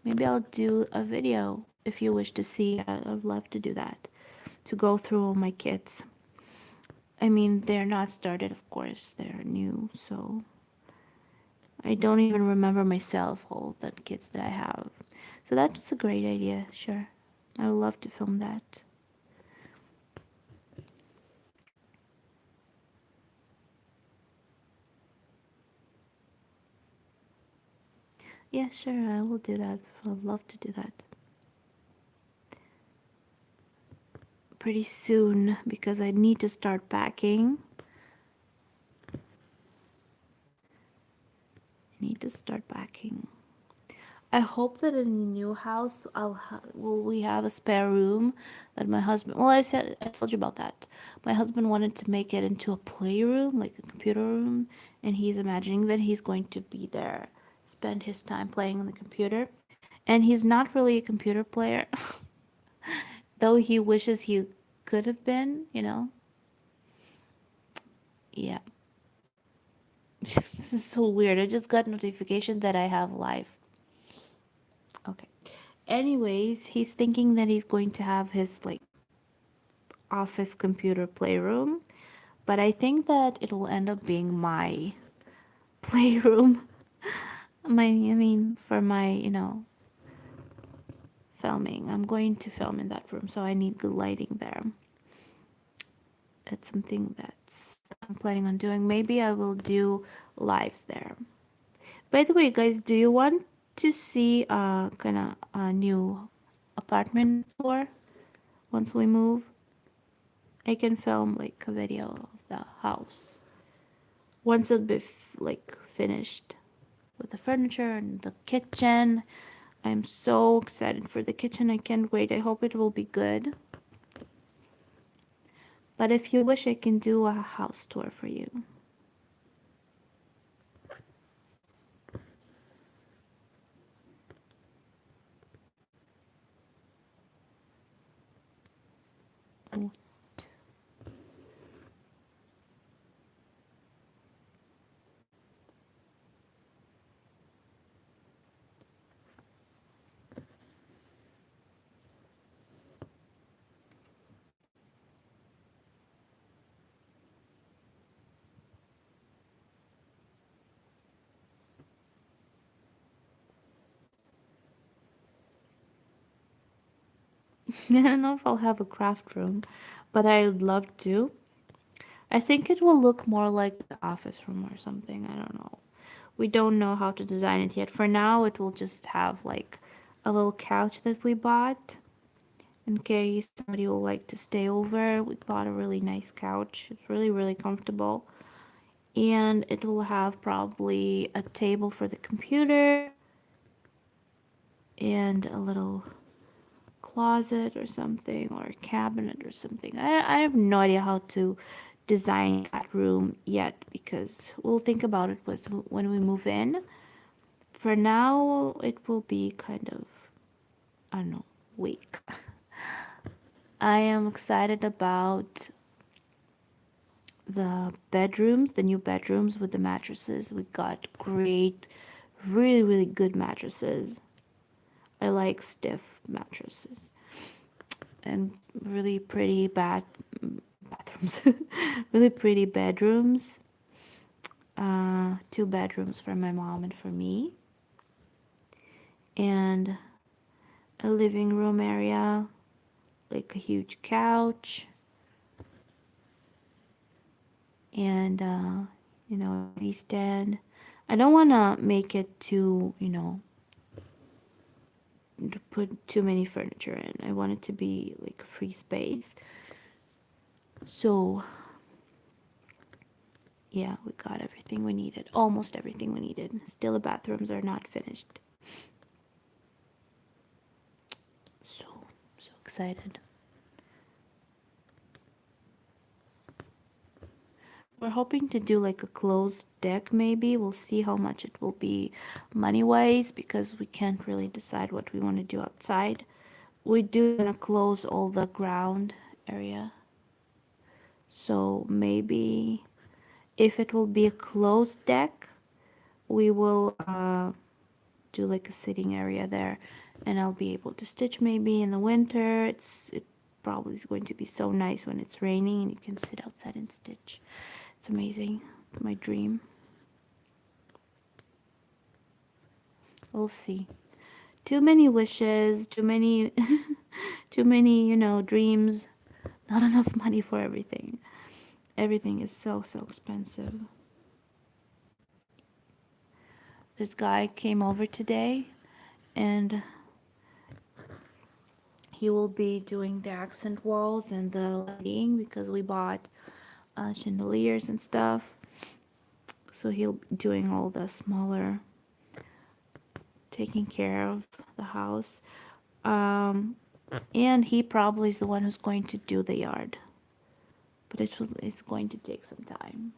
maybe I'll do a video if you wish to see. I'd love to do that, to go through all my kits. I mean, they're not started, of course, they're new, so I don't even remember myself all the kits that I have. So that's a great idea, sure. I would love to film that. Yeah, sure, I will do that. I'd love to do that. Pretty soon because I need to start packing. I need to start packing. I hope that in the new house will we have a spare room that my husband. Well, I told you about that. My husband wanted to make it into a playroom, like a computer room, and he's imagining that he's going to be there, spend his time playing on the computer. And he's not really a computer player, though he wishes he could have been. Yeah. This is so weird. I just got notification that I have live. Okay. Anyways, he's thinking that he's going to have his like office computer playroom, but I think that it will end up being my playroom. For my filming. I'm going to film in that room, so I need good lighting there. It's something that's I'm planning on doing. Maybe I will do lives there. By the way, guys, do you want to see kind of a new apartment tour once we move? I can film like a video of the house once it'll be like finished with the furniture and the kitchen. I'm so excited for the kitchen. I can't wait. I hope it will be good. But if you wish, I can do a house tour for you. I don't know if I'll have a craft room, but I would love to. I think it will look more like the office room or something. I don't know. We don't know how to design it yet. For now, it will just have like a little couch that we bought in case somebody will like to stay over. We bought a really nice couch. It's really, really comfortable. And it will have probably a table for the computer and a little closet or something, or a cabinet or something. I have no idea how to design that room yet because we'll think about it when we move in. For now, it will be kind of I don't know, week. I am excited about the bedrooms, the new bedrooms with the mattresses. We got great, really, really good mattresses. I like stiff mattresses and really pretty bathrooms, really pretty bedrooms. Two bedrooms for my mom and for me, and a living room area, like a huge couch, and TV stand. I don't want to make it too, to put too many furniture in. I want it to be like a free space. So, yeah, we got everything we needed. Almost everything we needed. Still, the bathrooms are not finished. So, so excited. We're hoping to do like a closed deck maybe. We'll see how much it will be money-wise because we can't really decide what we want to do outside. We do want to close all the ground area. So maybe if it will be a closed deck, we will do like a sitting area there, and I'll be able to stitch maybe in the winter. It probably is going to be so nice when it's raining and you can sit outside and stitch. It's amazing. My dream. We'll see. Too many wishes, too many too many, dreams. Not enough money for everything. Everything is so so expensive. This guy came over today and he will be doing the accent walls and the lighting because we bought chandeliers and stuff. So he'll be doing all the smaller, taking care of the house. And he probably is the one who's going to do the yard. But it's going to take some time.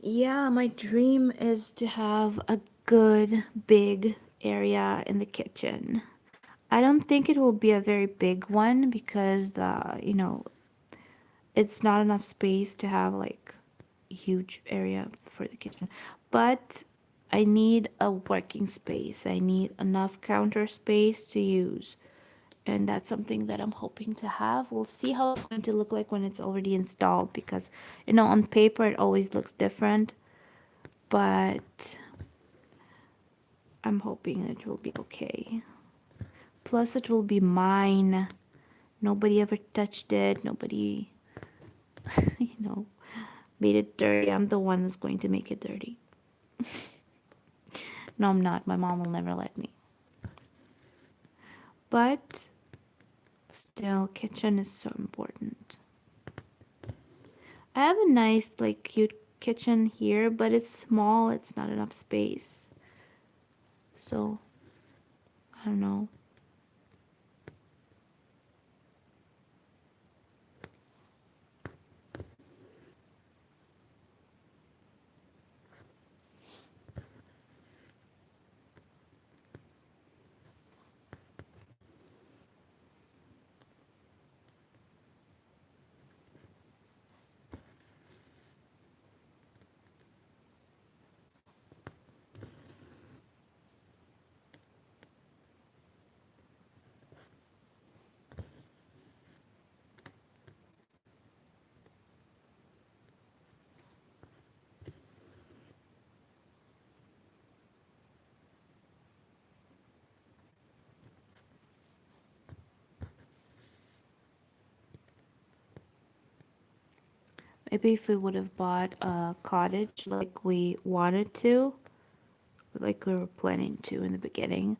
Yeah, my dream is to have a good big area in the kitchen. I don't think it will be a very big one because it's not enough space to have like a huge area for the kitchen. But I need a working space. I need enough counter space to use. And that's something that I'm hoping to have. We'll see how it's going to look like when it's already installed because, on paper it always looks different. But I'm hoping it will be okay. Plus, it will be mine. Nobody ever touched it. Nobody, you know, made it dirty. I'm the one who's going to make it dirty. No, I'm not. My mom will never let me. But still, kitchen is so important. I have a nice, like, cute kitchen here, but it's small. It's not enough space. So, I don't know. Maybe if we would have bought a cottage like we wanted to, like we were planning to in the beginning,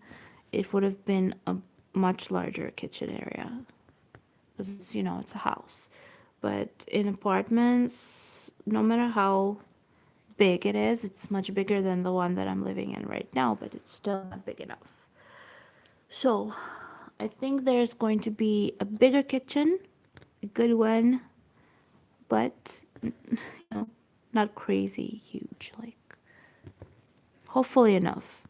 it would have been a much larger kitchen area. Because it's a house. But in apartments, no matter how big it is, it's much bigger than the one that I'm living in right now, but it's still not big enough. So I think there's going to be a bigger kitchen, a good one, but not crazy huge. Like, hopefully enough.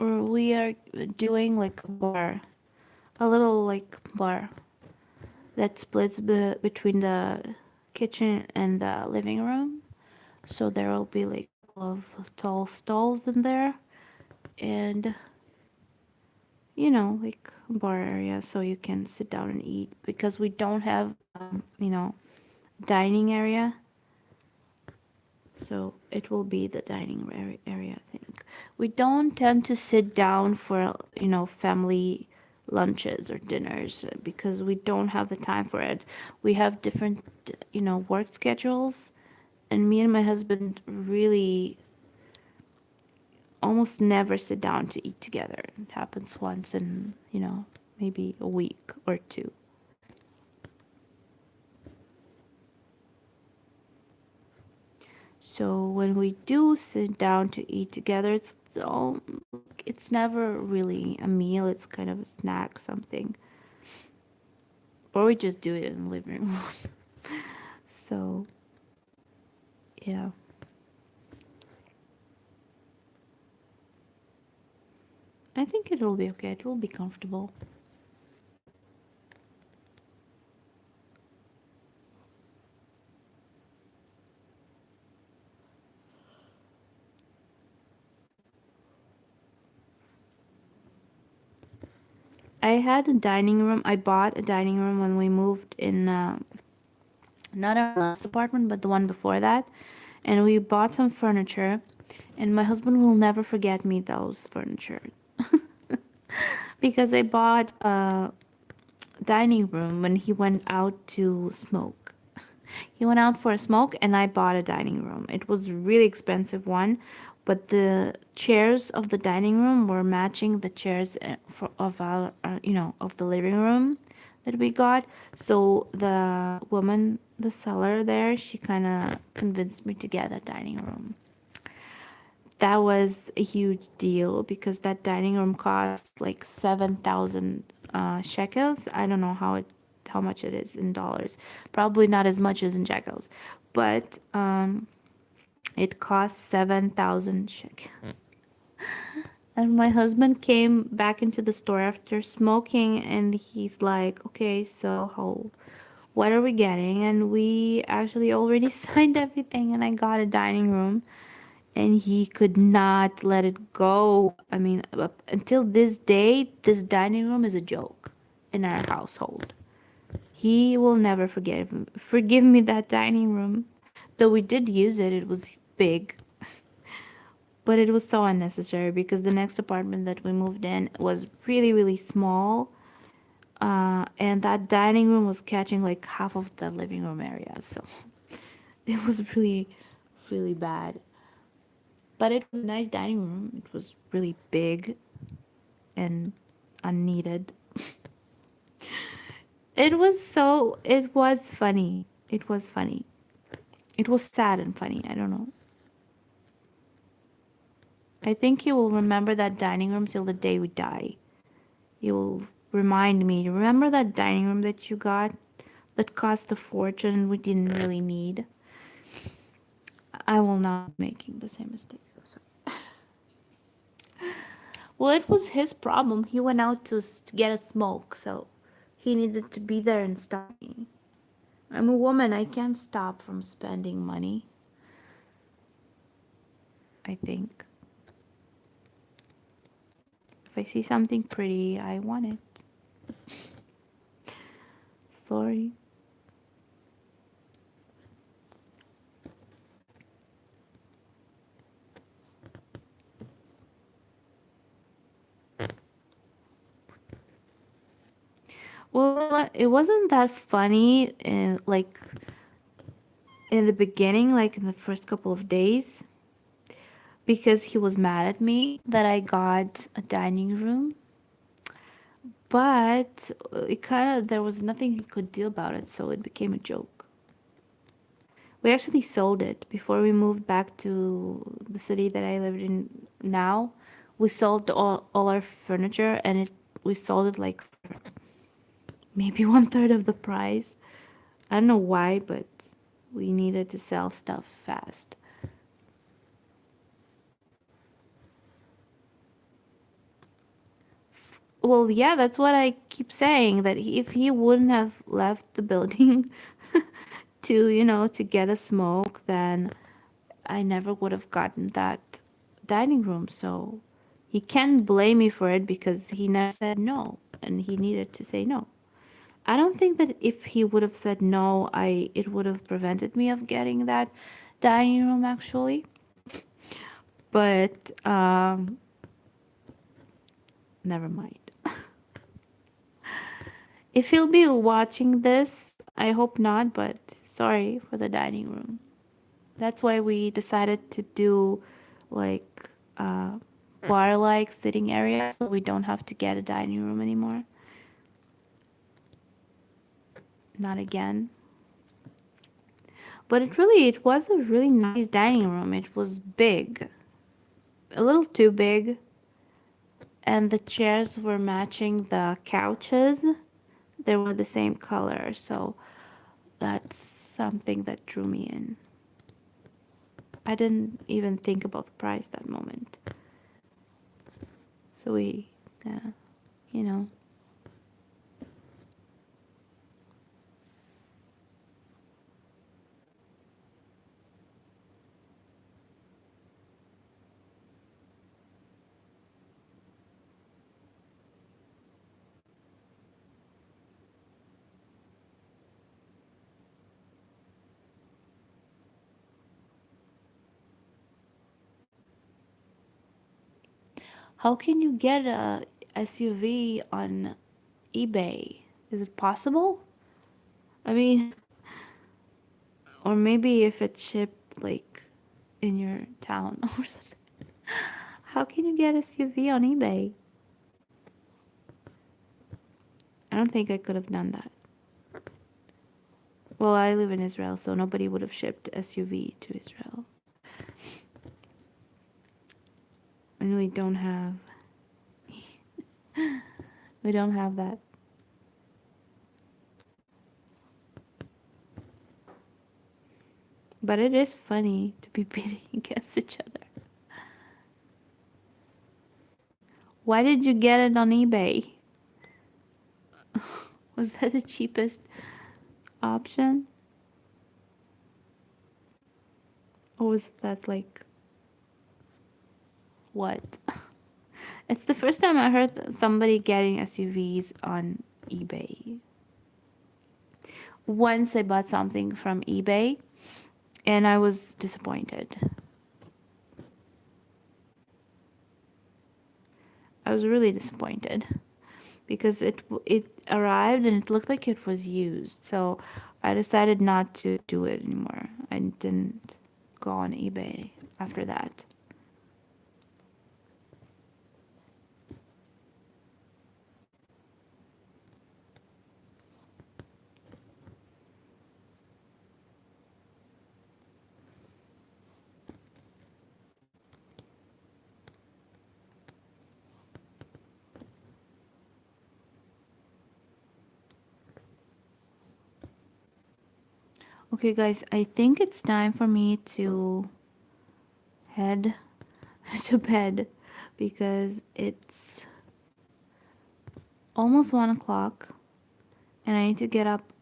Or we are doing like a bar, a little like bar that splits between the kitchen and the living room. So there will be like a couple of tall stalls in there, and like a bar area so you can sit down and eat because we don't have, dining area. So it will be the dining area, I think. We don't tend to sit down for, family lunches or dinners because we don't have the time for it. We have different, work schedules, and me and my husband really almost never sit down to eat together. It happens once in, maybe a week or two. So when we do sit down to eat together, it's never really a meal. It's kind of a snack, something, or we just do it in the living room. So yeah, I think it will be okay. It will be comfortable. I had a dining room. I bought a dining room when we moved in. Not our last apartment, but the one before that. And we bought some furniture, and my husband will never forget me those furniture because I bought a dining room when he went out to smoke. He went out for a smoke, and I bought a dining room. It was a really expensive one, but the chairs of the dining room were matching the chairs of our, of the living room that we got. So the woman, the seller there, she kind of convinced me to get a dining room. That was a huge deal because that dining room cost like 7,000 shekels. I don't know how much it is in dollars. Probably not as much as in shekels, but it cost 7,000 shekels. And my husband came back into the store after smoking, and he's like, "Okay, so what are we getting?" And we actually already signed everything, and I got a dining room, and he could not let it go. I mean, up until this day, this dining room is a joke in our household. He will never forgive me that dining room. Though we did use it, it was big, but it was so unnecessary because the next apartment that we moved in was really, really small. And that dining room was catching like half of the living room area. So it was really, really bad. But it was a nice dining room. It was really big and unneeded. It was funny. It was funny. It was sad and funny. I don't know. I think you will remember that dining room till the day we die. You'll remind me. Remember that dining room that you got that cost a fortune and we didn't really need? I will not be making the same mistake. Sorry. Well, it was his problem. He went out to get a smoke, so he needed to be there and stop me. I'm a woman. I can't stop from spending money, I think. If I see something pretty, I want it. Sorry. what? It wasn't that funny in like in the beginning, like in the first couple of days, because he was mad at me that I got a dining room. But it kind of there was nothing he could do about it, so it became a joke. We actually sold it before we moved back to the city that I lived in now. We sold all our furniture and we sold it like for maybe one third of the price. I don't know why, but we needed to sell stuff fast. Well, yeah, that's what I keep saying, that if he wouldn't have left the building to, to get a smoke, then I never would have gotten that dining room. So he can't blame me for it because he never said no and he needed to say no. I don't think that if he would have said no, it would have prevented me of getting that dining room actually. But never mind. If he'll be watching this, I hope not, but sorry for the dining room. That's why we decided to do like bar like sitting area so we don't have to get a dining room anymore. Not again. But it was a really nice dining room. It was big. A little too big. And the chairs were matching the couches. They were the same color, so that's something that drew me in. I didn't even think about the price that moment. So we kinda, you know. How can you get a SUV on eBay? Is it possible? I mean, or maybe if it's shipped like in your town or something. How can you get SUV on eBay? I don't think I could have done that. Well, I live in Israel, so nobody would have shipped SUV to Israel. And we don't have that. But it is funny to be bidding against each other. Why did you get it on eBay? Was that the cheapest option? Or was that like what? It's the first time I heard somebody getting SUVs on eBay. Once I bought something from eBay and I was disappointed. I was really disappointed because it arrived and it looked like it was used. So I decided not to do it anymore. I didn't go on eBay after that. Okay, guys, I think it's time for me to head to bed because it's almost 1 o'clock and I need to get up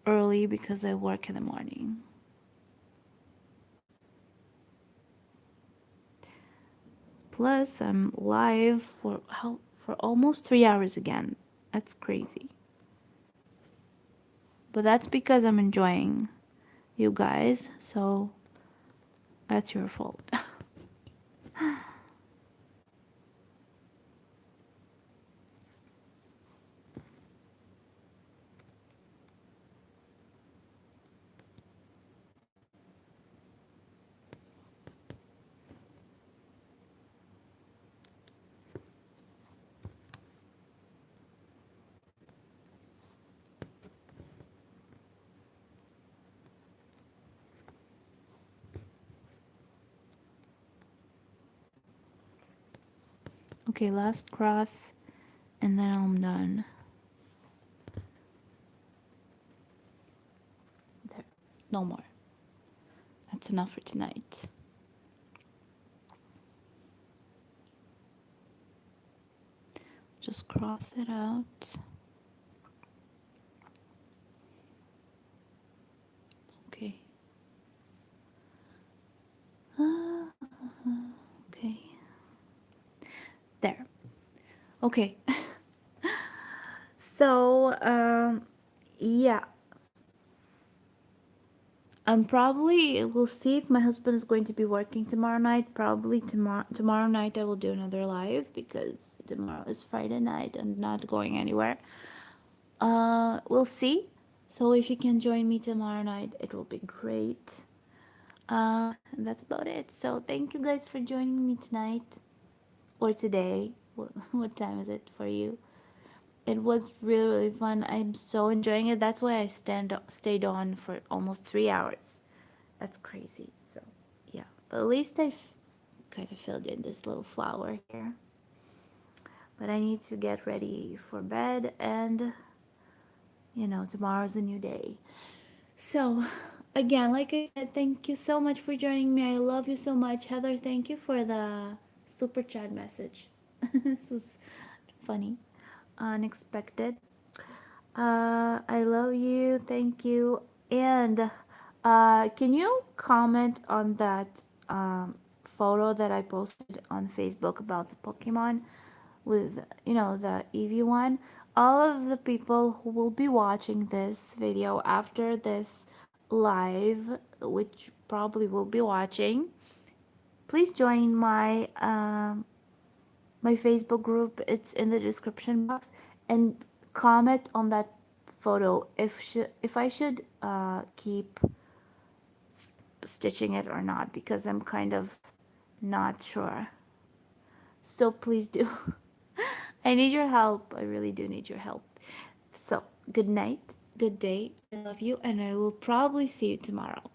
early because I work in the morning. Plus, I'm live for almost 3 hours again. That's crazy. But that's because I'm enjoying you guys, so that's your fault. Okay, last cross, and then I'm done. There, no more. That's enough for tonight. Just cross it out. Okay. Okay. There. Okay. So, yeah. I'm probably we'll see if my husband is going to be working tomorrow night. Probably tomorrow night I will do another live because tomorrow is Friday night and not going anywhere. We'll see. So if you can join me tomorrow night, it will be great. And that's about it. So thank you guys for joining me tonight or today. What time is it for you? It was really really fun. I'm so enjoying it. That's why I stayed on for almost 3 hours. That's crazy. So yeah, but at least I've kind of filled in this little flower here. But I need to get ready for bed, and tomorrow's a new day. So again, like I said, thank you so much for joining me. I love you so much. Heather, thank you for the super chat message. This was funny, unexpected. I love you. Thank you. And can you comment on that photo that I posted on Facebook about the Pokemon with, the Eevee one? All of the people who will be watching this video after this live, which probably will be watching, please join my Facebook group. It's in the description box, and comment on that photo if I should keep stitching it or not, because I'm kind of not sure. So please do. I need your help. I really do need your help. So good night, good day. I love you, and I will probably see you tomorrow.